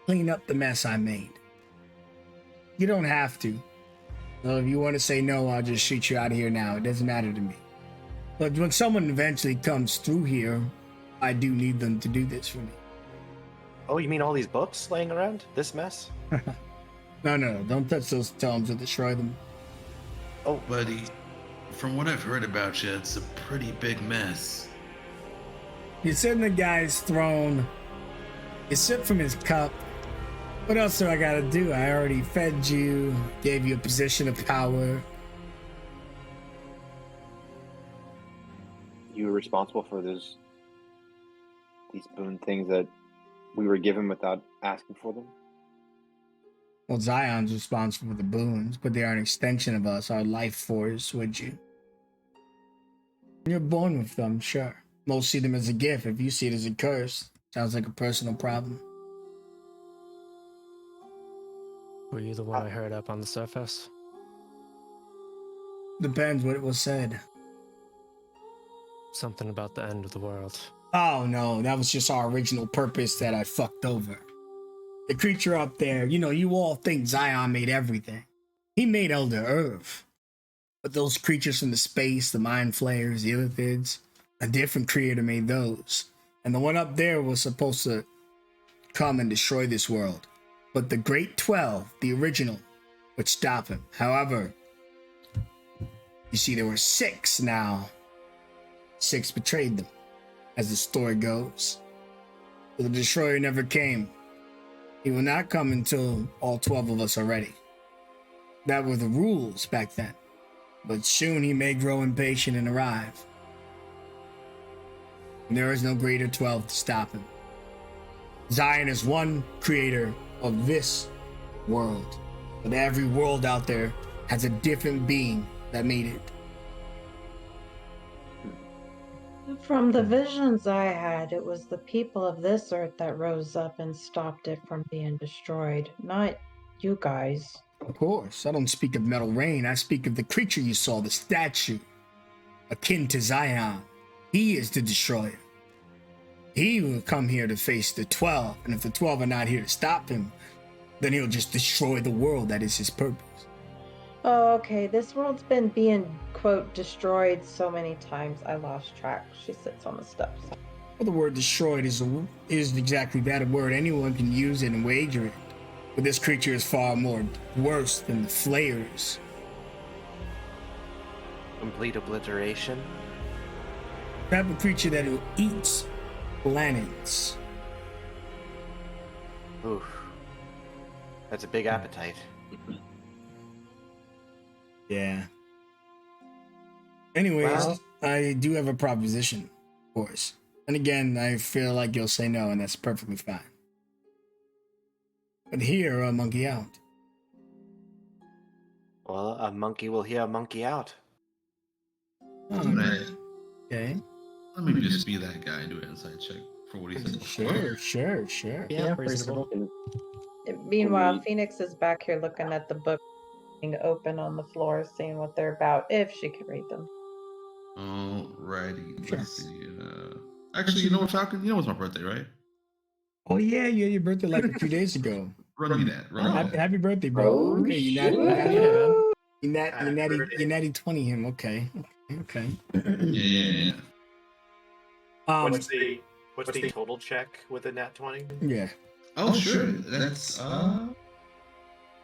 clean up the mess I made. You don't have to. So if you want to say no, I'll just shoot you out of here now. It doesn't matter to me. But when someone eventually comes through here, I do need them to do this for me. Oh, you mean all these books laying around? This mess? No, don't touch those tomes or destroy them. Oh, Buddy, from what I've heard about you, it's a pretty big mess. You sit in the guy's throne. You sip from his cup. What else do I gotta do? I already fed you, gave you a position of power. You were responsible for these boon things that we were given without asking for them? Well, Zion's responsible for the boons, but they are an extension of us, our life force, would you? You're born with them, sure. Most see them as a gift. If you see it as a curse, sounds like a personal problem. Were you the one I heard up on the surface? Depends what it was said. Something about the end of the world. Oh no, that was just our original purpose that I fucked over. The creature up there, you all think Zion made everything. He made Elder Earth. But those creatures from the space, the mind flayers, the illithids, a different creator made those. And the one up there was supposed to come and destroy this world. But the Great 12, the original, would stop him. However, you see there were 6 now. 6 betrayed them, as the story goes. So the destroyer never came. He will not come until all 12 of us are ready. That were the rules back then. But soon he may grow impatient and arrive. And there is no greater 12 to stop him. Zion is one creator of this world. But every world out there has a different being that made it. From the visions I had, it was the people of this earth that rose up and stopped it from being destroyed, not you guys. Of course, I don't speak of Metal Rain. I speak of the creature you saw, the statue, akin to Zion. He is the destroyer. He will come here to face the 12, and if the 12 are not here to stop him, then he'll just destroy the world. That is his purpose. Oh, okay. This world's been being, quote, destroyed so many times I lost track. She sits on the steps. Well, the word destroyed is exactly that, a word anyone can use it and wager it. But this creature is far more worse than the flayers. Complete obliteration. Type of creature that eats planets. Oof. That's a big appetite. Yeah. Anyways, Well, I do have a proposition, of course. And again, I feel like you'll say no, and that's perfectly fine. But hear a monkey out. well, a monkey will hear a monkey out. Right. Okay. Let me just be that guy and do an inside check for what he said before. Sure. Yeah, reasonable. Meanwhile, we- Phoenix is back here looking at the book being open on the floor, seeing what they're about, if she can read them. Alrighty, Sure. let's see. Actually, you know what, Falcon? You know it's my birthday, right? Oh yeah, you had your birthday like a few days ago. Run me that. Run me that. Happy birthday, bro. Oh, Okay, you shit. natty 20 him. Okay. Yeah. What's the total check with a nat 20? Yeah. Oh, sure. That's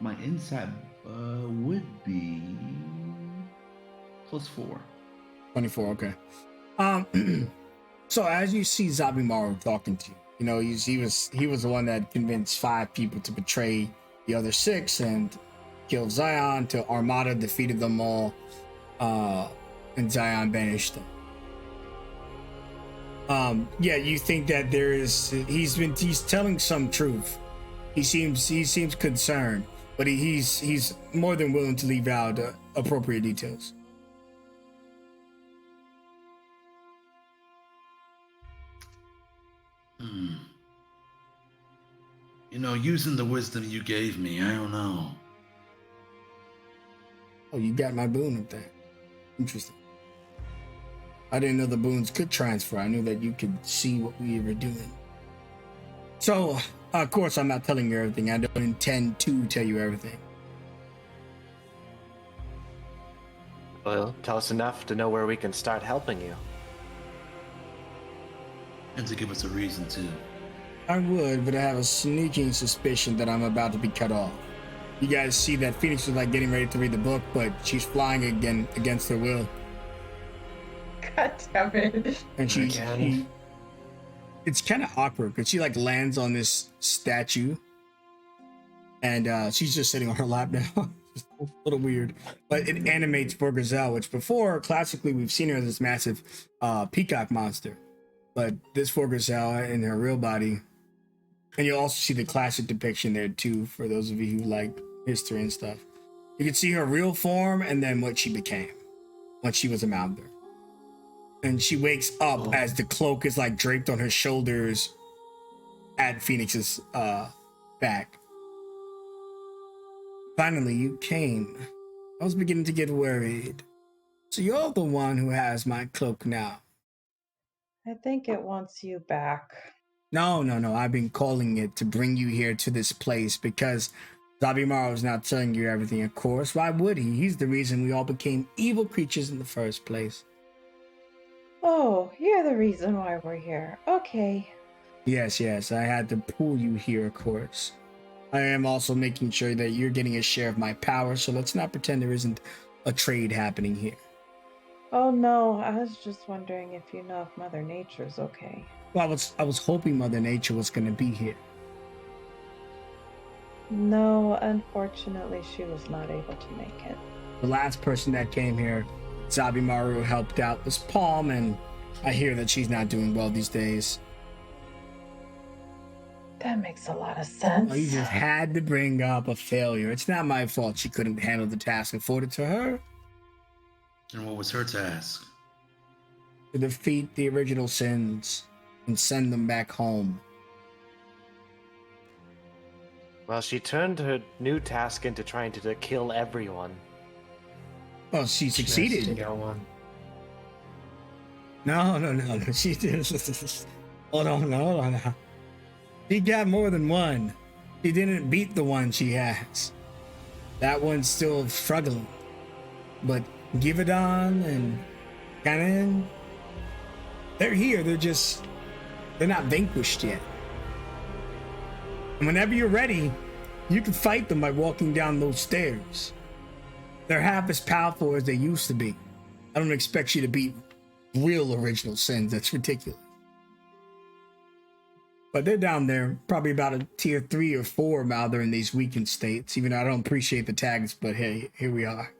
my insight would be +4. 24. Okay. So as you see Zabimaru talking to you, he was the one that convinced 5 people to betray the other 6 and kill Zion. Till Armada defeated them all, and Zion banished them. Yeah, you think that he's telling some truth. He seems concerned, but he's more than willing to leave out appropriate details. Using the wisdom you gave me, I don't know. Oh, you got my boon up there. Interesting. I didn't know the boons could transfer. I knew that you could see what we were doing. So, of course, I'm not telling you everything. I don't intend to tell you everything. Well, tell us enough to know where we can start helping you. And to give us a reason to. I would, but I have a sneaking suspicion that I'm about to be cut off. You guys see that Phoenix was like getting ready to read the book, but she's flying again against her will. God damn it. And Again. it's kind of awkward because she like lands on this statue, and she's just sitting on her lap now. Just a little weird, but it animates Borgazel, which before classically we've seen her as this massive peacock monster, but this Borgazel in her real body, and you'll also see the classic depiction there too for those of you who like history and stuff. You can see her real form and then what she became once she was a Mounder. And she wakes up as the cloak is like draped on her shoulders at Phoenix's back. Finally, you came. I was beginning to get worried. So you're the one who has my cloak now. I think it wants you back. No, no, no. I've been calling it to bring you here to this place because Zabimaru is not telling you everything, of course. Why would he? He's the reason we all became evil creatures in the first place. Oh, you're the reason why we're here. Okay. Yes, yes. I had to pull you here, of course. I am also making sure that you're getting a share of my power, so let's not pretend there isn't a trade happening here. Oh no, I was just wondering if you know if Mother Nature's okay. Well, I was hoping Mother Nature was going to be here. No, unfortunately, she was not able to make it. The last person that came here, Zabimaru, helped out was Palm, and I hear that she's not doing well these days. That makes a lot of sense. Oh, you just had to bring up a failure. It's not my fault she couldn't handle the task afforded to her. And what was her task? To defeat the original sins and send them back home. Well, she turned her new task into trying to kill everyone. Well, she succeeded. No. She did. Hold on now. She got more than one. She didn't beat the one she has. That one's still struggling. But Givadon and Ganon, they're here. They're not vanquished yet. And whenever you're ready, you can fight them by walking down those stairs. They're half as powerful as they used to be. I don't expect you to beat real original sins. That's ridiculous. But they're down there, probably about a tier 3 or 4 now they're in these weakened states, even though I don't appreciate the tags, but hey, here we are.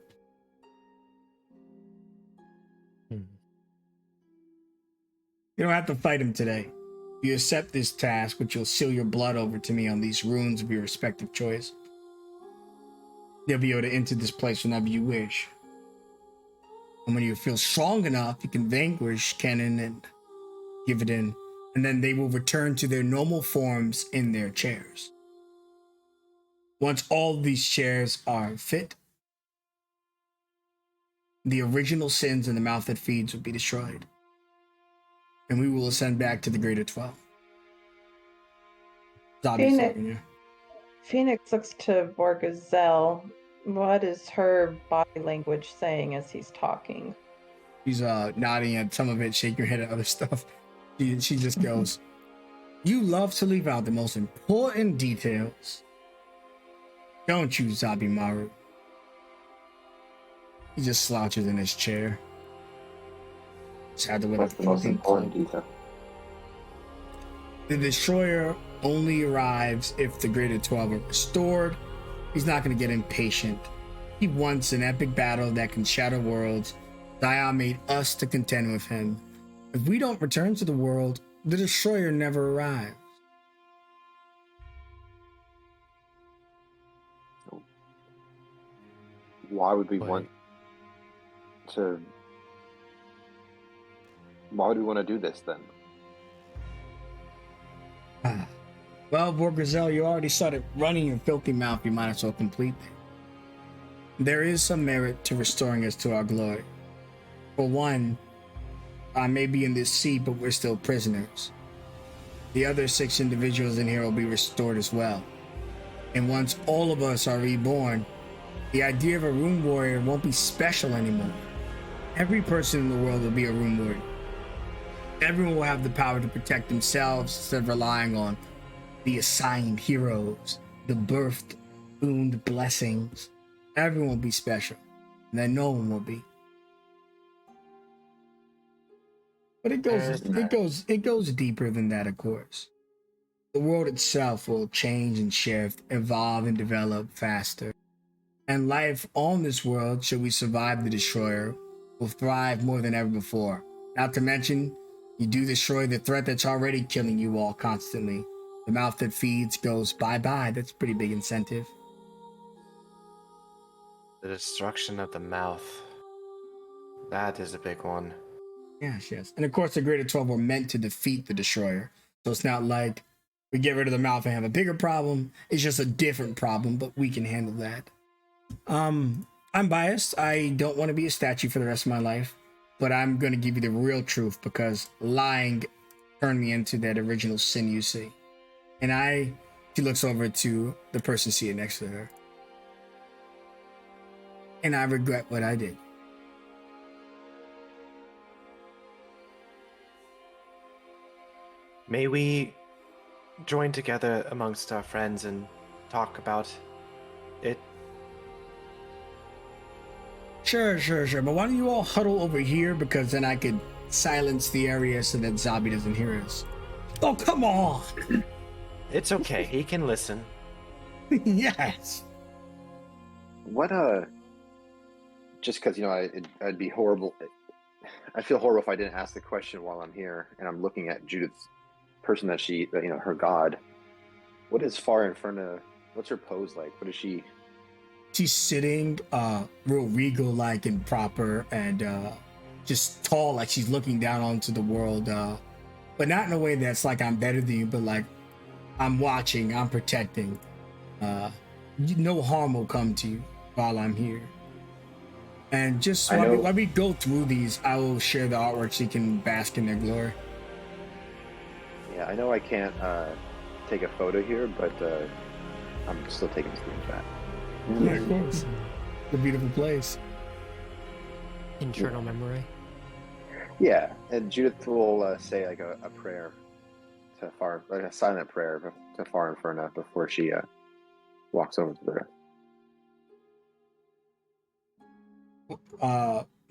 You don't have to fight him today. You accept this task, which will seal your blood over to me on these runes of your respective choice. You'll be able to enter this place whenever you wish. And when you feel strong enough, you can vanquish Kennen and give it in. And then they will return to their normal forms in their chairs. Once all these chairs are fit, the original sins in the mouth that feeds will be destroyed. And we will ascend back to the Greater 12. Phoenix looks to Borgazelle. What is her body language saying as he's talking? She's nodding at some of it, shaking her head at other stuff. She just goes, "You love to leave out the most important details. Don't you, Zabimaru?" He just slouches in his chair. That's the most important detail. The destroyer only arrives if the Greater 12 are restored. He's not going to get impatient. He wants an epic battle that can shatter worlds. Dia made us to contend with him. If we don't return to the world, the destroyer never arrives. Why would we want to? Why would we want to do this then? Well, Borgazelle, you already started running your filthy mouth. You might as well complete it. There is some merit to restoring us to our glory. For one, I may be in this seat, but we're still prisoners. The other 6 individuals in here will be restored as well. And once all of us are reborn, the idea of a rune warrior won't be special anymore. Every person in the world will be a rune warrior. Everyone will have the power to protect themselves instead of relying on the assigned heroes, the birthed, booned blessings. Everyone will be special, and then no one will be. But it goes deeper than that, of course. The world itself will change and shift, evolve and develop faster. And life on this world, should we survive the destroyer, will thrive more than ever before. Not to mention, you do destroy the threat that's already killing you all constantly. The mouth that feeds goes bye-bye. That's a pretty big incentive. The destruction of the mouth. That is a big one. Yes. And of course, the Greater 12 were meant to defeat the destroyer. So it's not like we get rid of the mouth and have a bigger problem. It's just a different problem, but we can handle that. I'm biased. I don't want to be a statue for the rest of my life, but I'm going to give you the real truth because lying turn me into that original sin you see. And she looks over to the person seated next to her. And I regret what I did. May we join together amongst our friends and talk about it? Sure. But why don't you all huddle over here, because then I could silence the area so that Zabi doesn't hear us. Oh, come on. It's okay. He can listen. Yes. What just because I'd be horrible. I feel horrible if I didn't ask the question while I'm here and I'm looking at Judith's person that her god. What is Far Inferno? What's her pose like? What is she? She's sitting real regal like and proper, and just tall, like she's looking down onto the world, but not in a way that's like I'm better than you, but like I'm watching, I'm protecting. No harm will come to you while I'm here. And just while we go through these, I will share the artwork so you can bask in their glory. Yeah, I know I can't take a photo here, but I'm still taking a screenshot. Yeah, of course. It's a beautiful place. Internal memory. Yeah, and Judith will say like a prayer to a silent prayer to Far Inferno before she walks over to the rest.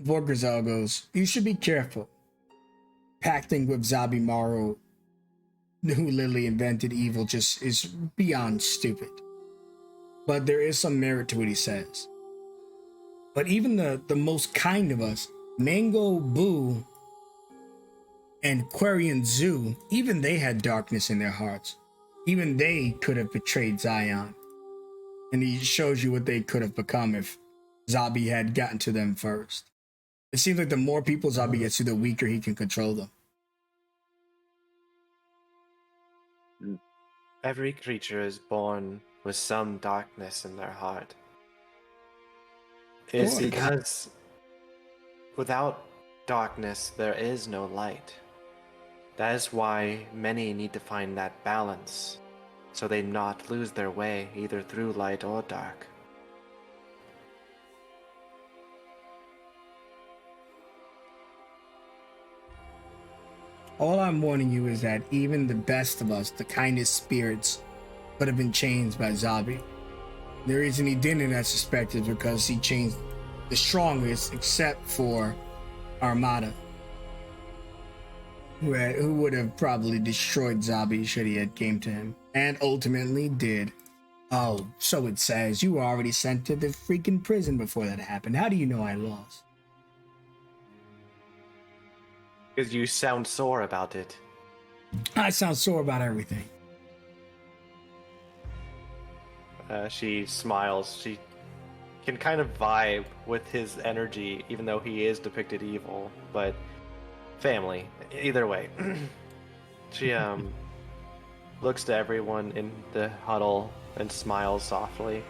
Vorgazal goes, you should be careful. Pacting with Zabi Maru, who literally invented evil, just is beyond stupid. But there is some merit to what he says. But even the most kind of us, Mango Boo and Quarian Zoo, even they had darkness in their hearts. Even they could have betrayed Zion. And he shows you what they could have become if Zabi had gotten to them first. It seems like the more people Zabi gets to, the weaker he can control them. Every creature is born with some darkness in their heart. It's because without darkness, there is no light. That is why many need to find that balance, so they not lose their way either through light or dark. All I'm warning you is that even the best of us, the kindest spirits, could have been changed by Zabi. The reason he didn't, I suspect, is because he changed the strongest, except for Armada, who would have probably destroyed Zabi should he had came to him, and ultimately did. Oh, so it says. You were already sent to the freaking prison before that happened. How do you know I lost? Because you sound sore about it. I sound sore about everything. She smiles. She can kind of vibe with his energy, even though he is depicted evil. But family, either way. She looks to everyone in the huddle and smiles softly.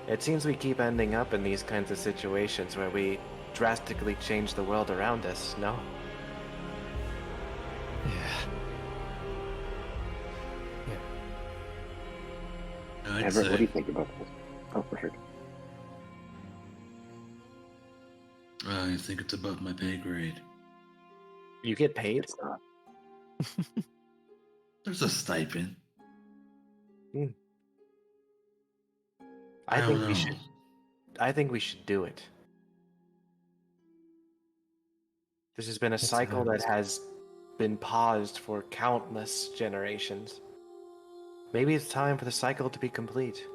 It seems we keep ending up in these kinds of situations where we drastically change the world around us, no? Everett, what do you think about this? Oh, perfect. I think it's above my pay grade. You get paid? It's not. There's a stipend. I don't think know. I think we should do it. This has been a cycle that has been paused for countless generations. Maybe it's time for the cycle to be complete.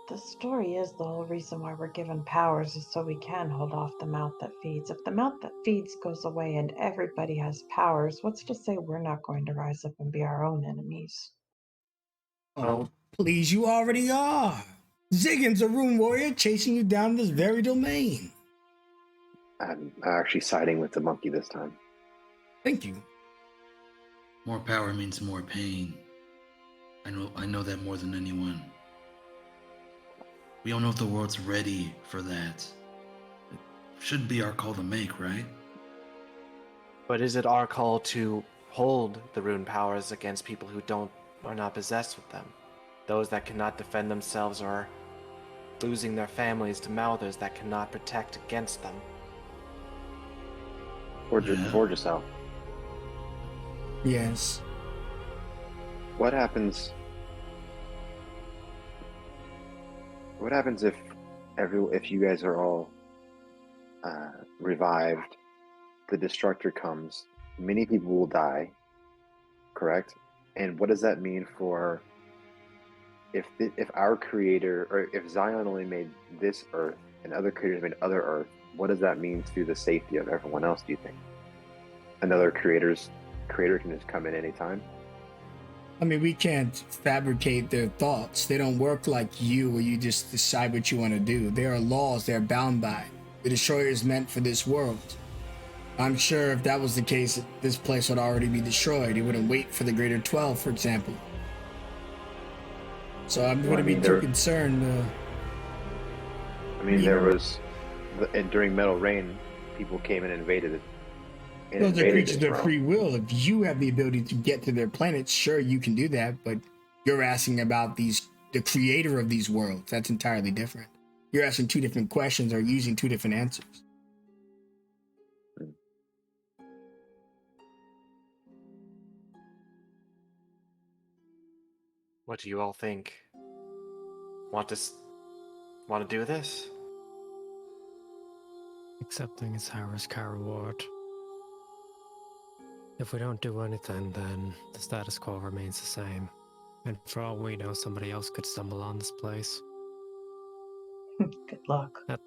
The story is the whole reason why we're given powers is so we can hold off the mouth that feeds. If the mouth that feeds goes away and everybody has powers, what's to say we're not going to rise up and be our own enemies? Oh, please, you already are. Ziggin's a rune warrior chasing you down this very domain. I'm actually siding with the monkey this time. Thank you. More power means more pain. I know that more than anyone. We don't know if the world's ready for that. It should be our call to make, right? But is it our call to hold the rune powers against people who are not possessed with them? Those that cannot defend themselves or losing their families to Mouthers that cannot protect against them. Yeah. Vorgesow, Yes. what happens? What happens if you guys are all revived? The destructor comes. Many people will die. Correct. And what does that mean for if our creator, or if Zion only made this Earth and other creators made other Earth? What does that mean to the safety of everyone else? Do you think another creator can just come in anytime? I mean, we can't fabricate their thoughts. They don't work like you, where you just decide what you want to do. There are laws they're bound by. The destroyer is meant for this world. I'm sure if that was the case, this place would already be destroyed. It wouldn't wait for the Greater 12, for example. So I'm going to be too concerned. There was, during Metal Rain, people came and invaded it. Those are creatures of free will. If you have the ability to get to their planets, sure, you can do that. But you're asking about the creator of these worlds. That's entirely different. You're asking two different questions or using two different answers. What do you all think? Want to do this? Accepting is our risk, our reward. If we don't do anything, then the status quo remains the same. And for all we know, somebody else could stumble on this place. Good luck. At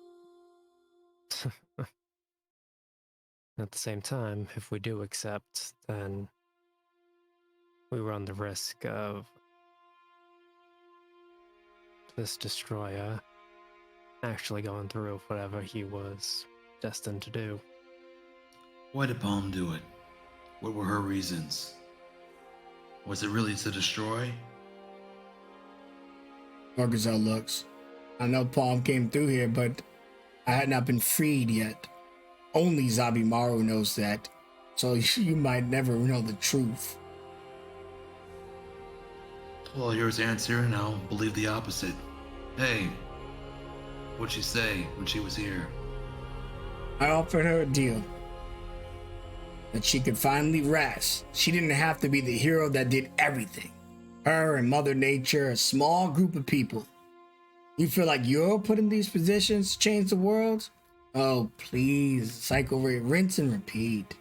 the same time, if we do accept, then we run the risk of this destroyer actually going through whatever he was destined to do. Why did Palm do it? What were her reasons? Was it really to destroy? Vorgesow looks. I know Palm came through here, but I had not been freed yet. Only Zabimaru knows that, so you might never know the truth. Well, here's the answer, and I'll believe the opposite. Hey, what'd she say when she was here? I offered her a deal. That she could finally rest. She didn't have to be the hero that did everything. Her and Mother Nature, a small group of people. You feel like you're put in these positions to change the world? Oh, please. Cycle rate, rinse and repeat.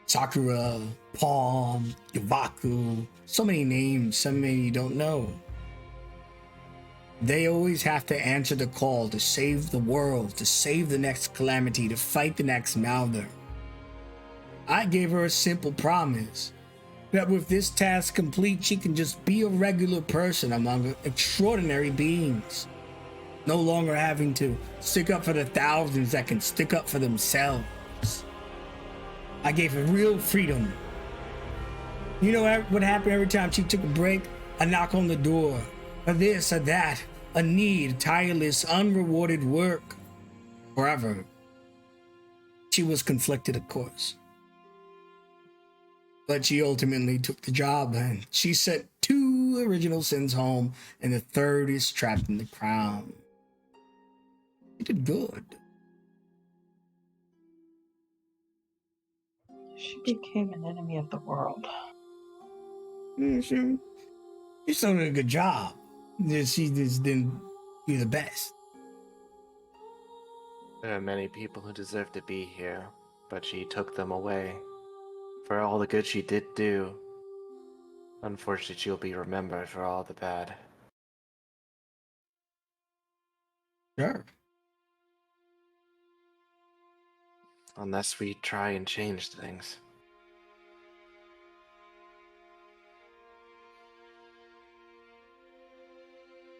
Sakura, Palm, Yavaku, so many names, so many you don't know. They always have to answer the call to save the world, to save the next calamity, to fight the next Mouther. I gave her a simple promise that with this task complete, she can just be a regular person among extraordinary beings. No longer having to stick up for the thousands that can stick up for themselves. I gave her real freedom. You know what happened every time she took a break? A knock on the door, a this, a that, a need, tireless, unrewarded work. Forever. She was conflicted, of course. But she ultimately took the job, and she sent 2 original sins home, and the 3rd is trapped in the crown. She did good. She became an enemy of the world. She's still doing a good job. She just didn't do the best. There are many people who deserve to be here, but she took them away. For all the good she did do, unfortunately she'll be remembered for all the bad. Sure. Unless we try and change things.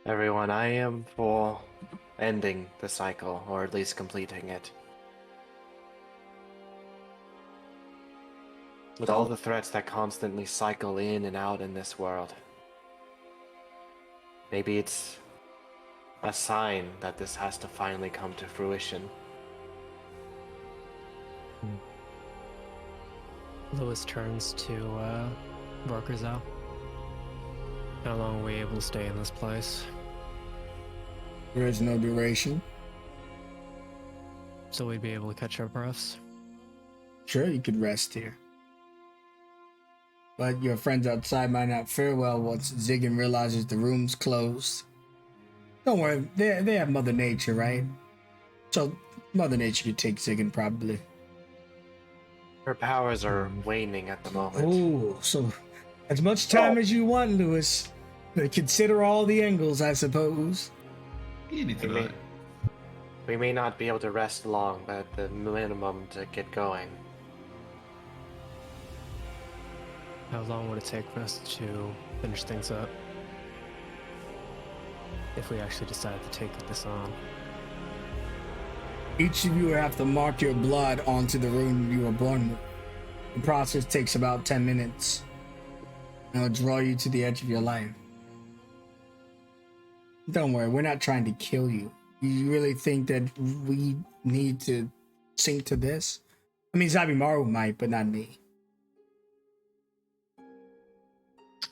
Everyone, I am for ending the cycle, or at least completing it. With all the threats that constantly cycle in and out in this world. Maybe it's a sign that this has to finally come to fruition. Lewis turns to Vorkazal. How long are we able to stay in this place? There is no duration. So we'd be able to catch our breaths? Sure, you could rest here. But your friends outside might not fare well once Ziggin realizes the room's closed. Don't worry, they have Mother Nature, right? So Mother Nature could take Ziggin probably. Her powers are waning at the moment. Oh, so as much time as you want, Lewis. But consider all the angles, I suppose. Anything. We may not be able to rest long, but the minimum to get going. How long would it take for us to finish things up? If we actually decide to take this on. Each of you have to mark your blood onto the rune you were born with. The process takes about 10 minutes. And it'll draw you to the edge of your life. Don't worry, we're not trying to kill you. You really think that we need to sink to this? I mean, Zabimaru might, but not me.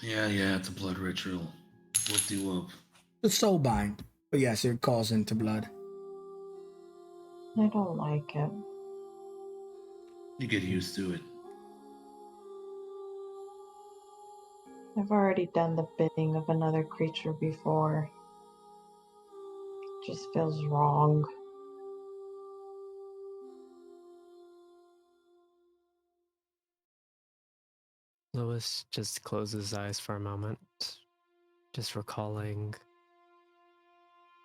Yeah, it's a blood ritual. Whoop-de-whoop. The soul bind. But yes, it calls into blood. I don't like it. You get used to it. I've already done the bidding of another creature before. It just feels wrong. Lewis just closes his eyes for a moment, just recalling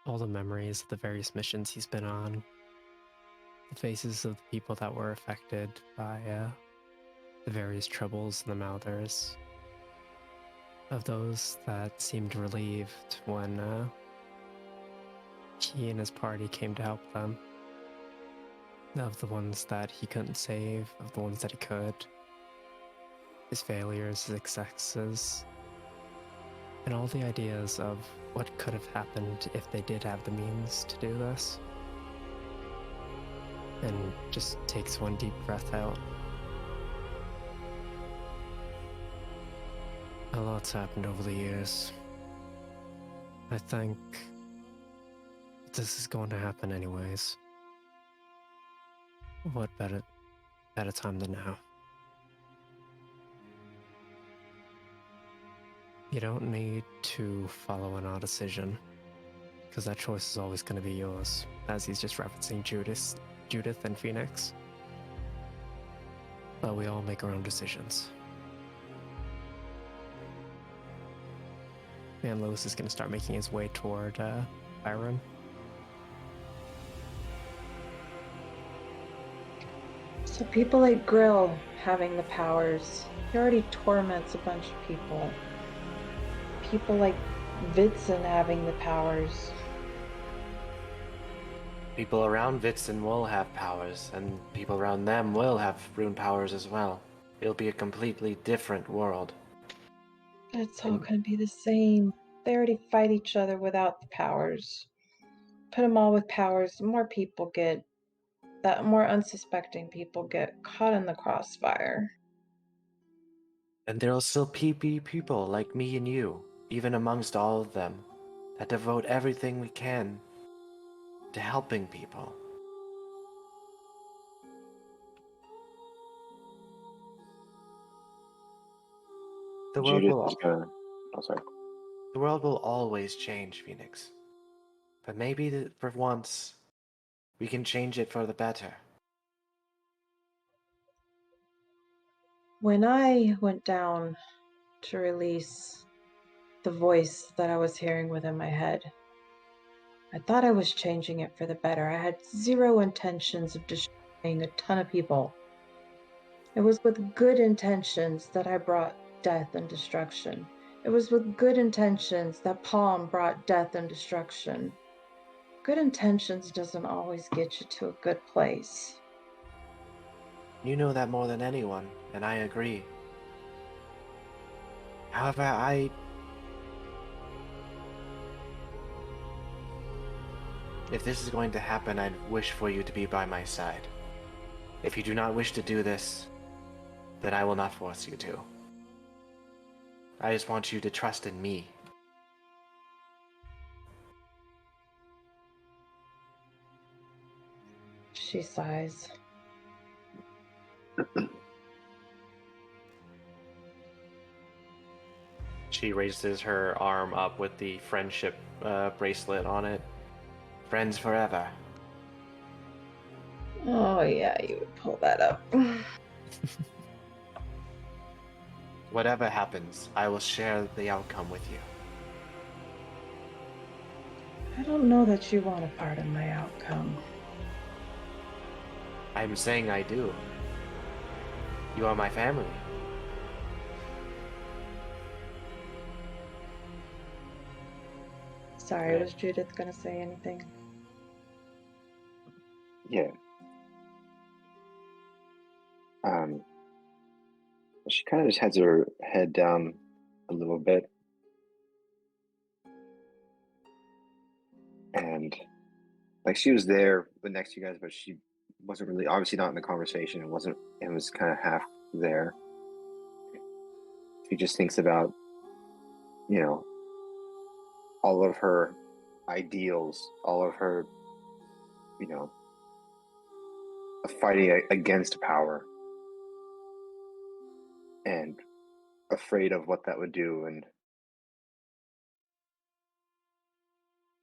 all the memories of the various missions he's been on, the faces of the people that were affected by the various troubles in the Mouthers, of those that seemed relieved when he and his party came to help them, of the ones that he couldn't save, of the ones that he could, his failures, his successes, and all the ideas of what could have happened if they did have the means to do this. And just takes one deep breath out. A lot's happened over the years. I think this is going to happen anyways. What better time than now? You don't need to follow an odd decision, because that choice is always going to be yours, as he's just referencing Judith and Phoenix. But we all make our own decisions. And Lewis is going to start making his way toward Byron. So people like Grill having the powers, he already torments a bunch of people. People like Vitson having the powers. People around Vitson will have powers, and people around them will have rune powers as well. It'll be a completely different world. It's all gonna be the same. They already fight each other without the powers. Put them all with powers, the more people get, that more unsuspecting people get caught in the crossfire. And there'll still be people like me and you, even amongst all of them, that devote everything we can to helping people. The world Judith will is gonna. Oh, sorry. The world will always change, Phoenix. But maybe for once, we can change it for the better. When I went down to release the voice that I was hearing within my head, I thought I was changing it for the better. I had zero intentions of destroying a ton of people. It was with good intentions that I brought death and destruction. It was with good intentions that Palm brought death and destruction. Good intentions doesn't always get you to a good place. You know that more than anyone, and I agree. However, if this is going to happen, I'd wish for you to be by my side. If you do not wish to do this, then I will not force you to. I just want you to trust in me. She sighs. She raises her arm up with the friendship bracelet on it. Friends forever. Oh, yeah, you would pull that up. Whatever happens, I will share the outcome with you. I don't know that you want a part of my outcome. I'm saying I do. You are my family. Sorry, Okay. was Judith gonna say anything? Yeah. She kind of just has her head down a little bit, and like she was there next to you guys, but she wasn't really, obviously not in the conversation. It was kind of half there. She just thinks about, you know, all of her ideals, all of her, you know, fighting against power and afraid of what that would do, and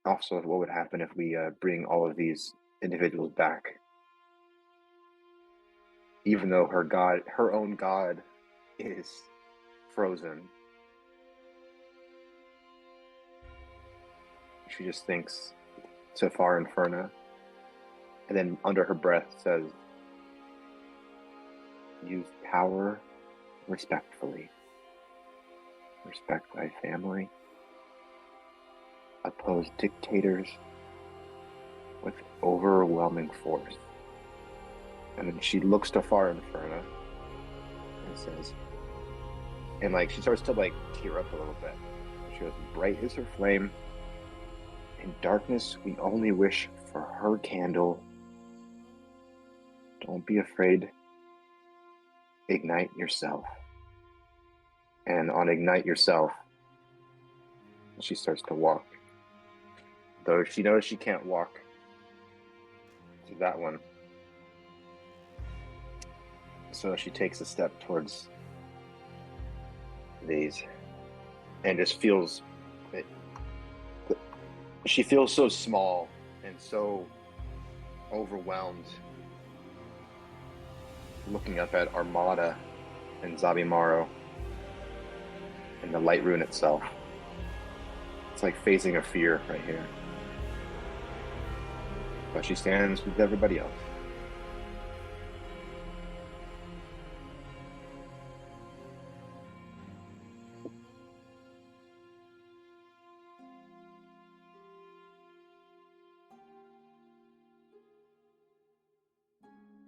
also what would happen if we bring all of these individuals back. Even though her own god, is frozen, she just thinks so far Inferna, and then under her breath says, use power respectfully. Respect thy family. Oppose dictators with overwhelming force. And then she looks to far Inferna and says, and like she starts to like tear up a little bit. She goes, bright is her flame. In darkness, we only wish for her candle. Don't be afraid. Ignite yourself. And on ignite yourself, she starts to walk. Though she knows she can't walk to that one. So she takes a step towards these and just feels it. She feels so small and so overwhelmed looking up at Armada and Zabimaro and the light rune itself. It's like facing a fear right here. But she stands with everybody else.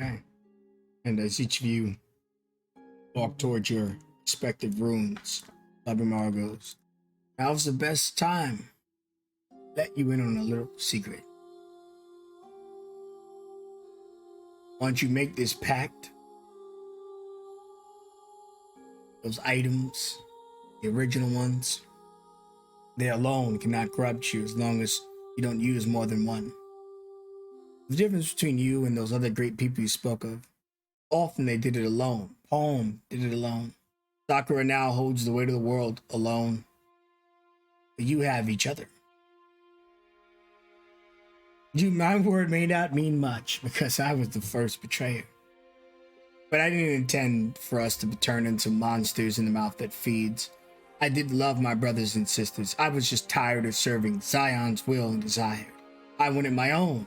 Okay. And as each of you walk towards your respective rooms, Labramar goes, now's the best time. Let you in on a little secret. Once you make this pact, those items, the original ones, they alone cannot corrupt you as long as you don't use more than one. The difference between you and those other great people you spoke of, often they did it alone. Palm did it alone. Sakura now holds the weight of the world alone. But you have each other. My word may not mean much because I was the first betrayer. But I didn't intend for us to be turned into monsters in the mouth that feeds. I did love my brothers and sisters. I was just tired of serving Zion's will and desire. I wanted my own.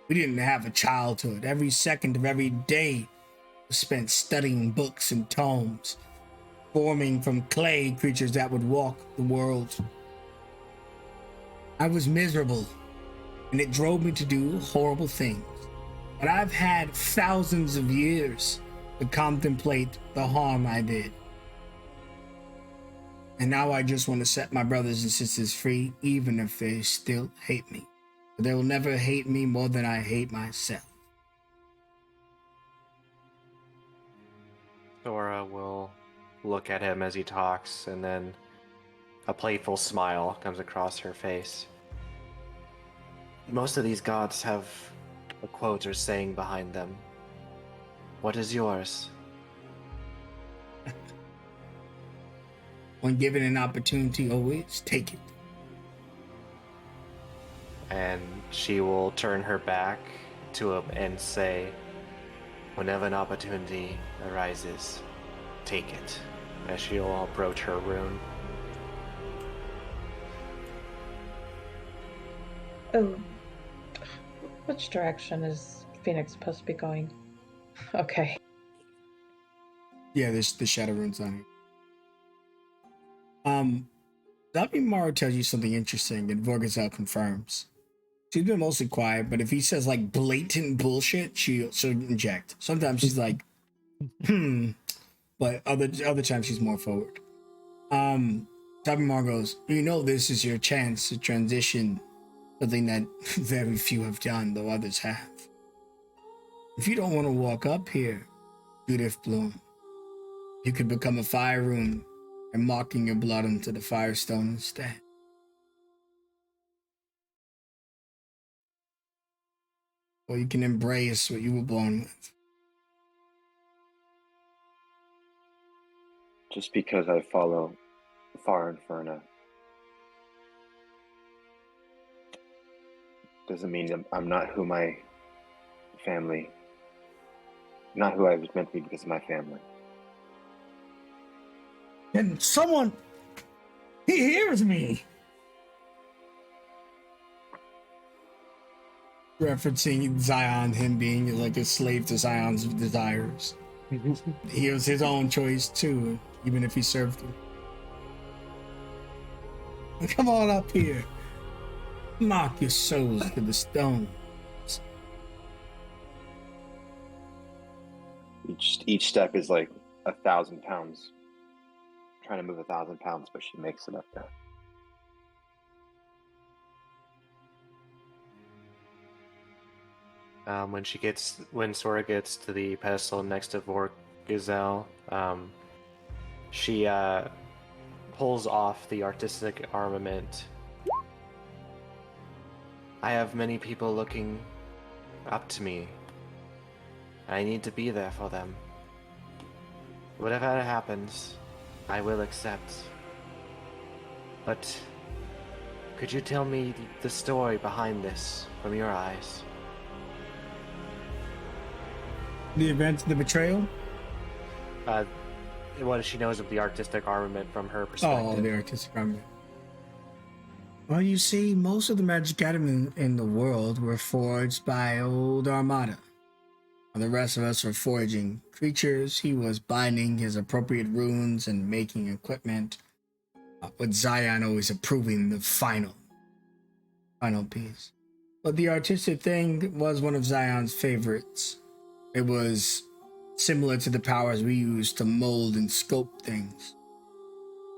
We didn't have a childhood. Every second of every day was spent studying books and tomes, forming from clay creatures that would walk the world. I was miserable, and it drove me to do horrible things. But I've had thousands of years to contemplate the harm I did. And now I just want to set my brothers and sisters free, even if they still hate me. But they will never hate me more than I hate myself. Thora will look at him as he talks, and then a playful smile comes across her face. Most of these gods have a quote or saying behind them. What is yours? When given an opportunity, always take it. And she will turn her back to him and say, whenever an opportunity arises, take it. As she'll approach her rune. Oh, which direction is Phoenix supposed to be going? Okay. Yeah, there's the shadow runes on it. Zabimaru tells you something interesting, and Vorgazel confirms. She's been mostly quiet, but if he says like blatant bullshit, she'll inject. Sometimes she's like, but other times she's more forward. Zabimaru goes, this is your chance to transition, something that very few have done, though others have. If you don't want to walk up here, Judith Bloom, you could become a fire rune and mocking your blood into the firestone instead. Or you can embrace what you were born with. Just because I follow Far Inferno doesn't mean I'm not who my family, not who I was meant to be because of my family. And someone, he hears me. Referencing Zion, him being like a slave to Zion's desires. He was his own choice too, even if he served him. Come on up here. Knock your souls to the stone. Each step is like 1,000 pounds. Trying to move 1,000 pounds, but she makes it up there. When Sora gets to the pedestal next to Vorgazel, she pulls off the artistic armament. I have many people looking up to me. I need to be there for them. Whatever happens, I will accept. But could you tell me the story behind this from your eyes? The events of the betrayal? What she knows of the artistic armament from her perspective. Oh, the artistic armament. Well, you see, most of the magic items in the world were forged by old Armada. While the rest of us were forging creatures, he was binding his appropriate runes and making equipment, with Zion always approving the final piece. But the artistic thing was one of Zion's favorites. It was similar to the powers we use to mold and sculpt things.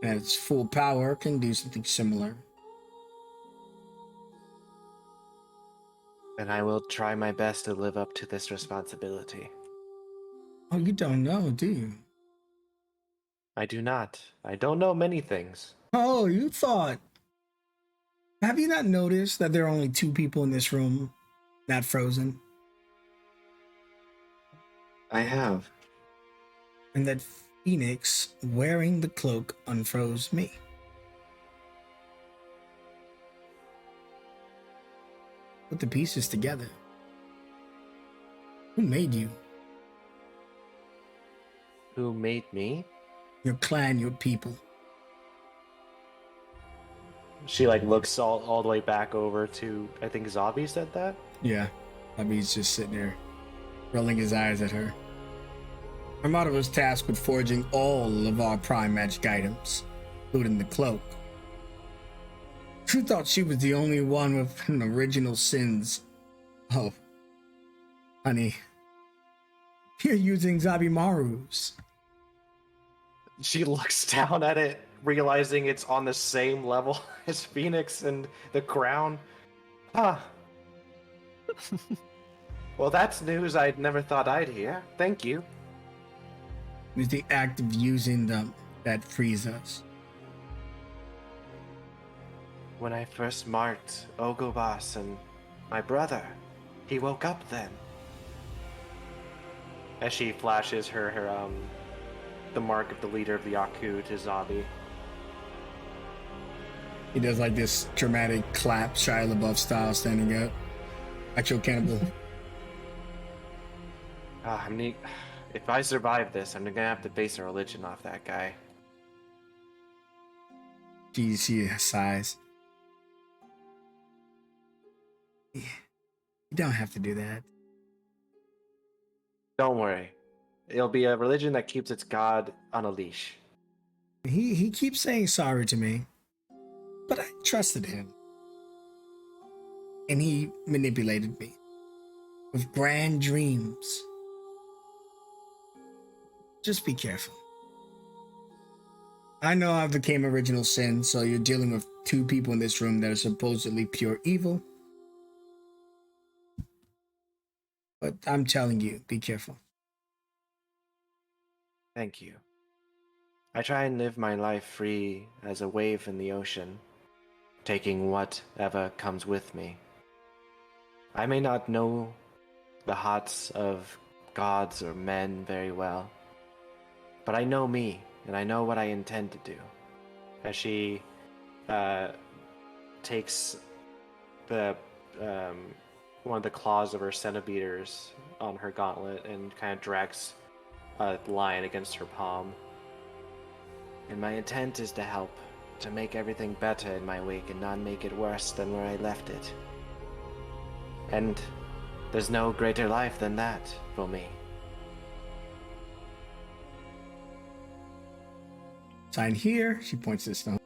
And at its full power, can do something similar. And I will try my best to live up to this responsibility. Oh, you don't know, do you? I do not. I don't know many things. Oh, you thought. Have you not noticed that there are only 2 people in this room not frozen? I have. And that Phoenix wearing the cloak unfroze me. Put the pieces together. Who made you? Who made me? Your clan, your people. She looks all the way back over to, I think Zabi said that? Yeah, Abby's just sitting there, rolling his eyes at her. Armada was tasked with forging all of our prime magic items, including the cloak. She thought she was the only one with an original sins. Oh, honey, you're using Zabimaru's. She looks down at it, realizing it's on the same level as Phoenix and the crown. Huh. Well, that's news I'd never thought I'd hear. Thank you. It's the act of using them that frees us. When I first marked Ogobas and my brother, he woke up then. As she flashes her the mark of the leader of the Aku to Zabi. He does like this dramatic clap, Shia LaBeouf style, standing up. Actual cannibal. If I survive this, I'm gonna have to base a religion off that guy. She sighs. You don't have to do that. Don't worry. It'll be a religion that keeps its god on a leash. He keeps saying sorry to me, but I trusted him. And he manipulated me with grand dreams. Just be careful. I know I became original sin, so you're dealing with two people in this room that are supposedly pure evil. But I'm telling you, be careful. Thank you. I try and live my life free as a wave in the ocean, taking whatever comes with me. I may not know the hearts of gods or men very well, but I know me, and I know what I intend to do. As she takes the one of the claws of her centimeters on her gauntlet and kind of drags a line against her palm. And my intent is to help, to make everything better in my wake and not make it worse than where I left it. And there's no greater life than that for me. Sign here. She points to the stone.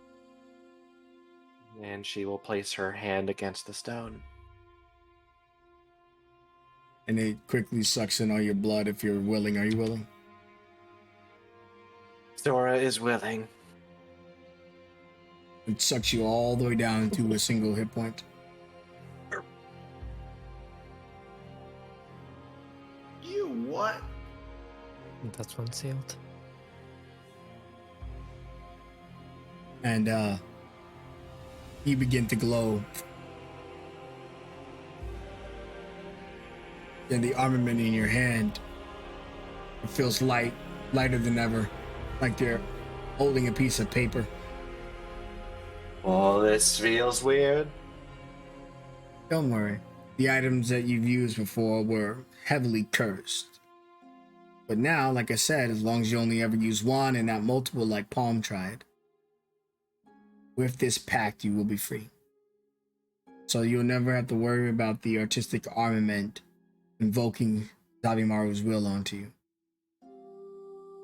And she will place her hand against the stone. And it quickly sucks in all your blood if you're willing. Are you willing? Sora is willing. It sucks you all the way down to a single hit point. You what? That's one sealed. And you begin to glow. And the armament in your hand, it feels light, lighter than ever, like you're holding a piece of paper. Oh, this feels weird. Don't worry. The items that you've used before were heavily cursed. But now, like I said, as long as you only ever use one and not multiple like Palm tried, with this pact you will be free. So you'll never have to worry about the artistic armament invoking Zabimaru's will onto you.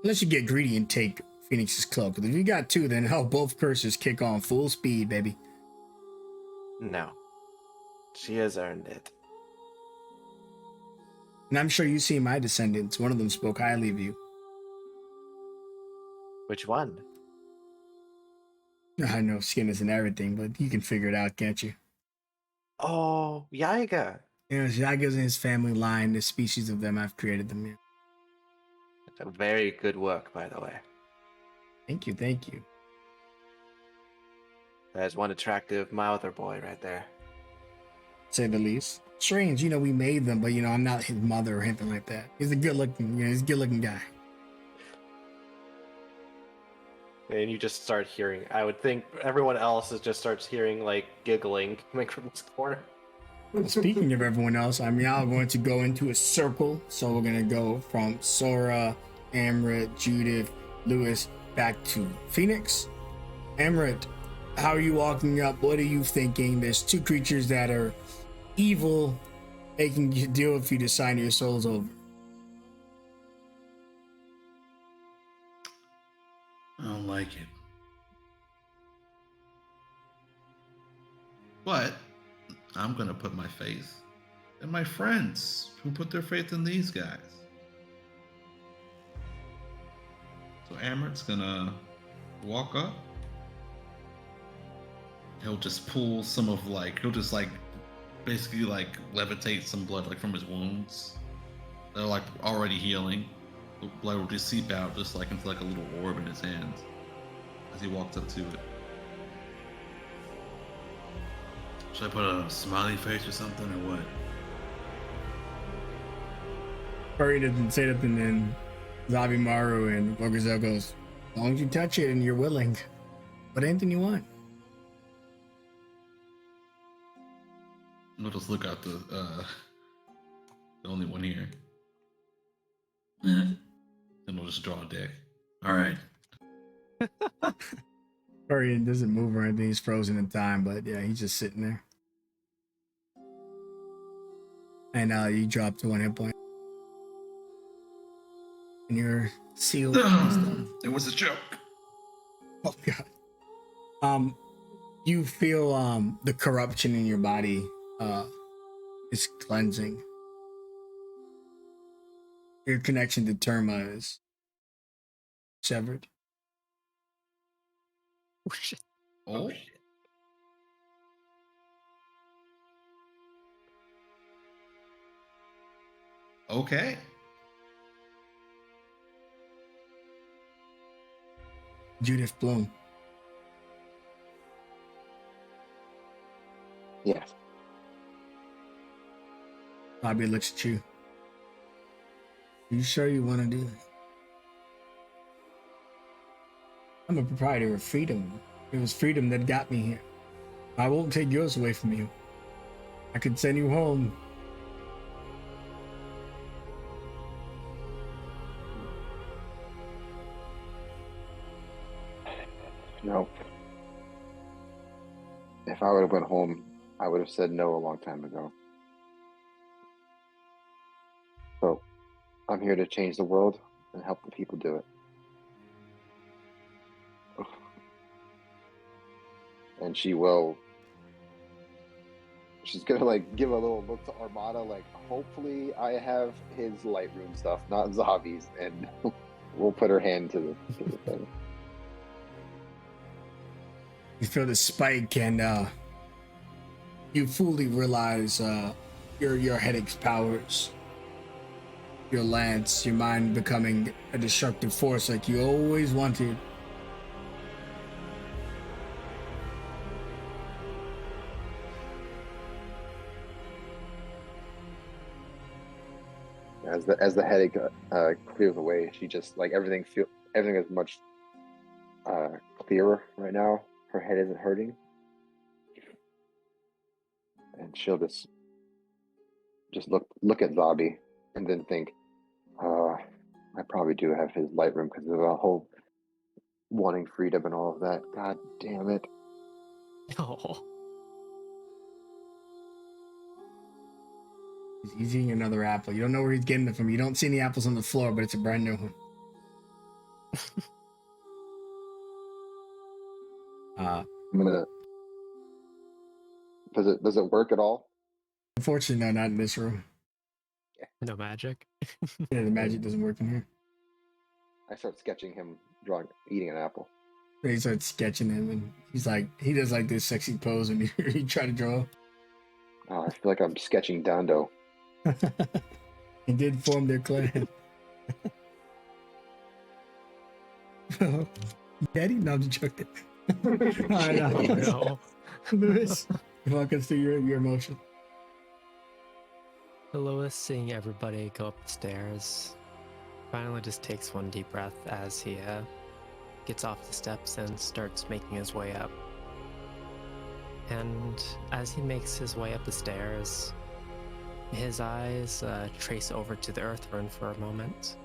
Unless you get greedy and take Phoenix's cloak. If you got two, then hell, both curses kick on full speed, baby. No. She has earned it. And I'm sure you see my descendants. One of them spoke highly of you. Which one? I know skin isn't everything, but you can figure it out, can't you? Oh, Yaiga. You know, Zaga's in his family line, the species of them, I've created them. Yeah. Very good work, by the way. Thank you, thank you. There's one attractive Mouther boy right there. Say the least. Strange, you know, we made them, but you know, I'm not his mother or anything like that. He's a good looking, he's a good looking guy. And you just start hearing, I would think everyone else just starts hearing, like, giggling coming from this corner. Speaking of everyone else, I'm now going to go into a circle. So we're going to go from Sora, Amrit, Judith, Lewis, back to Phoenix. Amrit, how are you walking up? What are you thinking? There's two creatures that are evil, making you deal if you to sign your souls over. I don't like it. But I'm gonna put my faith in my friends who put their faith in these guys. So Amrit's gonna walk up. He'll just pull some of he'll just basically levitate some blood from his wounds. They're already healing. blood will just seep out, just like into like a little orb in his hands as he walks up to it. Should I put a smiley face or something, or what? Furry doesn't say nothing, then Zabimaru and Bogazel goes, as long as you touch it and you're willing, but anything you want. We'll just look out the only one here. And we'll just draw a dick. Alright. Furry doesn't move or anything, he's frozen in time, but yeah, he's just sitting there. And you drop to 1 hit point. And you're sealed. It was a joke. Oh god. You feel the corruption in your body is cleansing. Your connection to Terma is severed. Oh shit. Oh. Okay. Judith Bloom. Yes. Bobby looks at you. You sure you want to do it? I'm a proprietor of freedom. It was freedom that got me here. I won't take yours away from you. I could send you home. No. If I would have went home, I would have said no a long time ago. So, I'm here to change the world and help the people do it. And she's gonna like give a little look to Armada, like, hopefully I have his Lightroom stuff, not Zavi's, and we'll put her hand to the thing. You feel the spike and you fully realize your headache's powers. Your lance, your mind becoming a destructive force like you always wanted. As the headache clears away, she just like everything is much clearer right now. Her head isn't hurting, and she'll just look at Zabi and then think, I probably do have his Lightroom because of the whole wanting freedom and all of that. God damn it! Oh. He's eating another apple. You don't know where he's getting it from. You don't see any apples on the floor, but it's a brand new one. I'm gonna. Does it work at all? Unfortunately, no, not in this room. No magic. Yeah, the magic doesn't work in here. I start sketching him eating an apple. So he starts sketching him, and he does like this sexy pose when you try to draw. I feel like I'm sketching Dando. He did form their clan. Daddy? No, I'm just joking. All right, Oh, no. Lewis, walk us through your emotion. Lewis, seeing everybody go up the stairs, finally just takes one deep breath as he gets off the steps and starts making his way up. And as he makes his way up the stairs, his eyes trace over to the earth rune for a moment,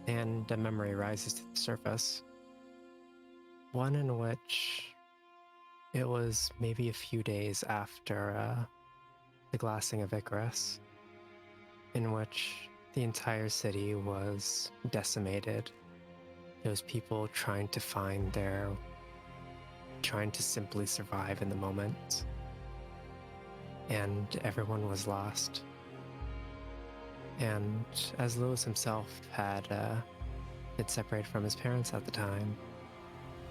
and a memory rises to the surface. One in which it was maybe a few days after the glassing of Icarus, in which the entire city was decimated. Those people trying to simply survive in the moment. And everyone was lost. And as Lewis himself had separated from his parents at the time,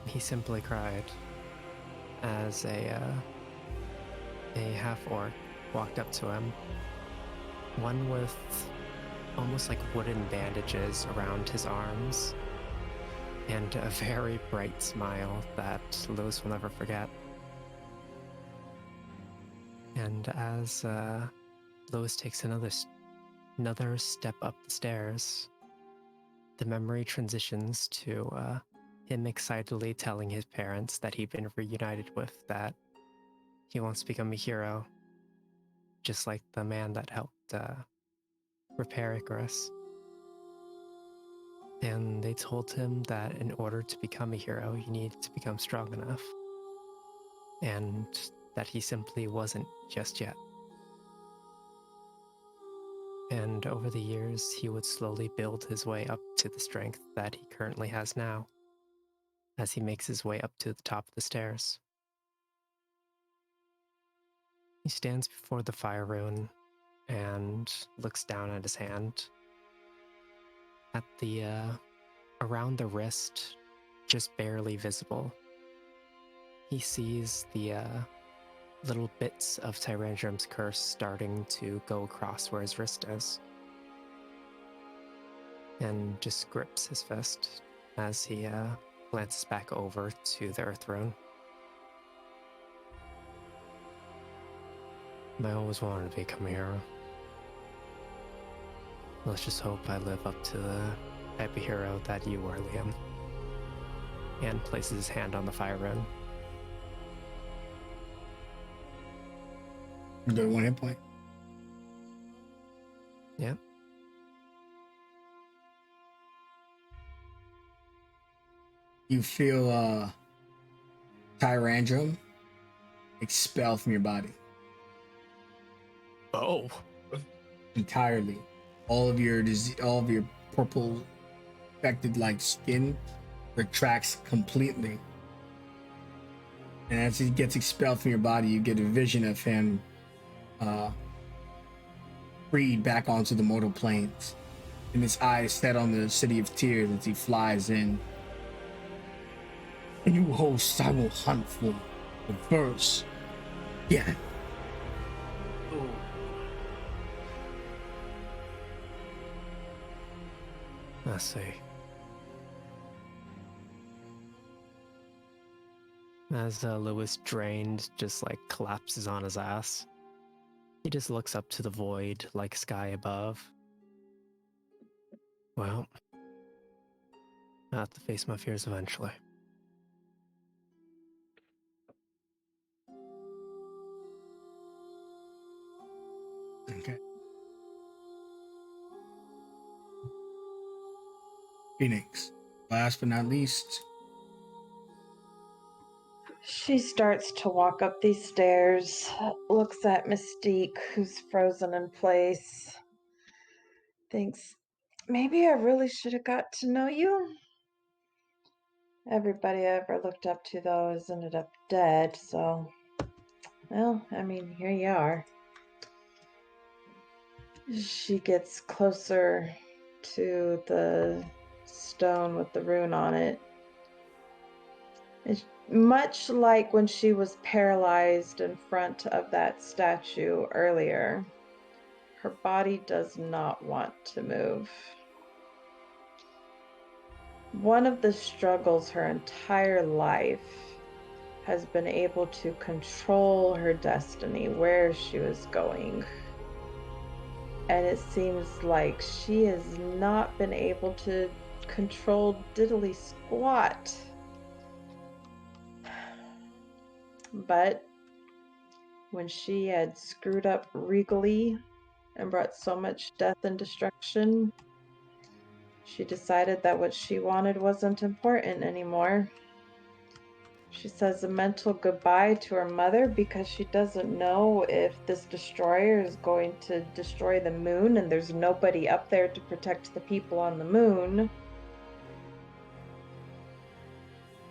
he simply cried as a half-orc walked up to him, one with almost like wooden bandages around his arms, and a very bright smile that Lewis will never forget. And as Lewis takes another step up the stairs, the memory transitions to him excitedly telling his parents that he'd been reunited with, that he wants to become a hero, just like the man that helped repair Icarus. And they told him that in order to become a hero, he needed to become strong enough, and that he simply wasn't just yet. And over the years, he would slowly build his way up to the strength that he currently has now, as he makes his way up to the top of the stairs. He stands before the fire rune and looks down at his hand. At the, around the wrist, just barely visible, he sees the, little bits of Tyrandrum's curse starting to go across where his wrist is, and just grips his fist as he glances back over to the Earth Rune. I always wanted to become a hero. Let's just hope I live up to the type of hero that you are, Liam. And places his hand on the fire rune. You go to 1 hit point. Yeah. You feel Tyrandrum expel from your body Oh. entirely. All of your purple affected like skin retracts completely. And as he gets expelled from your body, you get a vision of him freed back onto the mortal planes. And his eyes set on the city of tears as he flies in. And you hosts I will hunt for the verse. Yeah. I see. As Lewis, drained, just like collapses on his ass, he just looks up to the void like sky above. Well, I have to face my fears eventually. Okay. Phoenix. Last but not least. She starts to walk up these stairs, looks at Mystique, who's frozen in place, thinks, maybe I really should have got to know you. Everybody I ever looked up to, though, has ended up dead, so, well, I mean, here you are. She gets closer to the stone with the rune on it. It's much like when she was paralyzed in front of that statue earlier. Her body does not want to move. One of the struggles her entire life has been able to control her destiny, where she was going. And it seems like she has not been able to control diddly squat. But when she had screwed up regally and brought so much death and destruction, she decided that what she wanted wasn't important anymore. She says a mental goodbye to her mother because she doesn't know if this destroyer is going to destroy the moon and there's nobody up there to protect the people on the moon.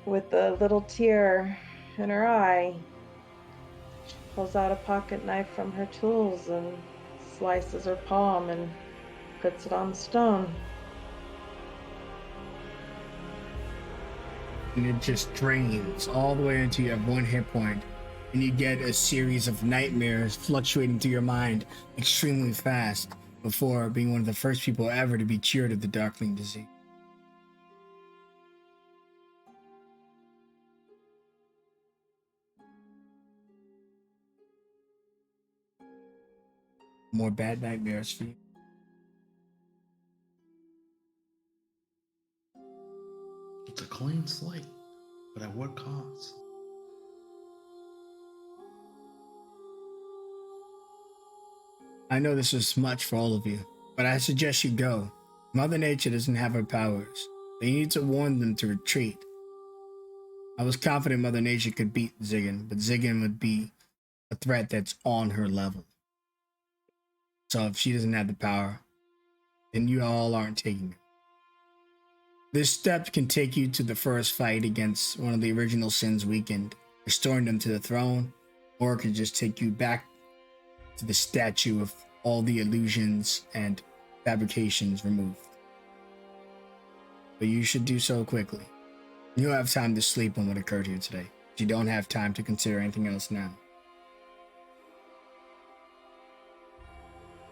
With a little tear in her eye, she pulls out a pocket knife from her tools and slices her palm and puts it on the stone. And it just drains all the way until you have 1 hit point, and you get a series of nightmares fluctuating through your mind extremely fast. before being one of the first people ever to be cured of the Darkling disease. More bad nightmares for you. It's a clean slate, but at what cost? I know this is much for all of you, but I suggest you go. Mother Nature doesn't have her powers. They need to warn them to retreat. I was confident Mother Nature could beat Ziggin, but Ziggin would be a threat that's on her level. So if she doesn't have the power, then you all aren't taking it. This step can take you to the first fight against one of the original Sins weakened, restoring them to the throne, or it could just take you back to the statue of all the illusions and fabrications removed. But you should do so quickly. You'll have time to sleep on what occurred here today. You don't have time to consider anything else now.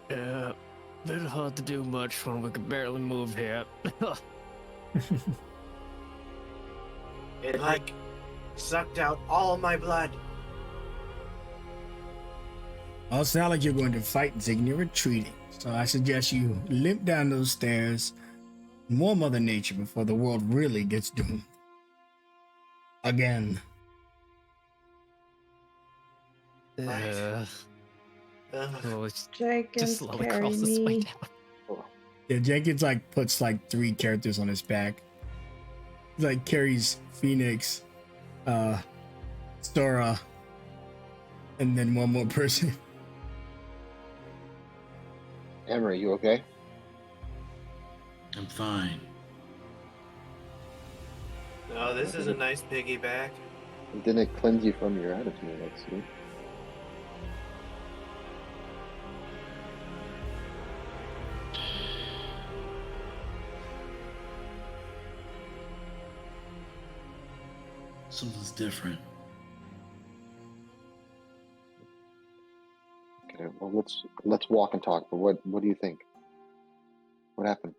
Yeah, bit hard to do much when we could barely move here. It like sucked out all of my blood. Well, it's not like you're going to fight, Zig, and you're retreating. So I suggest you limp down those stairs, more Mother Nature before the world really gets doomed. Again. Oh, it's Jenkins, just slowly carry crawls his way me. down. Yeah, Jenkins like puts like 3 characters on his back. He like carries Phoenix, Sora, and then one more person. Emery, you okay? I'm fine. Oh, this is a nice piggyback. Didn't it cleanse you from your attitude? That's sweet. Something's different. Okay, well let's walk and talk. But what do you think? What happened?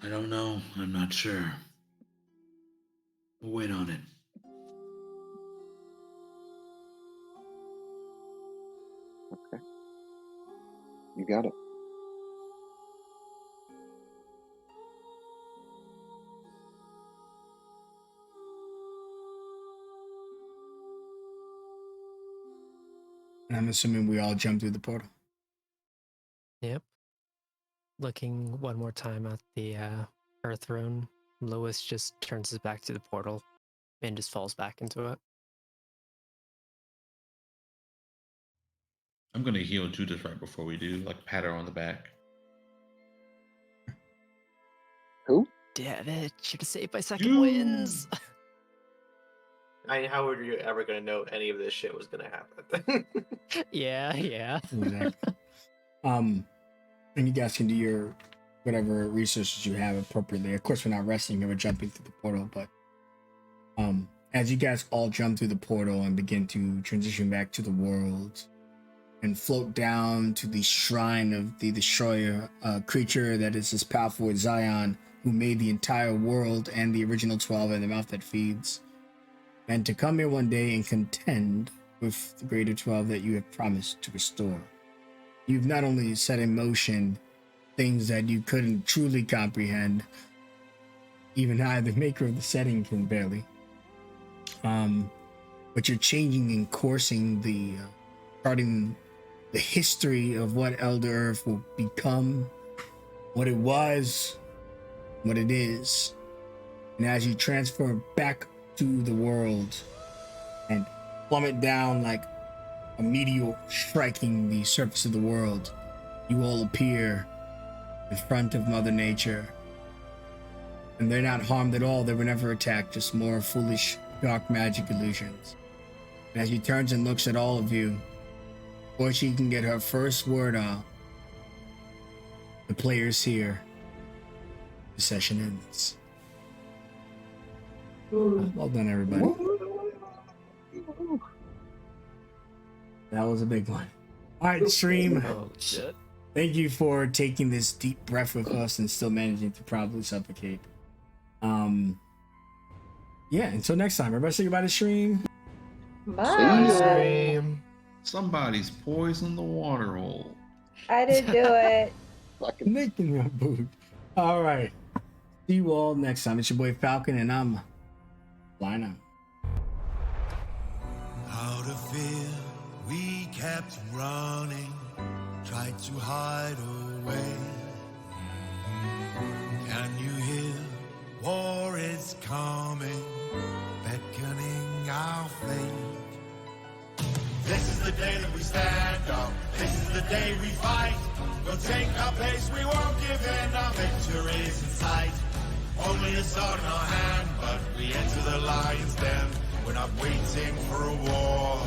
I don't know. I'm not sure. We'll wait on it. Okay. You got it. And I'm assuming we all jump through the portal. Yep. Looking one more time at the Earth rune, Lewis just turns his back to the portal and just falls back into it. I'm gonna heal Judith right before we do, like pat her on the back. Who? Damn it, should have saved my second Dude. wins. How were you ever gonna know any of this shit was gonna happen? Yeah. Exactly. And you guys can do your whatever resources you have appropriately. Of course, we're not resting here, we're jumping through the portal, but as you guys all jump through the portal and begin to transition back to the world and float down to the shrine of the destroyer, creature that is as powerful as Zion, who made the entire world and the original 12 and the mouth that feeds, and to come here one day and contend with the greater 12 that you have promised to restore. You've not only set in motion things that you couldn't truly comprehend, even I, the maker of the setting, can barely. But you're changing and coursing charting the history of what Elder Earth will become, what it was, what it is. And as you transfer back to the world and plummet down like a meteor striking the surface of the world, you all appear in front of Mother Nature. And they're not harmed at all. They were never attacked, just more foolish dark magic illusions. And as she turns and looks at all of you, before she can get her first word out, the player's here. The session ends. Well done, everybody. That was a big one. All right, stream. Oh shit. Thank you for taking this deep breath with us and still managing to properly suffocate. Yeah, until next time, everybody say goodbye to stream. Bye. Somebody's poisoned the water hole. I didn't do it. Fucking Making your boot. All right. See you all next time. It's your boy Falcon, and I'm flying out. Out of fear, we kept running, tried to hide away. Can you hear? War is coming, beckoning our fate. This is the day that we stand up. This is the day we fight. We'll take our place, we won't give in. Our victory is in sight. Only a sword in our hand, but we enter the lion's den. We're not waiting for a war.